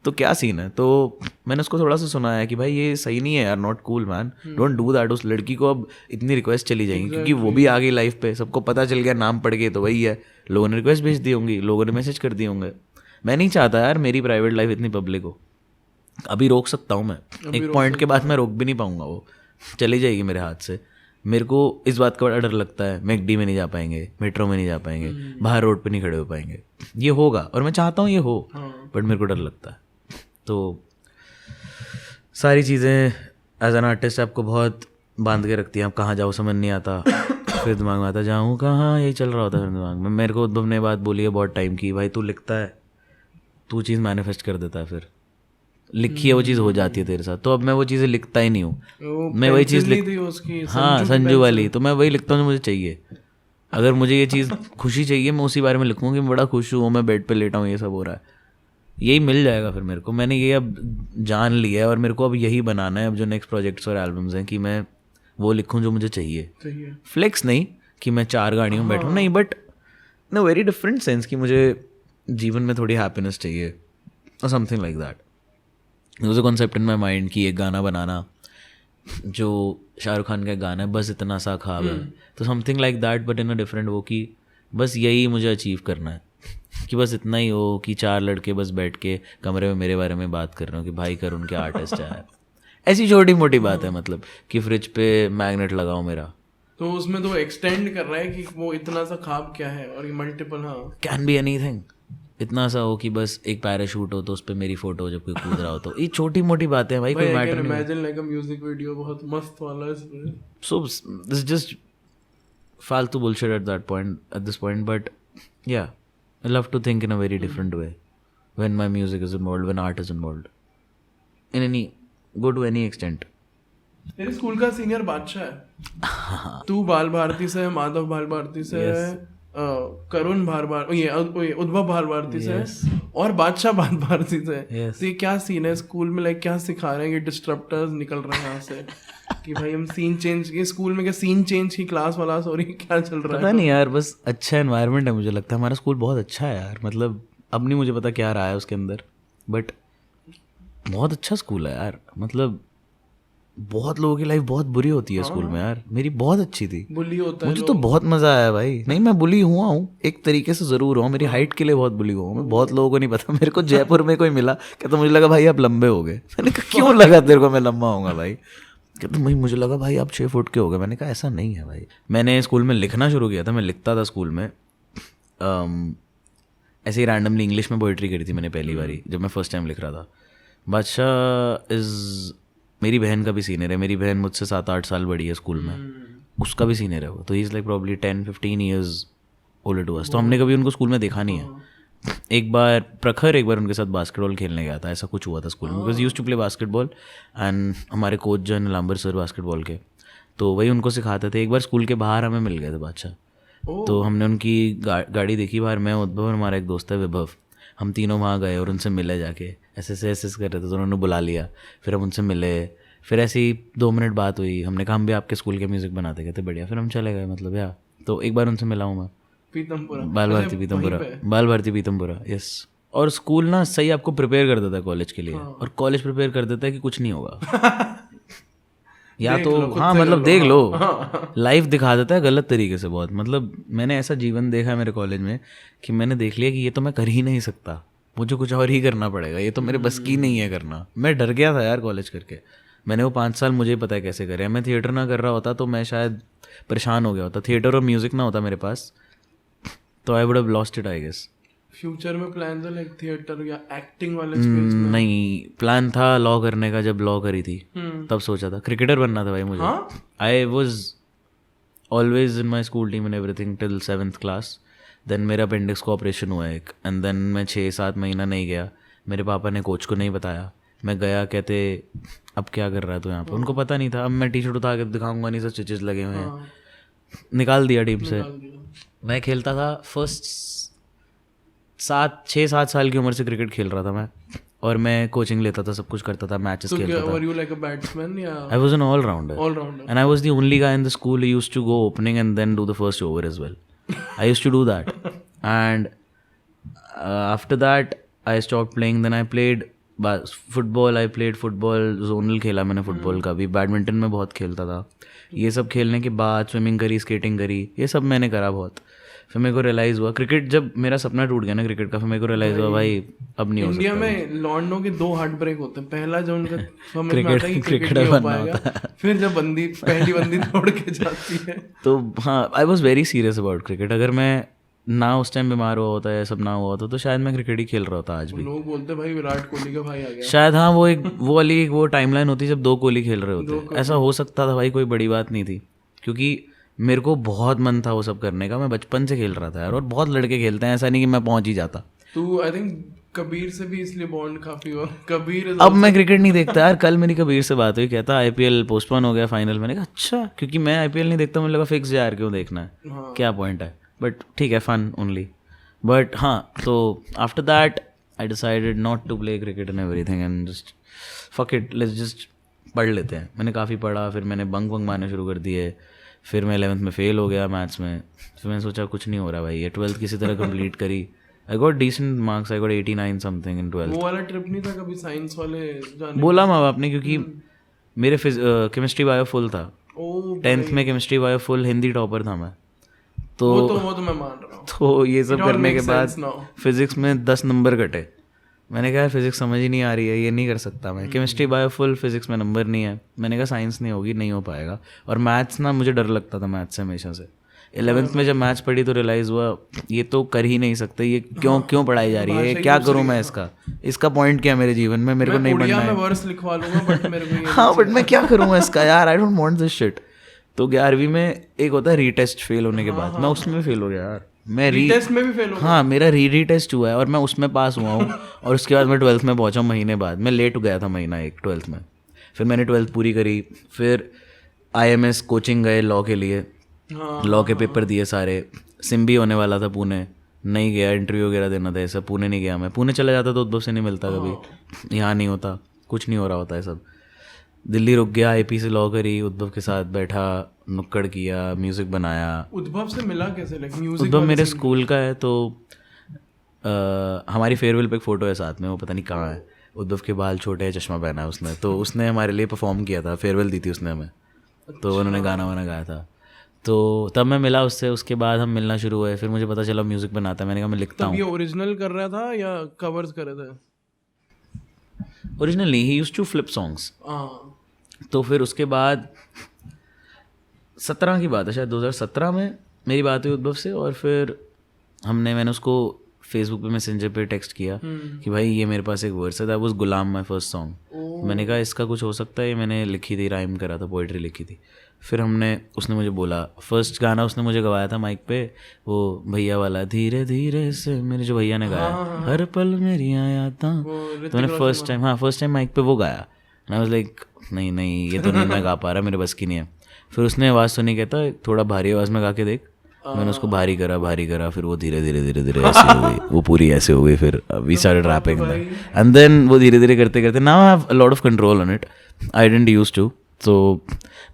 तो क्या सीन है। तो मैंने उसको थोड़ा सा सुनाया कि भाई ये सही नहीं है यार, not cool man, don't do that. उस लड़की को अब इतनी रिक्वेस्ट चली जाएंगी क्योंकि वो भी आ गई लाइफ पे, सबको पता चल गया, नाम पड़ गए तो वही है, लोगों ने रिक्वेस्ट भेज दी होंगी, लोगों ने मैसेज कर दिए होंगे। मैं नहीं चाहता यार मेरी प्राइवेट लाइफ इतनी पब्लिक हो। अभी रोक सकता हूँ मैं, एक पॉइंट के बाद मैं रोक भी नहीं पाऊंगा, वो चली जाएगी मेरे हाथ से। मेरे को इस बात का बड़ा डर लगता है, मैकडी में नहीं जा पाएंगे, मेट्रो में नहीं जा पाएंगे, बाहर रोड पे नहीं खड़े हो पाएंगे। ये होगा और मैं चाहता हूँ ये हो, बट मेरे को डर लगता है। तो सारी चीज़ें एज एन आर्टिस्ट आपको बहुत बांध के रखती हैं, आप कहाँ जाओ समझ नहीं आता, फिर दिमाग में आता जाऊँ कहाँ, यही चल रहा होता है फिर दिमाग में। मेरे को उद्भव ने बात बोली है बहुत टाइम की, भाई तू लिखता है तू चीज़ मैनिफेस्ट कर देता है, फिर लिखी है वो चीज़ हो जाती है तेरे साथ। तो अब मैं वो चीज़ें लिखता ही नहीं हूँ, मैं वही चीज़ हाँ संजू वाली, तो मैं वही लिखता हूँ जो मुझे चाहिए। अगर मुझे ये चीज़ खुशी चाहिए मैं उसी बारे में लिखूँगी, मैं बड़ा खुश हूँ, मैं बेड पे लेटा हूँ, ये सब हो रहा है, यही मिल जाएगा फिर मेरे को। मैंने ये अब जान लिया है और मेरे को अब यही बनाना है, अब जो नेक्स्ट प्रोजेक्ट्स और एल्बम्स हैं कि मैं वो लिखूँ जो मुझे चाहिए। फ्लेक्स नहीं कि मैं 4 गाड़ियों में बैठूँ, नहीं, but in a very different sense कि मुझे जीवन में थोड़ी हैप्पीनेस चाहिए और something like that. There was a concept in my mind कि एक गाना बनाना जो शाहरुख खान का गाना है, बस इतना सा ख्वाब है, तो something like that but in a different वो, कि बस यही मुझे अचीव करना है, कि बस इतना ही हो कि 4 लड़के बस बैठ के कमरे में मेरे बारे में बात कर रहे हो कि भाई करुण क्या आर्टिस्ट है यार। ऐसी छोटी मोटी बात है, मतलब कि फ्रिज पे मैग्नेट लगाओ मेरा, तो उसमें तो एक्सटेंड कर रहा है कि वो इतना सा ख्वाब क्या है, और ये मल्टीपल, हाँ कैन बी एनीथिंग, इतना सा हो कि बस एक पैराशूट हो तो उस पर मेरी फोटो जब कोई कूद रहा हो, तो ये छोटी मोटी बातें हैं भाई, कोई मैटर नहीं। इमेजिन लाइक अ म्यूजिक वीडियो बहुत मस्त वाला इसमें, सो दिस जस्ट फालतू bullshit at that point, at this point, but या I love to think in a very different way when my music is involved, when art is involved, in any, go to any extent. तेरे स्कूल का सीनियर बादशाह है, तू बाल भारती से, माधव बाल भारती से, करुण उद्भव बाल भारती से, और बादशाह बाल भारती से। तो ये क्या सीन है स्कूल में, लाइक क्या सिखा रहे हैं, ये डिस्ट्रप्टर्स निकल रहे हैं यहाँ से कि भाई हम सीन चेंज, ये स्कूल में क्या सीन चेंज की क्लास वाला, सॉरी क्या चल रहा है? पता नहीं यार, बस अच्छा एनवायरनमेंट है, मुझे लगता है हमारा स्कूल बहुत अच्छा है यार, मतलब अब नहीं मुझे पता क्या रहा है उसके अंदर, बट बहुत अच्छा स्कूल है यार। मतलब बहुत लोगों की लाइफ बहुत बुरी होती है स्कूल में यार, मेरी बहुत अच्छी थी, बुली होता है, मुझे तो बहुत मजा आया भाई। नहीं मैं बुली हुआ हूँ एक तरीके से, जरूर हुआ, मेरी हाइट के लिए बहुत बुली हुआ हूँ मैं, बहुत लोगों को नहीं पता। मेरे को जयपुर में कोई मिला कहता मुझे लगा भाई आप लंबे हो गए, मैंने कहा क्यों लगा तेरे को मैं लंबा होऊंगा भाई, कहते भाई मुझे लगा भाई आप 6 फुट के हो गए, मैंने कहा ऐसा नहीं है भाई। मैंने स्कूल में लिखना शुरू किया था, मैं लिखता था स्कूल में, ऐसे ही रैंडमली इंग्लिश में पोइट्री करी थी मैंने पहली बारी जब मैं फर्स्ट टाइम लिख रहा था। बादशाह इज़ मेरी बहन का भी सीनियर है, मेरी बहन मुझसे 7-8 साल बड़ी है स्कूल में, उसका भी सीनियर है वो, तो he is like probably 10-15 years older to us. तो हमने कभी उनको स्कूल में देखा नहीं है। एक बार उनके साथ बास्केटबॉल खेलने गया था, ऐसा कुछ हुआ था स्कूल में, because used to play basketball and हमारे कोच जो है नीलांबर सर बास्केटबॉल के, तो वही उनको सिखाते थे। एक बार स्कूल के बाहर हमें मिल गए थे बादशाह, तो हमने उनकी गाड़ी देखी बाहर, मैं उद्भव और हमारा एक दोस्त है विभव, हम तीनों वहाँ गए और उनसे मिले जाके, ऐसे कर रहे थे तो उन्होंने बुला लिया, फिर हम उनसे मिले, फिर ऐसे ही 2 मिनट बात हुई, हमने कहा हम भी आपके स्कूल के म्यूज़िक बनाते, कहते बढ़िया, फिर हम चले गए, मतलब तो एक बार उनसे मिला हूँ मैं, पीतमपुरा, बाल भारती पीतमपुरा, यस। और स्कूल ना सही आपको प्रिपेयर कर देता है कॉलेज के लिए, और कॉलेज प्रिपेयर कर देता है कि कुछ नहीं होगा या तो हाँ मतलब देख लो, लाइफ दिखा देता है गलत तरीके से बहुत। मतलब मैंने ऐसा जीवन देखा है मेरे कॉलेज में कि मैंने देख लिया कि ये तो मैं कर ही नहीं सकता, मुझे कुछ और ही करना पड़ेगा, ये तो मेरे बस की नहीं है करना। मैं डर गया था यार कॉलेज करके। मैंने वो 5 साल मुझे पता है कैसे करे। मैं थिएटर ना कर रहा होता तो मैं शायद परेशान हो गया होता। थिएटर और म्यूजिक ना होता मेरे पास तो I would have lost it I guess. Future में प्लान था लाइक थिएटर या एक्टिंग वाले स्पेस में? नहीं, प्लान था लॉ करने का। जब लॉ करी थी तब सोचा था क्रिकेटर बनना था भाई मुझे। I was always in my school team and everything till 7th class. Then मेरा अपेंडिक्स को ऑपरेशन हुआ एक, एंड देन मैं 6-7 महीना नहीं गया। मेरे पापा ने कोच को नहीं बताया, मैं गया, कहते अब क्या कर रहा है तो यहाँ पे। उनको पता नहीं था। अब मैं टी शर्ट उठा के दिखाऊंगा नहीं, सब स्टिचेस लगे हुए हैं। निकाल दिया टीम से। मैं खेलता था फर्स्ट 6-7 साल की उम्र से क्रिकेट खेल रहा था मैं, और मैं कोचिंग लेता था, सब कुछ करता था, मैचेस खेलता था। Were you like a batsman या? I was an all-rounder. And I was the only guy in the school who used to go opening and then do the first over as well. I used to do that. And after that I stopped playing. Then I played football. I played football. Zonal खेला मैंने फुटबॉल का भी। बैडमिंटन में बहुत खेलता था। ये सब खेलने के बाद स्विमिंग करी, स्केटिंग करी, ये सब मैंने करा बहुत। फिर मेरे को रियलाइज़ हुआ क्रिकेट, जब मेरा सपना टूट गया ना क्रिकेट का, फिर मेरे को रियलाइज़ हुआ भाई अब नहीं हो सकता। इंडिया में लॉन्डो के 2 हार्ट ब्रेक होते हैं। पहला जो उनका समझ में आता है कि क्रिकेट नहीं हो पाएगा, फिर जब पहली बंदी तोड़ के जाती है। तो हाँ, I was very serious about cricket. अगर मैं ना उस टाइम बीमार हुआ होता है, सब ना हुआ होता तो शायद मैं क्रिकेट ही खेल रहा होता आज भी। लोग बोलते भाई विराट कोहली का भाई आ गया शायद। हाँ, वो वाली वो टाइमलाइन होती जब 2 कोहली खेल रहे होते, ऐसा हो सकता था भाई, कोई बड़ी बात नहीं थी। क्योंकि मेरे को बहुत मन था वो सब करने का। मैं बचपन से खेल रहा था यार, और बहुत लड़के खेलते हैं, ऐसा नहीं कि मैं पहुंच ही जाता। तू आई थिंक कबीर से भी इसलिए बॉन्ड काफी हुआ। कबीर अब मैं क्रिकेट नहीं देखता यार। कल मेरी कबीर से बात हुई, कहता आईपीएल पोस्टपोन हो गया फाइनल। मैंने कहा अच्छा, क्योंकि मैं आईपीएल नहीं देखता, मुझे लगा फिक्स यार क्यों देखना है, क्या पॉइंट है। बट ठीक है, फन ओनली। बट हाँ, तो after that I decided not to play cricket and everything and just fuck it, let's just पढ़ लेते हैं। मैंने काफ़ी पढ़ा, फिर मैंने बंक मारने शुरू कर दिए। फिर मैं 11th में फेल हो गया मैथ्स में। फिर मैंने सोचा कुछ नहीं हो रहा भाई, ये 12th किसी तरह कंप्लीट करी। I got decent marks, I got 89 something in 12th। वो वाला ट्रिप नहीं था कभी साइंस वाले जाने? बोला माँ बाप ने, क्योंकि मेरे केमिस्ट्री बायो फुल था। 10th में chemistry bio full, Hindi topper था मैं। तो वो तो मैं मान रहा हूँ। तो ये सब करने के बाद फिजिक्स में 10 नंबर कटे। मैंने कहा फिजिक्स समझ ही नहीं आ रही है, ये नहीं कर सकता मैं। केमिस्ट्री बायो फुल, फिजिक्स में नंबर नहीं है। मैंने कहा साइंस नहीं होगी, नहीं हो पाएगा। और मैथ्स ना, मुझे डर लगता था मैथ्स से हमेशा से। 11th में जब मैथ्स पढ़ी तो रियलाइज़ हुआ ये तो कर ही नहीं सकते, ये क्यों पढ़ाई जा रही है, क्या करूँ मैं इसका पॉइंट क्या है मेरे जीवन में, मेरे को नहीं पढ़ना है। वर्स लिखवा लूंगा बट मेरे को हाँ, बट मैं क्या करूँगा इसका यार, आई डोंट वांट दिस शिट। तो 11वीं में एक होता है रीटेस्ट फेल होने के बाद, मैं उसमें फेल हो गया यार। मैं टेस्ट में भी फेल हो गया। हाँ, मेरा री टेस्ट हुआ है और मैं उसमें पास हुआ हूँ। और उसके बाद मैं 12th में पहुँचा महीने बाद। मैं लेट गया था महीना एक 12th में। फिर मैंने 12th पूरी करी। फिर IMS कोचिंग गए लॉ के लिए। लॉ के पेपर दिए सारे। सिम्बी होने वाला था पुणे, नहीं गया। इंटरव्यू वगैरह देना था, ऐसा पुणे नहीं गया मैं। पुणे चला जाता तो उद्भव से नहीं मिलता कभी, यहाँ नहीं होता, कुछ नहीं हो रहा होता है सब। दिल्ली रुक गया, IP से लॉ करी, उद्भव के साथ बैठा, नुक्कड़ किया, म्यूज़िक बनाया। उद्भव से मिला कैसे? लाइक म्यूजिक उद्भव मेरे स्कूल का है, तो हमारी फेयरवेल पे एक फ़ोटो है साथ में, वो पता नहीं कहाँ है। उद्भव के बाल छोटे हैं, चश्मा पहना है उसने। तो उसने हमारे लिए परफॉर्म किया था, फेयरवेल दी थी उसने हमें। तो उन्होंने गाना वाना गाया था, तो तब मैं मिला उससे। उसके बाद हम मिलना शुरू हुए। फिर मुझे पता चला म्यूज़िक बनाता है। मैंने कहा मैं लिखता हूँ। ये ओरिजिनल कर रहा था या कवर्स कर रहा था? ओरिजिनल नहीं, he used to flip songs. तो फिर उसके बाद 17 की बात है शायद, 2017 में मेरी बात हुई उद्भव से। और फिर मैंने उसको फेसबुक पे मैसेंजर पे टेक्स्ट किया कि भाई ये मेरे पास एक वर्स है। That was Ghulam my first song. मैंने कहा इसका कुछ हो सकता है, ये मैंने लिखी थी, राइम करा था, पोइट्री लिखी थी। फिर उसने मुझे बोला, फर्स्ट गाना उसने मुझे गवाया था माइक पे, वो भैया वाला धीरे धीरे से, मेरे जो भैया ने गाया, हर पल मेरी यादां। तो मैंने फर्स्ट टाइम माइक पे वो गाया। आई वाज लाइक नहीं ये तो नहीं मैं गा पा रहा, मेरे बस की नहीं है। फिर उसने आवाज़ सुनी, कहता थोड़ा भारी आवाज़ में गा के देख। मैंने उसको भारी करा। फिर वो धीरे धीरे ऐसे हो गई, वो पूरी ऐसे हो गई। फिर we started rapping and then वो धीरे धीरे करते now I have a lot of control on it. I didn't used to. तो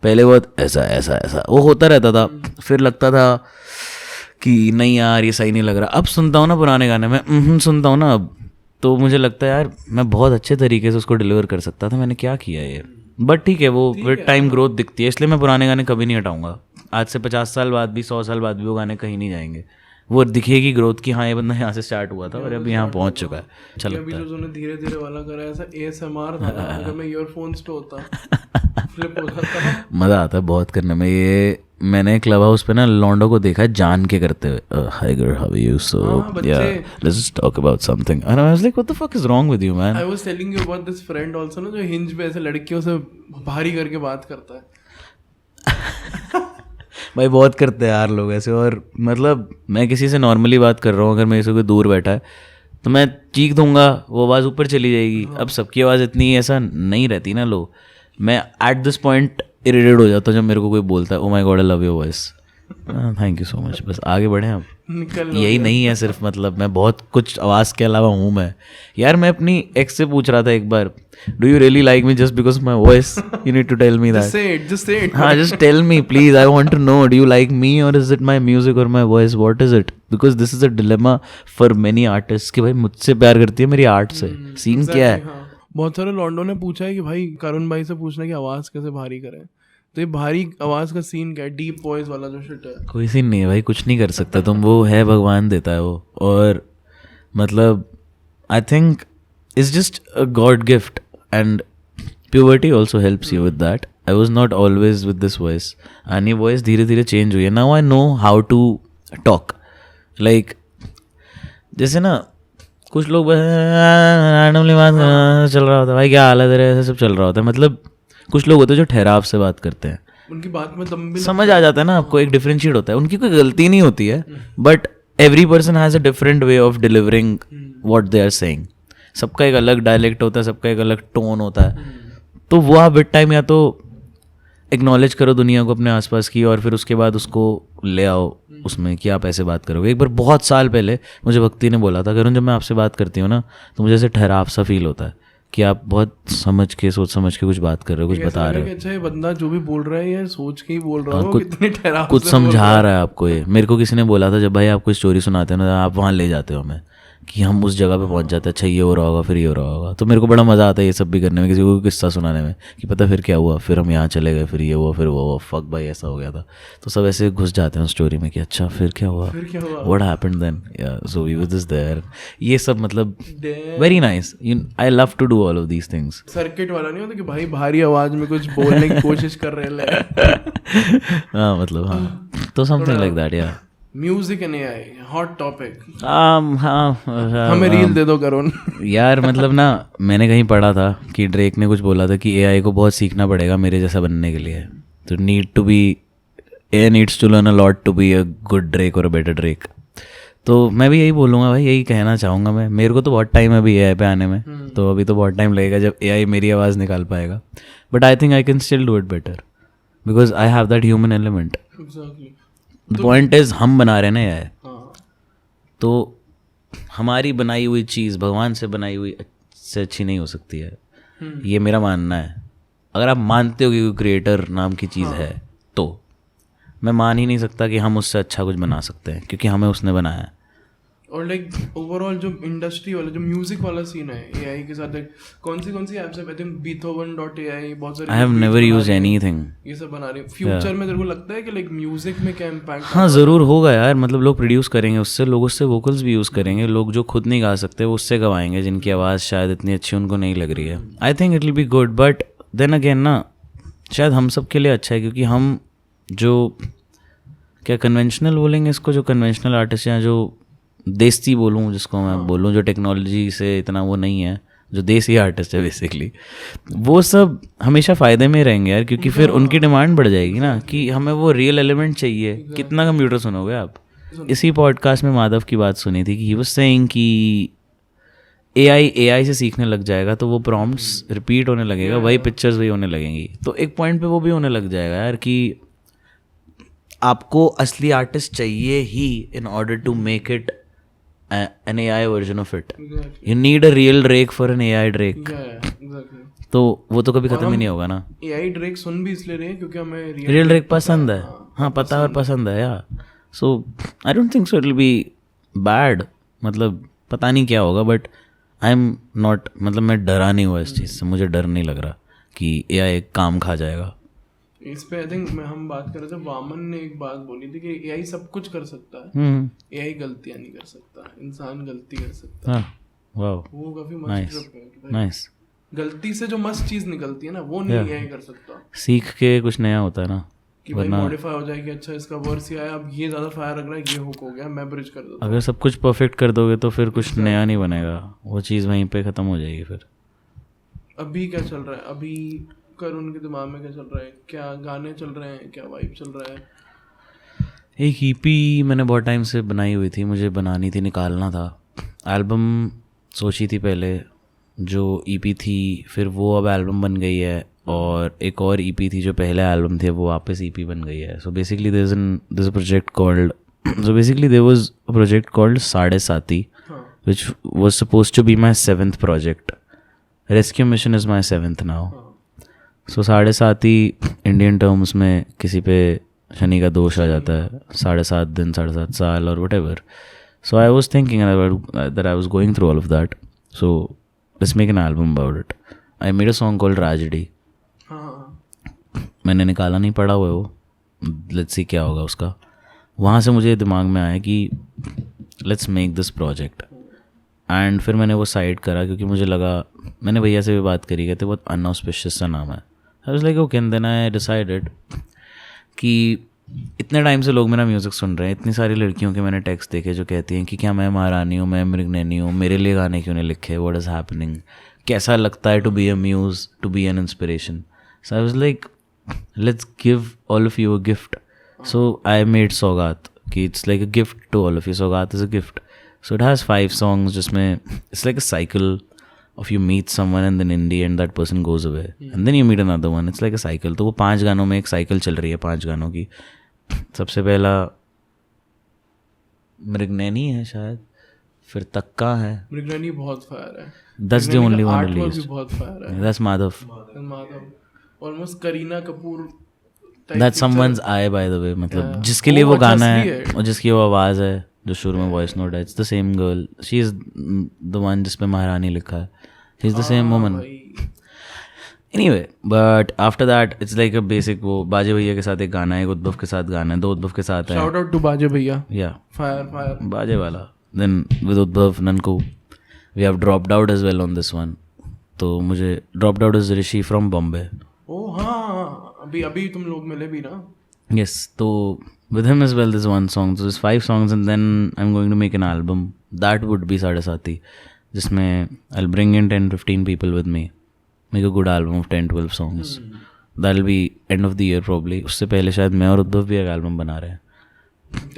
पहले बहुत ऐसा वो होता रहता था। फिर लगता था कि नहीं यार ये सही नहीं लग रहा। अब सुनता हूँ ना पुराने गाने में, सुनता हूँ ना, अब तो मुझे लगता है यार मैं बहुत अच्छे तरीके से उसको डिलीवर कर सकता था, मैंने क्या किया ये। बट ठीक है, वो विद टाइम ग्रोथ दिखती है, इसलिए मैं पुराने गाने कभी नहीं हटाऊंगा। आज से 50 साल बाद भी, 100 साल बाद भी वो गाने कहीं नहीं जाएंगे। वो दिखेगी ग्रोथ कि हाँ ये बंदा यहाँ से स्टार्ट हुआ था और अभी यहाँ पहुँच चुका है। अच्छा लगता है। अभी जो तूने धीरे धीरे वाला करा है, ऐसा ASMR था ना, अगर मैं ईयरफोन्स पे होता फ्लिप हो जाता। मज़ा आता है बहुत करने में। ये मैंने क्लब हाउस पे ना लॉन्डो को देखा है जान के करते हुए, हाय गर्ल हाउ आर यू, सो या let's just talk about something, and I was like what the fuck is wrong with you man. I was telling you about this friend also ना, जो हिंज पे ऐसे लड़कियों से भारी करके बात करता है। भाई बहुत करते हैं यार लोग ऐसे। और मतलब मैं किसी से नॉर्मली बात कर रहा हूँ, अगर मेरे से कोई दूर बैठा है तो मैं चीख दूंगा, वो आवाज़ ऊपर चली जाएगी। अब सबकी आवाज़ इतनी ऐसा नहीं रहती ना लोग। मैं एट दिस पॉइंट इरिटेट हो जाता हूँ जब मेरे को कोई बोलता है oh my God I love your voice, thank you so much. बस आगे बढ़ें अब, यही नहीं है सिर्फ, मतलब मैं बहुत कुछ आवाज़ के अलावा हूँ मैं। यार मैं अपनी एक्स से पूछ रहा था एक बार, do you really like me just because my voice, you need to tell me that, just say it हाँ just tell me please, I want to know, do you like me और इज इट माई म्यूजिक और my voice, what is it, because this is a dilemma for many artist कि भाई मुझसे प्यार करती है मेरी आर्ट से, सीन क्या है। बहुत सारे लॉन्डो ने पूछा है कि भाई करुण भाई से पूछना कि आवाज़ कैसे भारी करें, तो ये भारी आवाज़ का सीन क्या है, डीप वॉइस वाला जो शिट है। कोई सीन नहीं है भाई, कुछ नहीं कर सकता तुम, वो है भगवान देता है वो। और मतलब I think it's just a god gift and purity also helps you with that. I was not always with this voice, and ये वॉइस धीरे धीरे चेंज हुई है। Now I know how to talk, like जैसे ना कुछ लोग रैंडमली बात चल रहा होता है, भाई क्या हाल है तेरे, ऐसा सब चल रहा होता है। मतलब कुछ लोग होते हैं जो ठहराव से बात करते हैं, उनकी बात में दम भी समझ आ जाता है ना आपको, एक डिफरेंशिएट होता है। उनकी कोई गलती नहीं होती है, but every person has a different way of delivering what they are saying. सबका एक अलग डायलेक्ट होता है, सबका एक अलग टोन होता है। तो वो आप विद टाइम या तो एक्नॉलेज करो दुनिया को अपने आसपास की, और फिर उसके बाद उसको ले आओ उसमें कि आप ऐसे बात करोगे। एक बार बहुत साल पहले मुझे भक्ति ने बोला था, करुण जब मैं आपसे बात करती हूँ ना तो मुझे ऐसे ठहराव सा फील होता है कि आप बहुत समझ के, सोच समझ के कुछ बात कर रहे हो, कुछ बता रहे हो। अच्छा ये बंदा जो भी बोल रहा है यार सोच के ही बोल रहा है, कितने ठहराव कुछ समझा रहा है आपको ये। मेरे को किसी ने बोला था जब भाई आप कोई स्टोरी सुनाते हो ना, आप वहाँ ले जाते हो हमें कि हम उस जगह पे पहुँच जाते हैं, अच्छा ये हो रहा होगा फिर ये हो रहा होगा। तो मेरे को बड़ा मज़ा आता है ये सब भी करने में, किसी को किस्सा सुनाने में कि पता फिर क्या हुआ, फिर हम यहाँ चले गए, फिर ये हुआ, फिर वो हुआ, फक भाई ऐसा हो गया था। तो सब ऐसे घुस जाते हैं स्टोरी में कि अच्छा फिर क्या हुआ, व्हाट हैपेंड देन, या so we was this there, ये सब मतलब very nice. I love to do all of these things. Circuit वाला नहीं होता कि भाई भारी आवाज़ में कुछ बोलने की कोशिश कर रहे हैं। हाँ मतलब हाँ, तो समथिंग लाइक दैट। या music and AI hot topic. हाँ हमें रील दे दो करुण। यार मतलब ना मैंने कहीं पढ़ा था कि ड्रेक ने कुछ बोला था कि एआई को बहुत सीखना पड़ेगा मेरे जैसा बनने के लिए। तो AI needs to learn a lot to be a good Drake और अ बेटर ड्रेक। तो मैं भी यही बोलूँगा भाई, यही कहना चाहूँगा मैं। मेरे को तो बहुत टाइम है अभी एआई पे आने में, तो अभी तो बहुत टाइम लगेगा जब एआई मेरी आवाज़ निकाल पाएगा। But I think I can still do it better because I have that human element. The point is हम बना रहे हैं ना यार, तो हमारी बनाई हुई चीज़ भगवान से बनाई हुई से अच्छी नहीं हो सकती है, ये मेरा मानना है। अगर आप मानते हो कि कोई क्रिएटर नाम की चीज़ है, तो मैं मान ही नहीं सकता कि हम उससे अच्छा कुछ बना सकते हैं, क्योंकि हमें उसने बनाया है। और लाइक ओवरऑल जो इंडस्ट्री वाला जो म्यूजिक वाला सीन है एआई के साथ, कौन सी ऐप्स है, आई थिंक beethoven.ai, बहुत सारे। I have never used anything. ये सब बना रहे हैं। फ्यूचर में तेरे को लगता है कि लाइक म्यूजिक में क्या इम्पैक्ट? हाँ ज़रूर होगा यार, मतलब लोग प्रोड्यूस करेंगे उससे, लोग उससे वोकल्स भी यूज़ करेंगे, लोग जो खुद नहीं गा सकते वो उससे गवाएंगे, जिनकी आवाज़ शायद इतनी अच्छी उनको नहीं लग रही है। I think it will be good, but then again ना शायद हम सब के लिए अच्छा है, क्योंकि हम जो क्या कन्वेंशनल बोलेंगे इसको, जो कन्वेंशनल आर्टिस्ट हैं, जो देसी बोलूँ जिसको मैं बोलूँ, जो टेक्नोलॉजी से इतना वो नहीं है, जो देसी आर्टिस्ट है बेसिकली, वो सब हमेशा फ़ायदे में रहेंगे यार, क्योंकि फिर उनकी डिमांड बढ़ जाएगी ना कि हमें वो रियल एलिमेंट चाहिए। कितना कंप्यूटर सुनोगे आप? इसी पॉडकास्ट में माधव की बात सुनी थी कि ही वाज सेइंग कि एआई से सीखने लग जाएगा तो वो प्रॉम्प्ट्स रिपीट होने लगेगा, वही पिक्चर्स वही होने लगेंगी, तो एक पॉइंट पे वो भी होने लग जाएगा यार कि आपको असली आर्टिस्ट चाहिए ही in order to make it an AI version of it. Exactly. You need a real Drake for an AI Drake. Yeah, exactly. तो वो तो कभी खत्म ही नहीं होगा ना। AI Drake सुन भी इसलिए रहे हैं क्योंकि हमें real Drake पसंद है। हाँ पता है और पसंद है यार। So I don't think so it will be bad. मतलब पता नहीं क्या होगा, but आई एम नॉट, मतलब मैं डरा नहीं हुआ इस चीज़ से, मुझे डर नहीं लग रहा कि AI एक काम खा जाएगा। इस पे आई थिंक हम बात कर रहे थे, वामन ने एक बात बोली थी कि AI सब कुछ कर सकता है, AI गलतियां नहीं कर सकता, इंसान गलती कर सकता है। वाओ, वो काफी मस्त ट्रिप है कि भाई नाइस। गलती से जो मस्त चीज निकलती है ना, वो नहीं AI कर सकता। सीख के कुछ नया होता है ना, कि भाई मॉडिफाई हो जाए कि अच्छा इसका वर्स ही आया, अब ये ज्यादा फायर लग रहा है, ये हुक हो गया, मैं ब्रिज कर देता हूं। अगर सब कुछ परफेक्ट कर दोगे तो फिर कुछ नया नहीं बनेगा, वो चीज़ वहीं पे ख़त्म हो जाएगी फिर। अभी क्या चल रहा है, अभी करुण के दिमाग में क्या चल रहा है, क्या गाने चल रहे हैं, क्या वाइब चल रहा है? एक EP मैंने बहुत टाइम से बनाई हुई थी, मुझे बनानी थी, निकालना था। एल्बम सोची थी पहले, जो EP थी फिर वो अब एल्बम बन गई है, और एक और EP थी जो पहले एल्बम थी, वो वापस EP बन गई है। So basically there is a project called, so basically there was a project called Sade Sati, which was supposed to be my 7th project. Rescue Mission is my 7th now. So Sade Sati Indian terms में किसी पे शनि का दोष आ जाता है, 7.5 दिन 7.5 साल और whatever. So I was thinking that I was going through all of that. So let's make an album about it. I made a song called Tragedy. मैंने निकाला नहीं, पड़ा हुआ है वो, let's see क्या होगा उसका। वहाँ से मुझे दिमाग में आया कि let's make this project, and फिर मैंने वो साइड करा क्योंकि मुझे लगा, मैंने भैया से भी बात करी, कहते बहुत अनऑस्पिशियस सा नाम है। I was like okay, and then I decided कि इतने टाइम से लोग मेरा म्यूज़िक सुन रहे हैं, इतनी सारी लड़कियों के मैंने टेक्स्ट देखे जो कहती हैं कि क्या मैं महारानी हूँ, मैं मृगनैनी हूँ, मेरे लिए गाने क्यों नहीं लिखे, व्हाट इज़ हैपनिंग, कैसा लगता है to be a muse, to be an inspiration. So I was like let's give all of you a gift. So I made Sogat, कि it's like a gift to all of you. Sogat is a gift. So it has 5 songs जिसमें it's like a cycle of you meet someone and then in the end that person goes away and then you meet another one. It's like a cycle. तो वो 5 गानों में एक साइकिल चल रही है, 5 गानों की। सबसे पहला मृगनैनी है शायद, फिर तक्का है, मृगनैनी बहुत फायर है, that's the only one released. बहुत फायर है, that's Madhav. Almost Kareena Kapoor That's someone's eye by the way, मतलब जिसके लिए वो गाना है और जिसकी वो आवाज़ है जो शुरू में वॉइस नोट है, it's the same girl. She is the one जिस पे महारानी लिखा है. She's the same woman. Anyway, but after that it's like a basic, वो बाजे भैया के साथ एक गाना है, एक उद्भव के साथ गाना है, 2 उद्भव के साथ है. Shout out to बाजे भैया. Yeah. Fire. बाजे वाला. Then with उद्भव Nanku we have dropped out as well on this one. तो मुझे dropped out is Rishi from Bombay. Oh हाँ, अभी तुम लोग मिले भी ना? Yes, तो with him as well there's one song. So there's 5 songs and then I'm going to make an album. That would be Sade Sati, जिसमें I'll bring in 10-15 people with me. Make a good album of 10-12 songs. That'll be end of the year probably. उससे पहले शायद मैं और उद्धव भी एक एल्बम बना रहे हैं,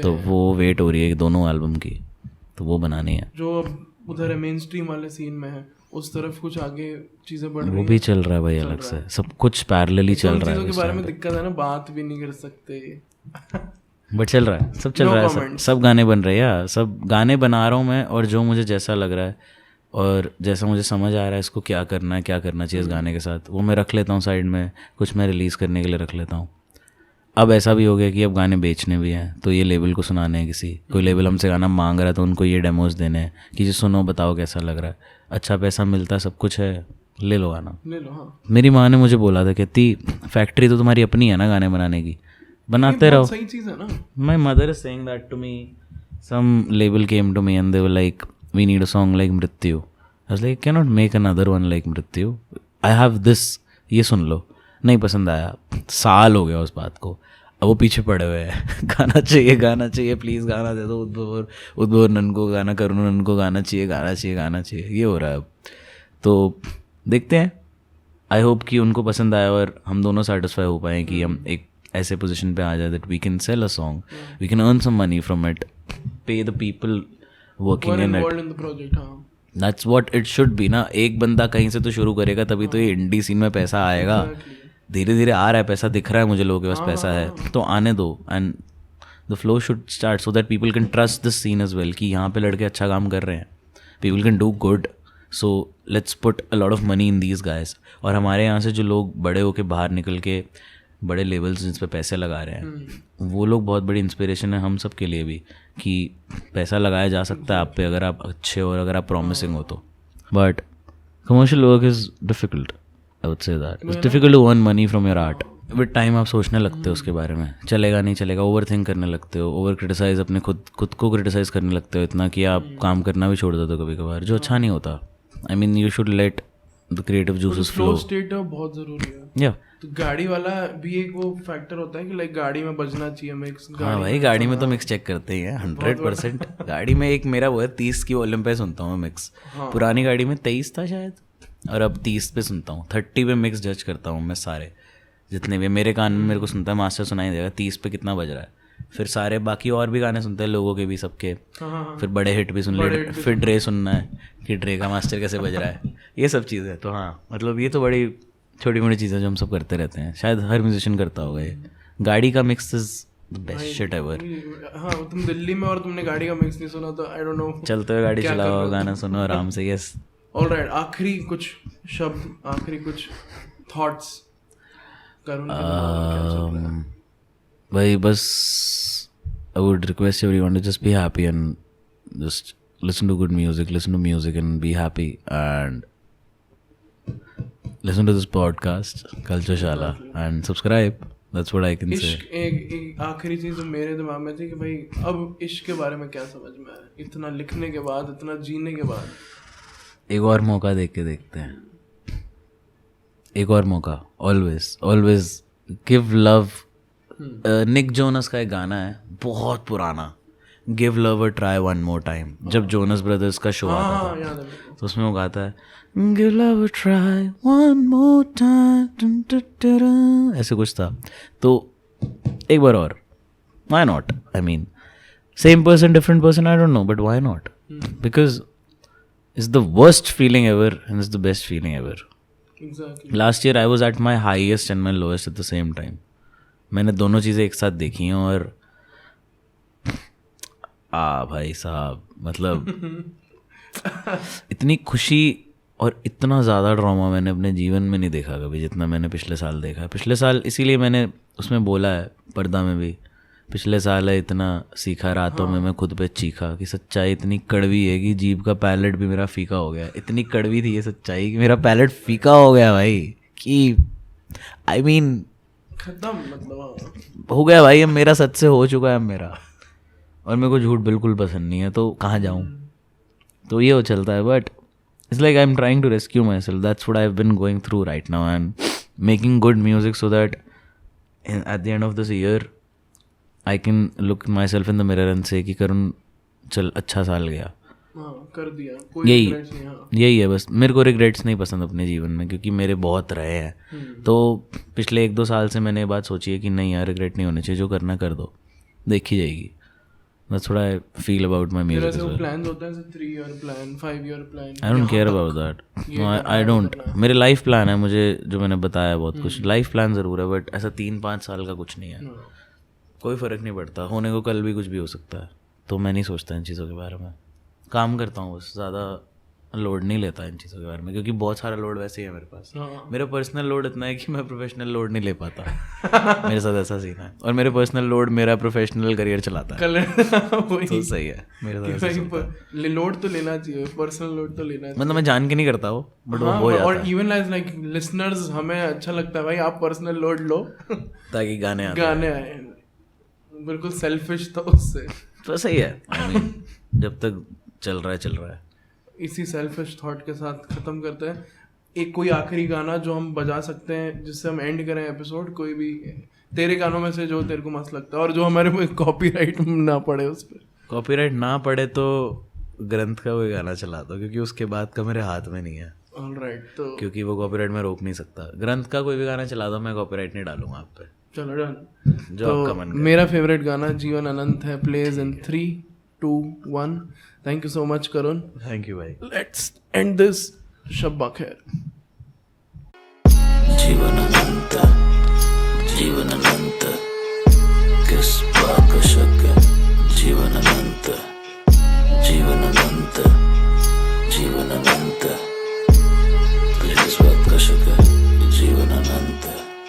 तो वो वेट हो रही है दोनों एल्बम की, तो वो बनानी है। जो उधर मेन स्ट्रीम वाले सीन में है उस तरफ कुछ आगे चीजें बढ़ रही हैं, वो भी चल रहा है भाई, अलग से सब कुछ पैरेलली चल रहा है। चीजों के बारे में दिक्कत है ना, बात भी नहीं कर सकते बट चल रहा है, सब चल रहा है, सब गाने बन रहे हैं यार, सब गाने बना रहा हूँ मैं, और जो मुझे जैसा लग रहा है और जैसा मुझे समझ आ रहा है इसको क्या करना चाहिए इस गाने के साथ, वो मैं रख लेता हूँ साइड में, कुछ मैं रिलीज़ करने के लिए रख लेता हूँ। अब ऐसा भी हो गया कि अब गाने बेचने भी हैं, तो ये लेबल को सुनाने हैं, किसी कोई लेबल हमसे गाना मांग रहा है तो उनको ये डेमोज देने हैं कि जी सुनो बताओ कैसा लग रहा है, अच्छा पैसा मिलता है, सब कुछ है, ले लो गाना, ले लो। हाँ, मेरी माँ ने मुझे बोला था, कहती फैक्ट्री तो तुम्हारी अपनी है ना गाने बनाने की, बनाते रहो। सही चीज़ है ना। My mother is saying that to me, some label came to me and they were like we need a song like Mrityu. I was like can not make another one like Mrityu, I have this, ये सुन लो। नहीं पसंद आया, साल हो गया उस बात को, अब वो पीछे पड़े हुए हैं गाना चाहिए प्लीज़ गाना दे दो, उद्भव नन को गाना, करुण नन को गाना चाहिए, ये हो रहा है अब। तो देखते हैं, आई होप कि उनको पसंद आया और हम दोनों सेटिस्फाई हो पाएँ कि हम एक ऐसे पोजीशन पे आ जाए that we can sell a song, we can earn some money from it, pay the people working in it. That's what it should be ना। एक बंदा कहीं से तो शुरू करेगा, तभी तो ये इंडी सीन में पैसा आएगा। धीरे धीरे आ रहा है पैसा, दिख रहा है मुझे लोगों के पास पैसा है, तो आने दो, and the flow should start so that people can trust this scene as well कि यहाँ पे लड़के अच्छा काम कर रहे हैं, people can do good, so let's put a lot of money in these guys. और हमारे यहाँ से जो लोग बड़े होके बाहर निकल के बड़े लेवल्स जिस पे पैसे लगा रहे हैं, वो लोग बहुत बड़ी इंस्पिरेशन है हम सब के लिए भी, कि पैसा लगाया जा सकता है आप पे अगर आप अच्छे हो और अगर आप प्रॉमिसिंग हो तो। But commercial work is difficult. I would say that it's difficult to earn money from your art. With time आप सोचने लगते हो उसके बारे में, चलेगा नहीं चलेगा, ओवर थिंक करने लगते हो, ओवर क्रिटिसाइज अपने खुद को क्रिटिसाइज करने लगते हो इतना कि आप काम करना भी छोड़ देते हो कभी कभार, जो अच्छा नहीं होता. I mean you should let the creative juices flow. Flow state बहुत जरूरी है. Yeah. तो गाड़ी वाला भी एक वो फैक्टर होता है कि लाइक गाड़ी में बजना चाहिए मिक्स. हाँ भाई, गाड़ी में तो मिक्स चेक करते ही हैं 100%. गाड़ी में एक मेरा वो है 30 की वॉल्यूम पे सुनता हूँ मैं मिक्स. पुरानी गाड़ी में 23 था शायद, और अब 30 पे सुनता हूँ. 30 पे मिक्स जज करता हूँ मैं सारे जितने भी. मेरे कान में मेरे को सुनता है मास्टर सुनाई देगा 30 पे कितना बज रहा है. फिर सारे बाकी और भी गाने सुनते हैं लोगों के भी, सबके. फिर बड़े हिट भी सुन ले, फिर ड्रे सुनना है कि ड्रे का मास्टर कैसे बज रहा है, ये सब चीज़ें. तो हाँ मतलब ये तो बड़ी छोटी मोटी चीज़ें जो हम सब करते रहते हैं, शायद हर म्यूजिशियन करता होगा ये. गाड़ी का mix is the best shit ever. हाँ तुम दिल्ली में और तुमने गाड़ी का मिक्स नहीं सुना तो आई डोंट नो. चलते हुए गाड़ी चलाओ, गाना सुनो आराम से. Yes alright. आखिरी कुछ शब्द, आखिरी कुछ थॉट्स करुण. भाई बस I would request everyone to just be happy and just listen to good music, listen to music and be happy, and listen to this podcast Culture Shala and subscribe. That's what I can say. एक आखिरी चीज मेरे दिमाग में थी कि भाई अब इश्क के बारे में क्या समझ में आया, इतना लिखने के बाद, इतना जीने के बाद. एक और मौका देख के देखते हैं, एक और मौका. Always give love. Nick Jonas का एक गाना है बहुत पुराना, give love a try one more time. जब जोनस ब्रदर्स का शो आता था तो उसमें वो गाता है give love a try one more time, ऐसे कुछ था. तो एक बार और, why not. I mean same person different person, I don't know, but why not. Because it's the worst feeling ever and it's the best feeling ever. Last year I was at my highest and my lowest at the same time. मैंने दोनों चीज़ें एक साथ देखी हैं और भाई साहब मतलब इतनी खुशी और इतना ज़्यादा ड्रामा मैंने अपने जीवन में नहीं देखा कभी जितना मैंने पिछले साल देखा. पिछले साल इसीलिए मैंने उसमें बोला है पर्दा में भी, पिछले साल है इतना सीखा रातों में मैं खुद पे चीखा कि सच्चाई इतनी कड़वी है कि जीभ का पैलेट भी मेरा फीका हो गया. इतनी कड़वी थी ये सच्चाई कि मेरा पैलेट फीका हो गया भाई. कि आई मीन खत्म, मतलब हो गया भाई. अब मेरा सच से हो चुका है अब मेरा, और मेरे को झूठ बिल्कुल पसंद नहीं है, तो कहाँ जाऊँ. तो ये हो चलता है. But it's like I am trying to rescue myself. That's what I have been going through right now and making good music so that at the end of this year I can look myself in the mirror and say कि करुण चल अच्छा साल गया, कर दिया. कोई यही है बस. मेरे को रिग्रेट्स नहीं पसंद अपने जीवन में क्योंकि मेरे बहुत रहे हैं. तो पिछले 1-2 साल से मैंने ये बात सोची है कि नहीं यार रिग्रेट नहीं होने चाहिए, जो करना कर दो, देखी जाएगी. That's what I feel about my music as well. Plans होते हैं 3-year plan, 5-year plan. I don't care about that. No, I don't. मेरे लाइफ प्लान है, मुझे जो मैंने बताया बहुत कुछ लाइफ प्लान ज़रूर है, बट ऐसा 3-5 साल का कुछ नहीं है. कोई फ़र्क नहीं पड़ता, होने को कल भी कुछ भी हो सकता है. तो मैं नहीं सोचता इन चीज़ों के बारे में, काम करता हूँ बस, ज़्यादा लोड नहीं लेता इन चीज़ों के बारे में क्योंकि बहुत सारा लोड वैसे ही है मेरे पास. मेरा पर्सनल लोड इतना है कि मैं प्रोफेशनल लोड नहीं ले पाता. मेरे साथ ऐसा सीन है. और मेरे पर्सनल लोड मेरा प्रोफेशनल करियर चलाता है. तो सही है मेरे साथ. लोड तो लेना चाहिए, पर्सनल लोड तो लेना चाहिए. मतलब मैं जान के नहीं करता वो, बट वो हो जाता है. और इवन लाइक लिसनर्स हमें अच्छा लगता है भाई आप पर्सनल लोड लो ताकि गाने आए. बिल्कुल सेल्फिश तो उससे तो सही है. जब तक चल रहा है. इसी सेल्फिश थॉट के साथ ख़त्म करते हैं. एक कोई आखिरी गाना जो हम बजा सकते हैं जिससे हम एंड करें एपिसोड, कोई भी तेरे गानों में से जो तेरे को मस्त लगता है और जो हमारे में कॉपीराइट ना पड़े. उस पर कॉपीराइट ना पड़े तो ग्रंथ का कोई गाना चला दो क्योंकि उसके बाद का मेरे हाथ में नहीं है. ऑलराइट. तो क्योंकि वो कॉपीराइट में रोक नहीं सकता. ग्रंथ का कोई भी गाना चला दो, मैं कॉपीराइट नहीं डालूंगा आप पे. चलो डन. जो आपका मन करे. मेरा फेवरेट गाना जीवन अनंत है, plays in 3, 2, 1. Thank you so much, Karun. Thank you, bhai. Let's end this. Shabba khair. जीवन अनंत किस बात